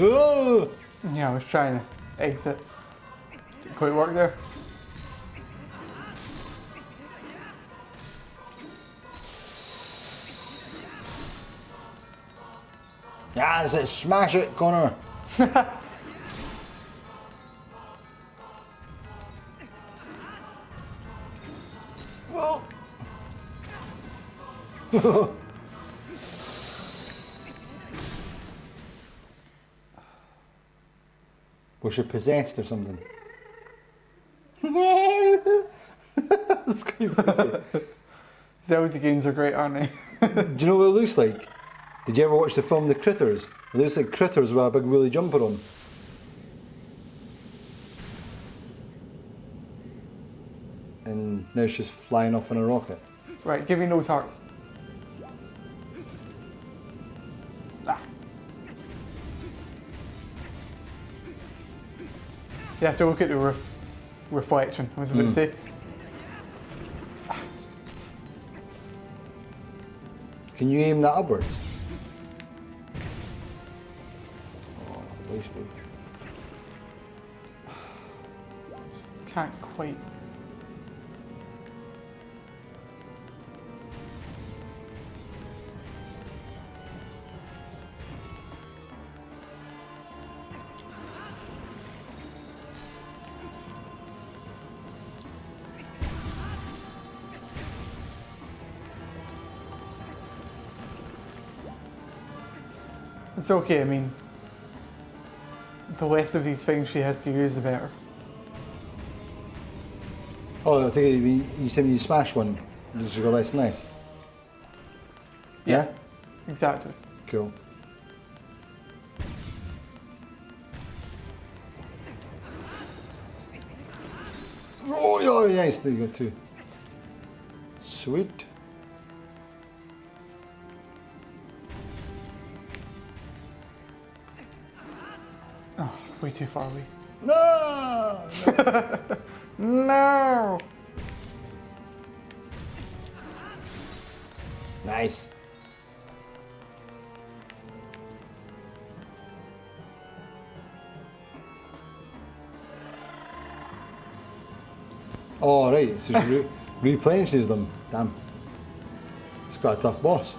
Oh! Yeah, I was trying to exit. Didn't quite work there. Yes, let's smash it, Connor. Oh. Was she possessed or something? That's quite funny. Zelda games are great, aren't they? Do you know what it looks like? Did you ever watch the film The Critters? It looks like critters with a big woolly jumper on. And now she's flying off in a rocket. Right, give me those hearts. Ah. You have to look at the reflection, I was about to say. Can you aim that upwards? Oh, wasted. Can't quite. It's okay, I mean, the less of these things she has to use, the better. Oh, I think you said you smash one, you just go, that's nice. Yeah? Exactly. Cool. Oh, nice, there you go too. Sweet. Oh, way too far away. No! No! Nice. Oh, right, so she replenishes them. Damn. It's quite a tough boss.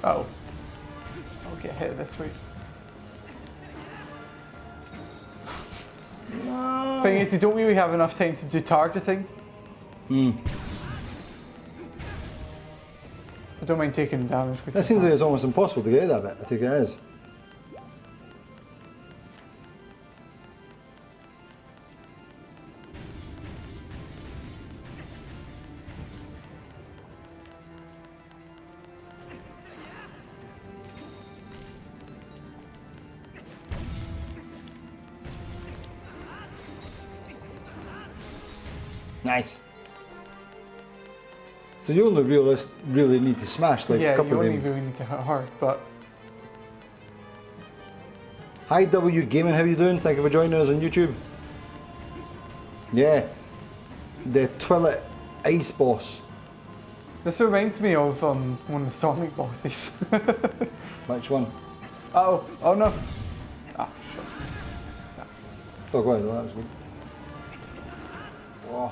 Oh. I'll get hit this way. No. Thing is, you don't really have enough time to do targeting. I don't mind taking damage. That seems like it's almost impossible to get that bit. I think it is. Nice. So you only really need to smash like yeah, a couple you of only them. really need to hit hard, but Hi W Gaming, how you doing? Thank you for joining us on YouTube. Yeah, the Twilight Ice boss. this reminds me of one of the Sonic bosses. Which one? Oh, oh no. Ah, Oh, go ahead, that was good. Oh.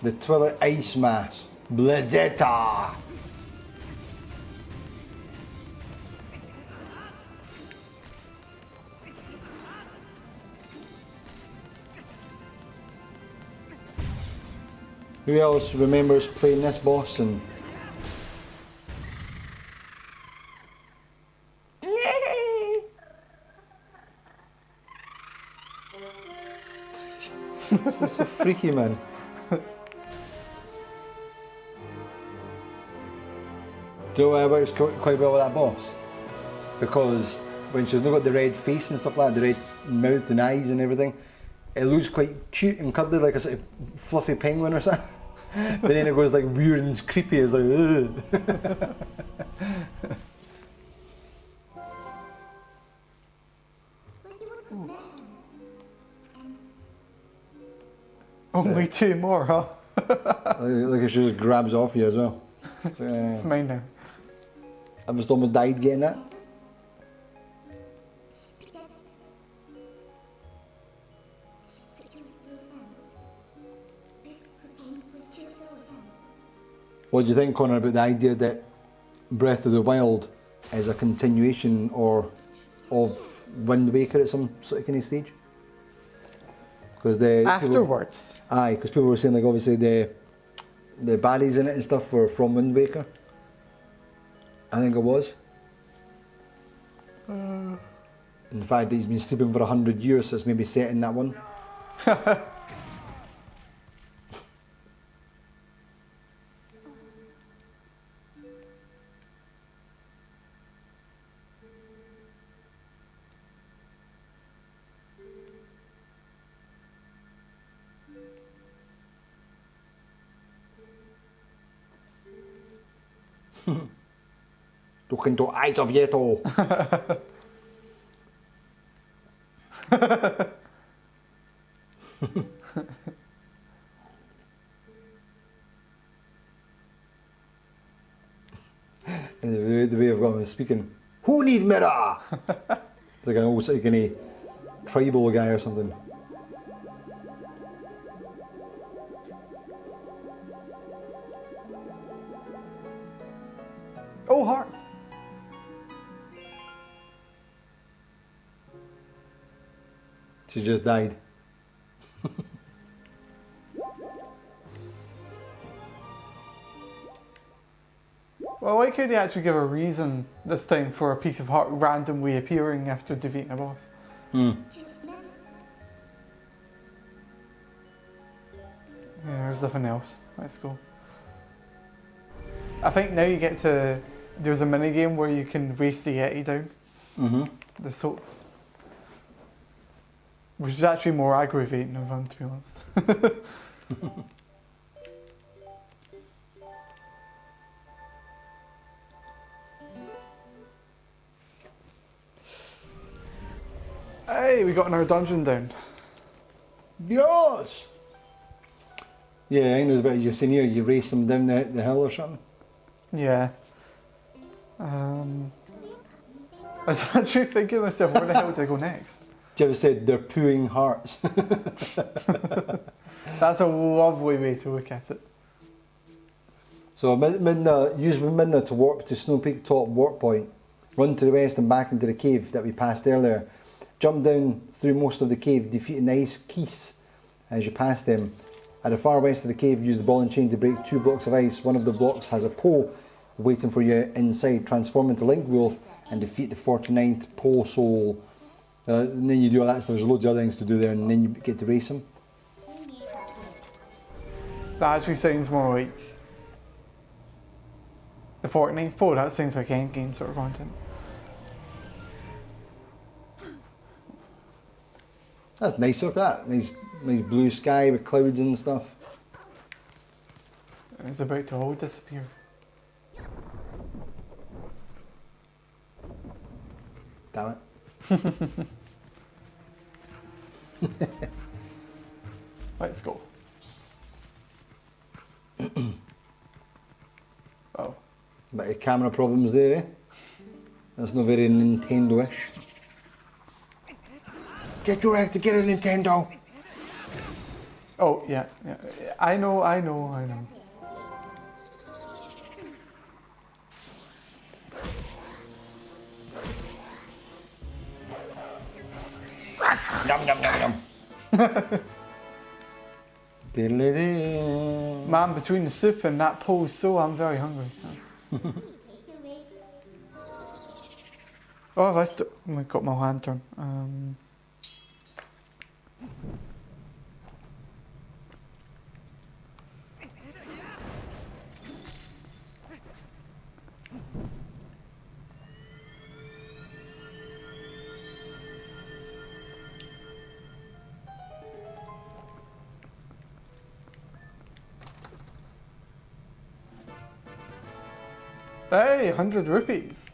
The Twilight Ice Mass. Blizzetta! Who else remembers playing this boss and She's so freaky, man. Do you know why I works quite well with that boss? Because when she's not got the red face and stuff like that, the red mouth and eyes and everything, it looks quite cute and cuddly, like a sort of fluffy penguin or something. But then it goes like weird and creepy, it's like, ugh. only two more, huh? Like she just grabs off you as well. So, It's mine now. I just almost died getting that. What do you think, Connor, about the idea that Breath of the Wild is a continuation or of Wind Waker at some sort of kind of stage? Because the Afterwards. aye, because people were saying like obviously the baddies in it and stuff were from Wind Waker. I think it was. In fact, he's been sleeping for 100 years, so it's maybe set in that one. Look into eyes of Yeto. And the way I've got him speaking, who need mirror? It's like an old sort of kind of tribal guy or something. Oh, hearts. She just died. Well, why can't they actually give a reason this time for a piece of heart randomly appearing after defeating a boss? Hmm. Yeah, there's nothing else. Let's go. I think now you get to... There's a mini game where you can race the Yeti down. Mm-hmm. The soap. Which is actually more aggravating than fun, to be honest. Hey, we got another dungeon down. Yes! Yeah, I think there's a bit of you seen here, you race them down the hill or something. Yeah. I was actually thinking to myself, where the hell do I go next? Do you ever said they're pooing hearts? That's a lovely way to look at it. So use Midna to warp to Snow Peak Top Warp Point, run to the west and back into the cave that we passed earlier. Jump down through most of the cave, defeating the ice keys as you pass them. At the far west of the cave, use the ball and chain to break 2 blocks of ice. One of the blocks has a pole waiting for you inside. Transform into Link Wolf and defeat the 49th pole soul. And then you do all that stuff. There's loads of other things to do there, and then you get to race him. That actually sounds more like the 49th pole. That sounds like endgame sort of content. That's nice, look at that. Nice blue sky with clouds and stuff. It's about to all disappear. Damn it. Let's go. Oh. Bit of camera problems there, eh? That's not very Nintendo-ish. Get your act together, Nintendo! Oh, yeah. I know. Yum, yum, yum, yum. Diddly-dee. Man, between the soup and that pole, so I'm very hungry. Oh, I got my lantern. Hey, 100 rupees.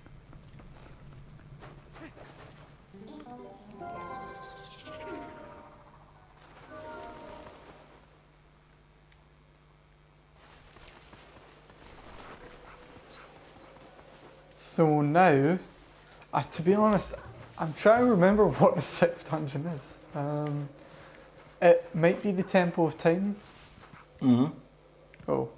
So now, to be honest, I'm trying to remember what the 6th dungeon is. It might be the Temple of Time. Mm-hmm. Oh.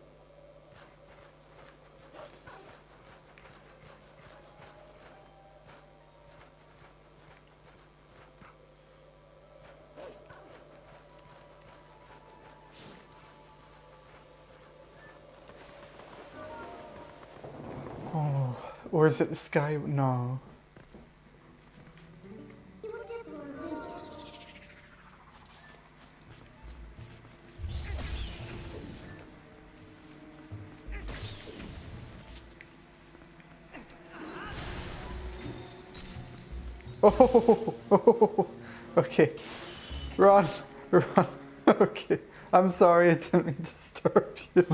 Oh, or is it the sky? No. Oh, okay. Run. Okay. I'm sorry, I didn't mean to disturb you.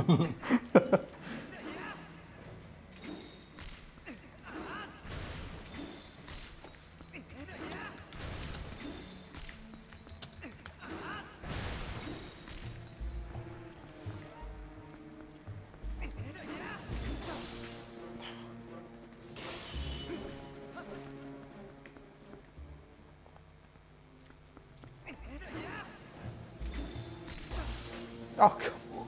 Oh, come on.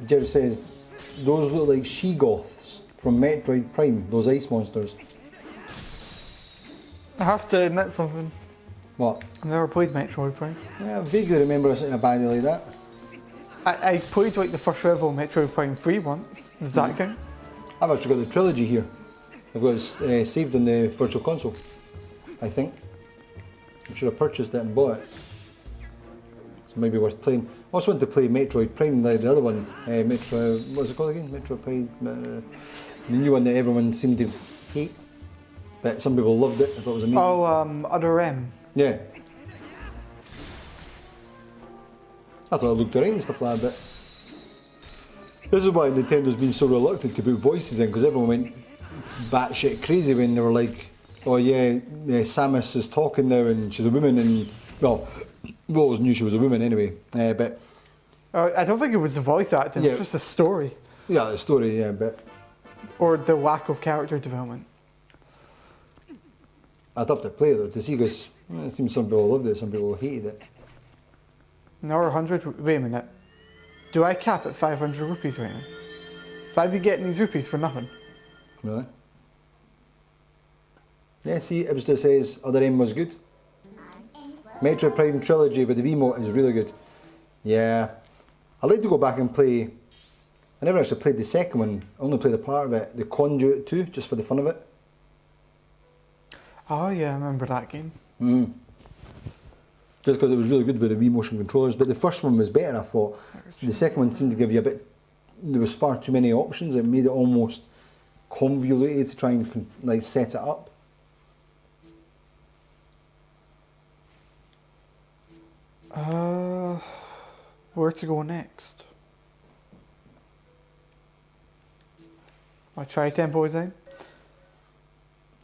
Jerry says, those look like she-goths from Metroid Prime, those ice monsters. I have to admit something. What? I've never played Metroid Prime. Yeah, I vaguely remember seeing a baddie like that. I played like the first level of Metroid Prime 3 once. Does that count? I've actually got the trilogy here. I've got it saved on the Virtual Console, I think. I should have purchased it and bought it. So maybe worth playing. I also want to play Metroid Prime, the other one. Metro, what's it called again? Metroid Prime, the new one that everyone seemed to hate. But some people loved it, I thought it was amazing. Oh, Other M. Yeah. I thought it looked alright and stuff like that, but this is why Nintendo's been so reluctant to put voices in, because everyone went batshit crazy when they were like, oh yeah, Samus is talking now and she's a woman, and well, we always knew she was a woman anyway, but... I don't think it was the voice acting, Yeah. it was just the story. Yeah, the story, yeah, but... Or the lack of character development. I'd have to play it though, to see, because it seems some people loved it, some people hated it. Another 100, wait a minute. Do I cap at 500 rupees right now? If I'd be getting these rupees for nothing. Really? Yeah, see, it was just says Other M was good. Metroid Prime Trilogy with the Wiimote is really good. Yeah. I'd like to go back and play. I never actually played the second one. I only played a part of it. The Conduit 2, just for the fun of it. Oh yeah, I remember that game. Just because it was really good with the Wii motion controllers. But the first one was better, I thought. The second one seemed to give you a bit. There was far too many options. It made it almost convoluted to try and like set it up. Where to go next? I try tempo design.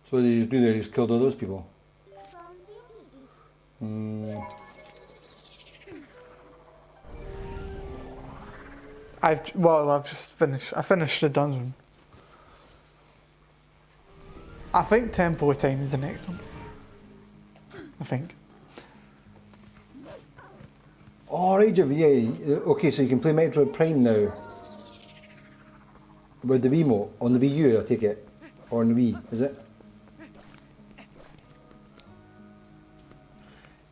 So what did you just do there? You just killed all those people? I've just finished. I finished the dungeon. I think tempo time is the next one. I think. Oh, right, yeah. Okay, so you can play Metroid Prime now with the Wiimote on the Wii U, I take it, or on the Wii, is it?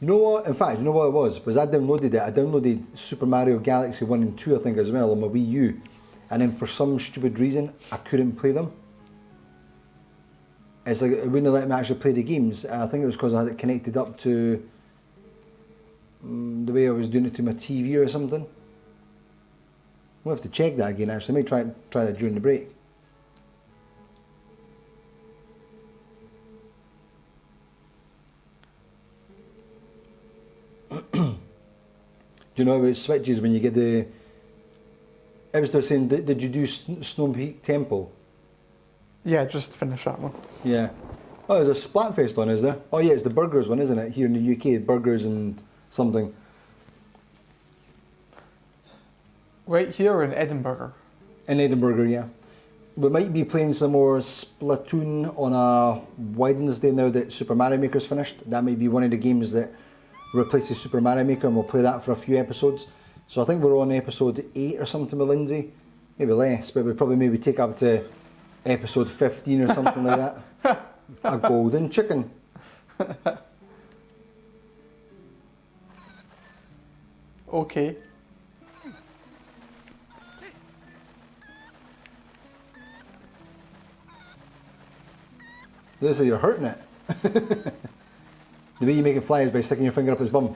You know what? In fact, you know what it was? I downloaded it. I downloaded Super Mario Galaxy 1 and 2, I think, as well on my Wii U, and then for some stupid reason, I couldn't play them. It's like it wouldn't let me actually play the games. I think it was because I had it connected up to the way I was doing it to my TV or something. We'll have to check that again actually. I may try that during the break. Do you know how it switches when you get the... I was saying, did you do Snow Peak Temple? Yeah, just finish that one. Yeah. Oh, there's a Splatfest one, is there? Oh yeah, it's the burgers one, isn't it? Here in the UK, burgers and something. Right here in Edinburgh. In Edinburgh, yeah. We might be playing some more Splatoon on a Wednesday now that Super Mario Maker's finished. That might be one of the games that replaces Super Mario Maker, and we'll play that for a few episodes. So I think we're on episode 8 or something with Lindsay. Maybe less, but we'll probably maybe take up to episode 15 or something like that. A golden chicken. Okay. This is you're hurting it. The way you make it fly is by sticking your finger up his bum.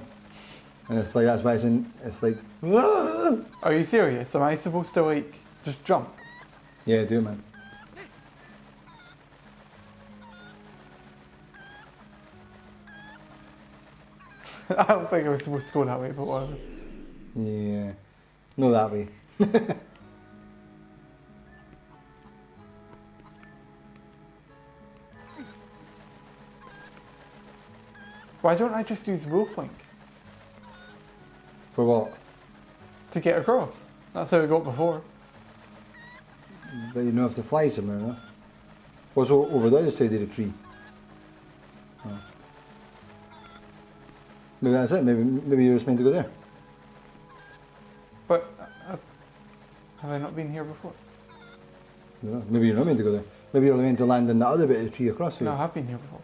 And it's like, that's why it's like, "Ah!" Are you serious? Am I supposed to like just jump? Yeah, do it, man. I don't think I was supposed to go that way, but whatever. Yeah, no that way. Why don't I just use Wolflink For what? to get across? That's how we got before. But you don't have to fly somewhere, no? What's over the other side of the tree? Oh. Maybe that's it. Maybe you're just meant to go there. But have I not been here before? No, maybe you're not meant to go there. Maybe you're meant to land in the other bit of the tree across here. No, I have been here before.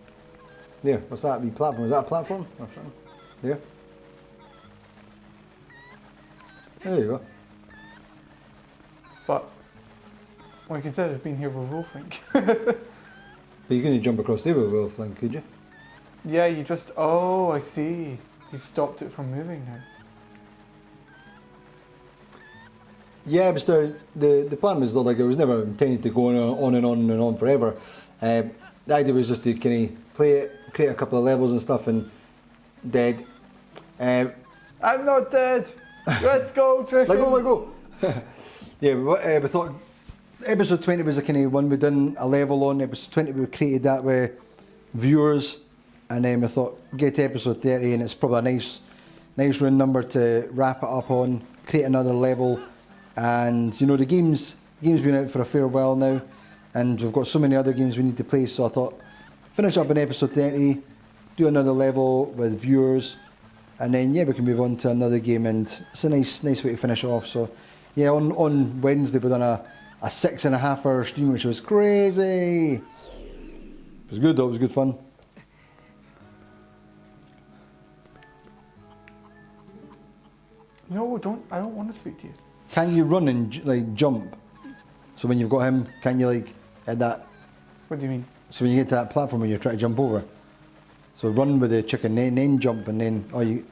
There, what's that? Wee platform? Is that a platform or something? There. There you go. But like I said, I've been here with Wolflink. But you couldn't jump across there with Wolflink, could you? Yeah, you just. Oh, I see. You've stopped it from moving now. Yeah, but still, the plan was like it was never intended to go on and on and on forever. The idea was just to kind of play it, create a couple of levels and stuff, and dead. I'm not dead. Let's go, Chicken. Let go. Yeah, we thought episode 20 was the kind of one we done a level on. Episode 20 we created that with viewers, and then we thought get to episode 30 and it's probably a nice round number to wrap it up on, create another level. And you know the game's been out for a fair while now, and we've got so many other games we need to play, so I thought finish up in episode 30, do another level with viewers, and then yeah, we can move on to another game, and it's a nice way to finish off. So yeah, on Wednesday we done a 6.5 hour stream, which was crazy. It was good though, it was good fun. No, don't. I don't want to speak to you. Can you run and like jump? So when you've got him, can you like hit that? What do you mean? So when you get to that platform when you're trying to jump over. So run with the chicken, then jump, and then I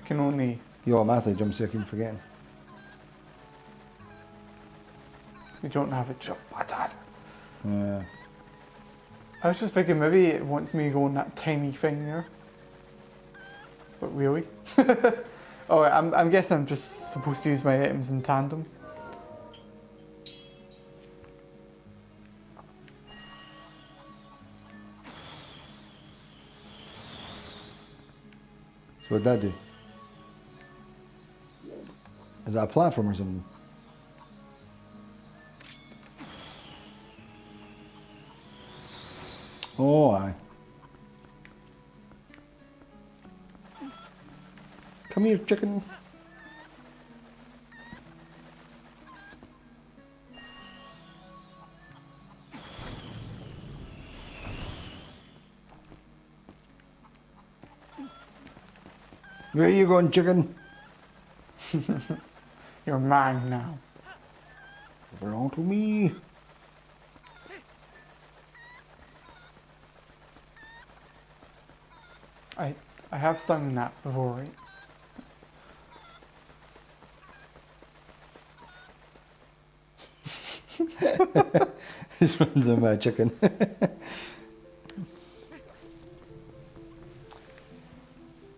can only. you automatically jump. So I keep forgetting. We don't have a jump button. Yeah. I was just thinking maybe it wants me to go on that tiny thing there. But really? Oh, I'm guessing I'm just supposed to use my items in tandem. So what'd that do? Is that a platform or something? Oh, aye. Come here, chicken. Where are you going, chicken? You're mine now. You belong to me. I have sung that before, right? This runs on my chicken.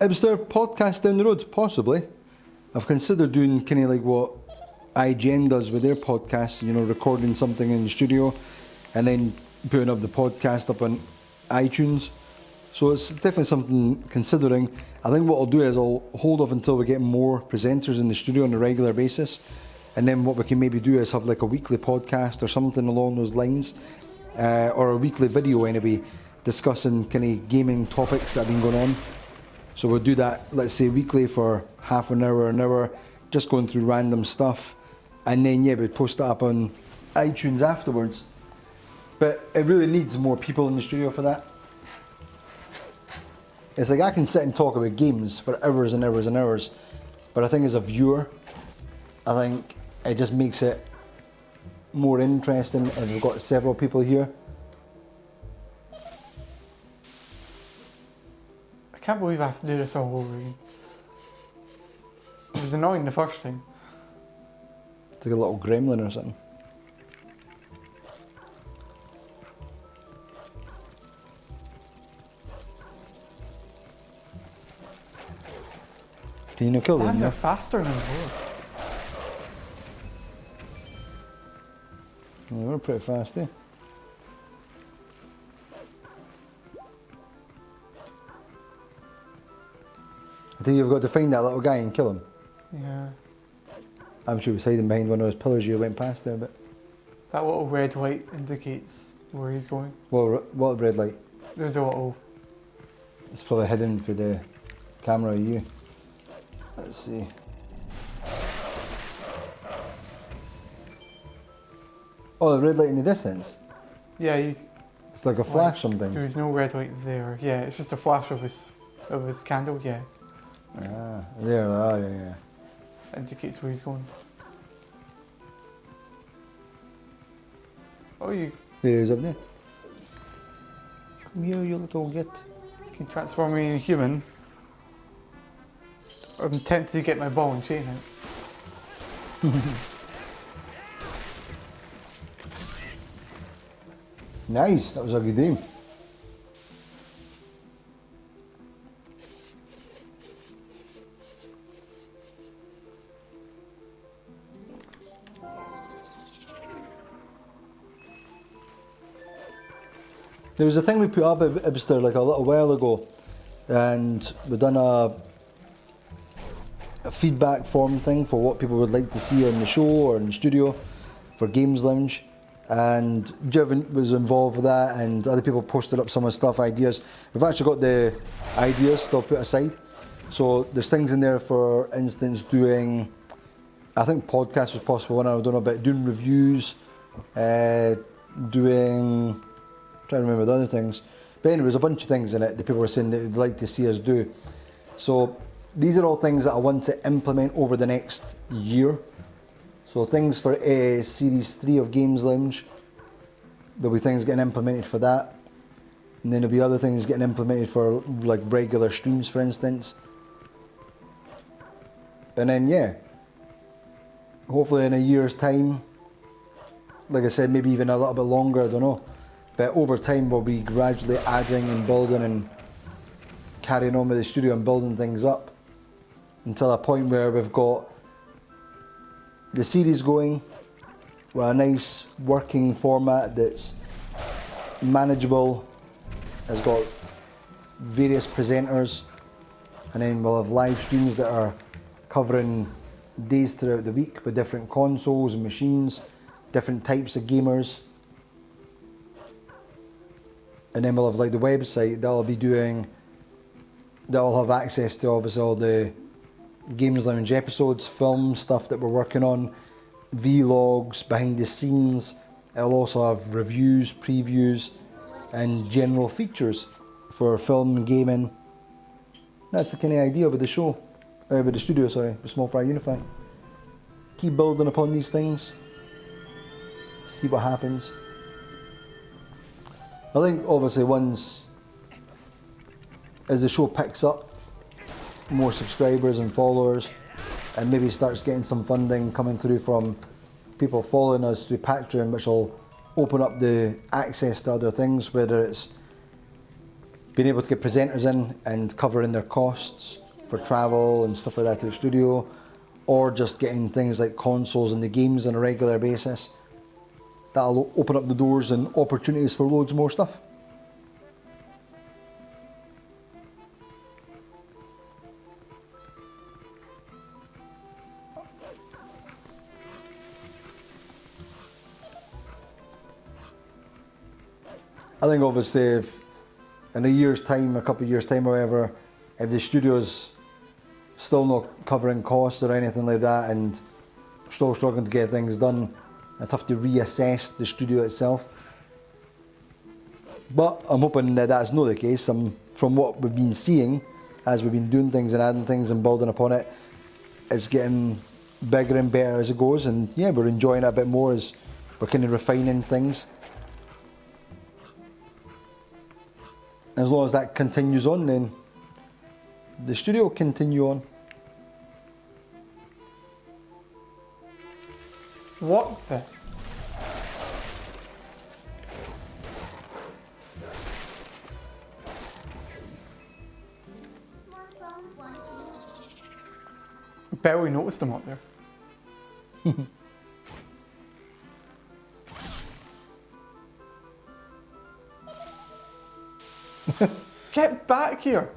Is there a podcast down the road? Possibly. I've considered doing kind of like what IGN does with their podcast, you know, recording something in the studio and then putting up the podcast up on iTunes. So it's definitely something considering. I think what I'll do is I'll hold off until we get more presenters in the studio on a regular basis. And then what we can maybe do is have like a weekly podcast or something along those lines. Or a weekly video anyway, discussing kind of gaming topics that have been going on. So we'll do that, let's say weekly for half an hour, just going through random stuff. And then yeah, we'd post that up on iTunes afterwards. But it really needs more people in the studio for that. It's like I can sit and talk about games for hours and hours and hours, but I think as a viewer, I think it just makes it more interesting and we've got several people here. I can't believe I have to do this all over again. It was annoying the first time. It's like a little gremlin or something. Can you not kill them? Damn, they're No? faster than before. Yeah, we're pretty fast, eh? I think you've got to find that little guy and kill him. Yeah. I'm sure he was hiding behind one of those pillars you went past there, but... That little red light indicates where he's going. Well, what red light? There's a little. It's probably hidden for the camera of you. Let's see. Oh, the red light in the distance? Yeah, you. It's like a flash sometimes. There's no red light there. Yeah, it's just a flash of his candle. Yeah, Ah, there, yeah. indicates where he's going. Oh, you There he is up there. Come here, you little git. can transform me into a human. I'm tempted to get my ball and chain out. Nice, that was a good aim. There was a thing we put up at Ibster like a little while ago, and we done a feedback form thing for what people would like to see in the show or in the studio for Games Lounge, and Jevin was involved with that, and other people posted up some of the stuff, ideas. We've actually got the ideas still put aside, so there's things in there, for instance, doing, I think podcast was possible one, I don't know, about doing reviews, doing, trying to remember the other things, but anyway, there's a bunch of things in it that people were saying that they'd like to see us do. So these are all things that I want to implement over the next year. So things for Series 3 of Games Lounge. There'll be things getting implemented for that. And then there'll be other things getting implemented for like regular streams, for instance. And then yeah, hopefully in a year's time, like I said, maybe even a little bit longer, I don't know. But over time we'll be gradually adding and building and carrying on with the studio and building things up until a point where we've got the series going with a nice working format that's manageable, has got various presenters, and then we'll have live streams that are covering days throughout the week with different consoles and machines, different types of gamers. And then we'll have like the website that'll have access to obviously all the Games Lounge episodes, film stuff that we're working on, vlogs, behind the scenes. It'll also have reviews, previews, and general features for film and gaming. That's the kind of idea with the show, with the studio, sorry, with SmallfryUnify. Keep building upon these things, see what happens. I think obviously as the show picks up, more subscribers and followers, and maybe starts getting some funding coming through from people following us through Patreon, which will open up the access to other things, whether it's being able to get presenters in and covering their costs for travel and stuff like that to the studio, or just getting things like consoles and the games on a regular basis. That'll open up the doors and opportunities for loads more stuff. I think obviously if in a year's time, a couple of years' time or whatever, if the studio's still not covering costs or anything like that and still struggling to get things done, I'd have to reassess the studio itself. But I'm hoping that that's not the case. From what we've been seeing, as we've been doing things and adding things and building upon it, it's getting bigger and better as it goes, and yeah, we're enjoying it a bit more as we're kind of refining things. As long as that continues on, then the studio will continue on. What the? I barely noticed them up there. Get back here!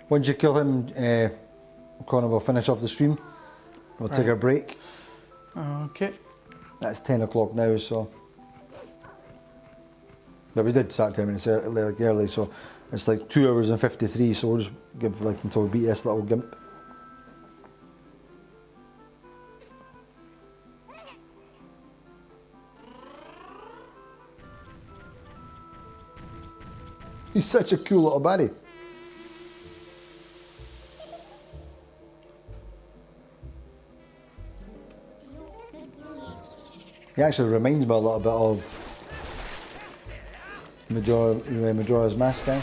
Once you kill him, Connor will finish off the stream. We'll take a break. Okay. That's 10 o'clock now, so. But we did start 10 minutes early, so it's like 2 hours and 53, so we'll just give like until we beat this little gimp. He's such a cool little baddie. He actually reminds me a little bit of Majora's Mask guy.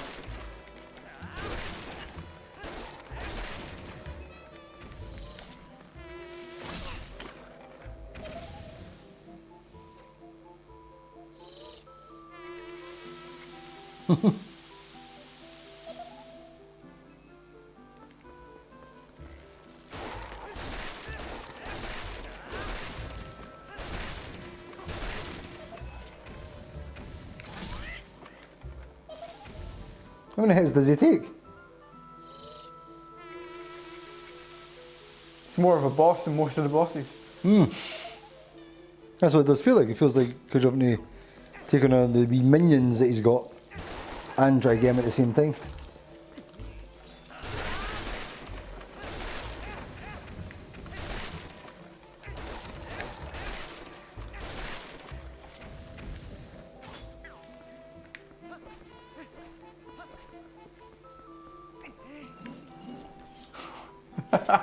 How many hits does he take? It's more of a boss than most of the bosses. That's what it does feel like. It feels like because you're having to take on the wee minions that he's got. and try to get him at the same time.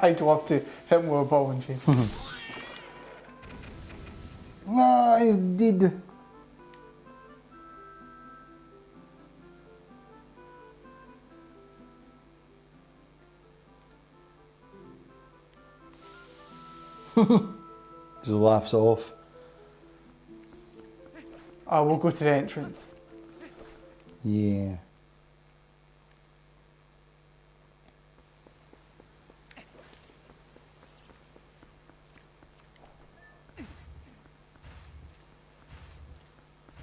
I'd love to hit him with a ball and chain. Ah, he's dead. Just laughs it off. We'll go to the entrance. Yeah.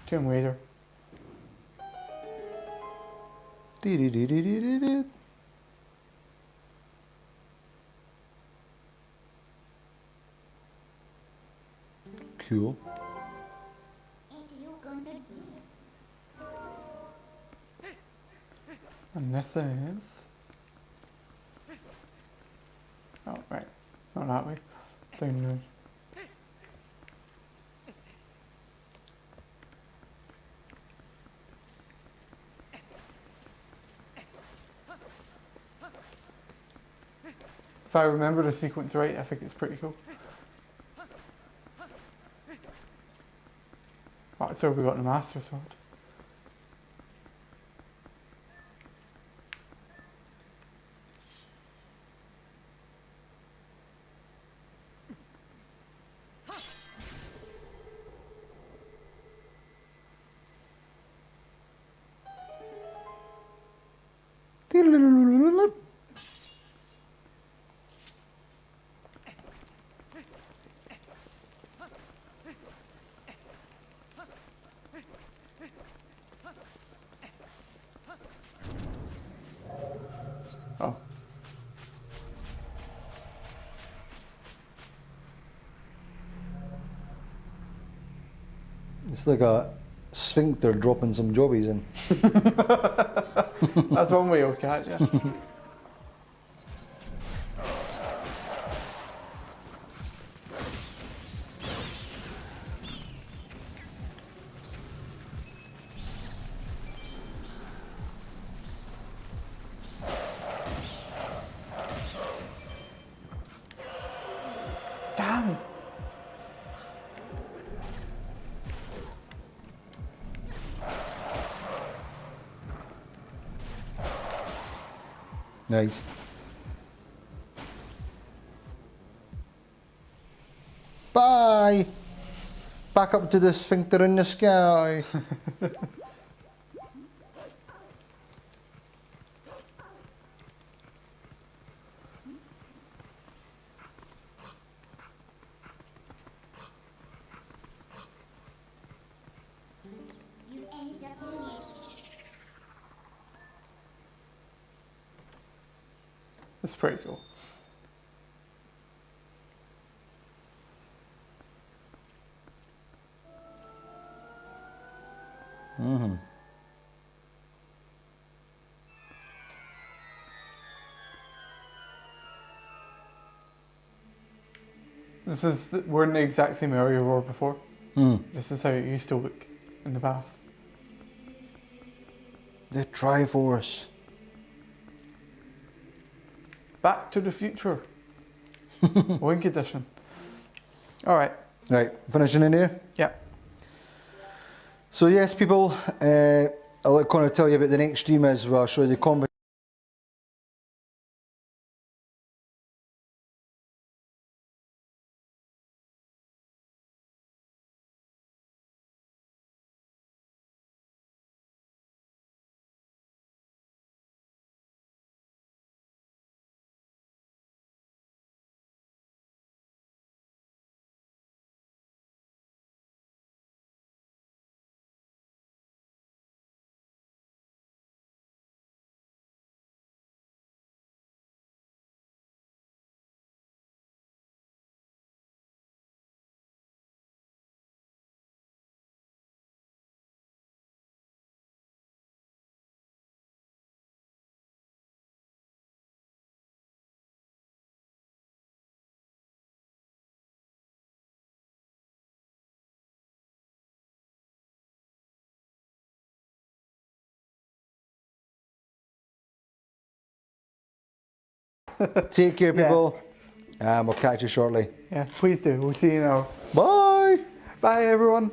Tomb Raider. Dee-dee-dee-dee-dee-dee. Cool. And this is... Oh, right. Not that way. Down the road. If I remember the sequence right, I think it's pretty cool. Oh, so we got the Master Sword. Oh. It's like a sphincter dropping some jobbies in. That's one way of looking at it, yeah. Damn! Nice. Bye! Back up to the sphincter in the sky. You ended up in it. It's pretty cool. Mm-hmm. We're in the exact same area we were before. Mm. This is how it used to look in the past. The Triforce. Back to the Future. Wink edition. Alright. Right, finishing in here. Yeah. So yes, people, I'll let Connor tell you about the next stream as well. I'll show you the combat. Take care, Yeah. people. And we'll catch you shortly. Yeah, please do. We'll see you now. Bye. Bye, everyone.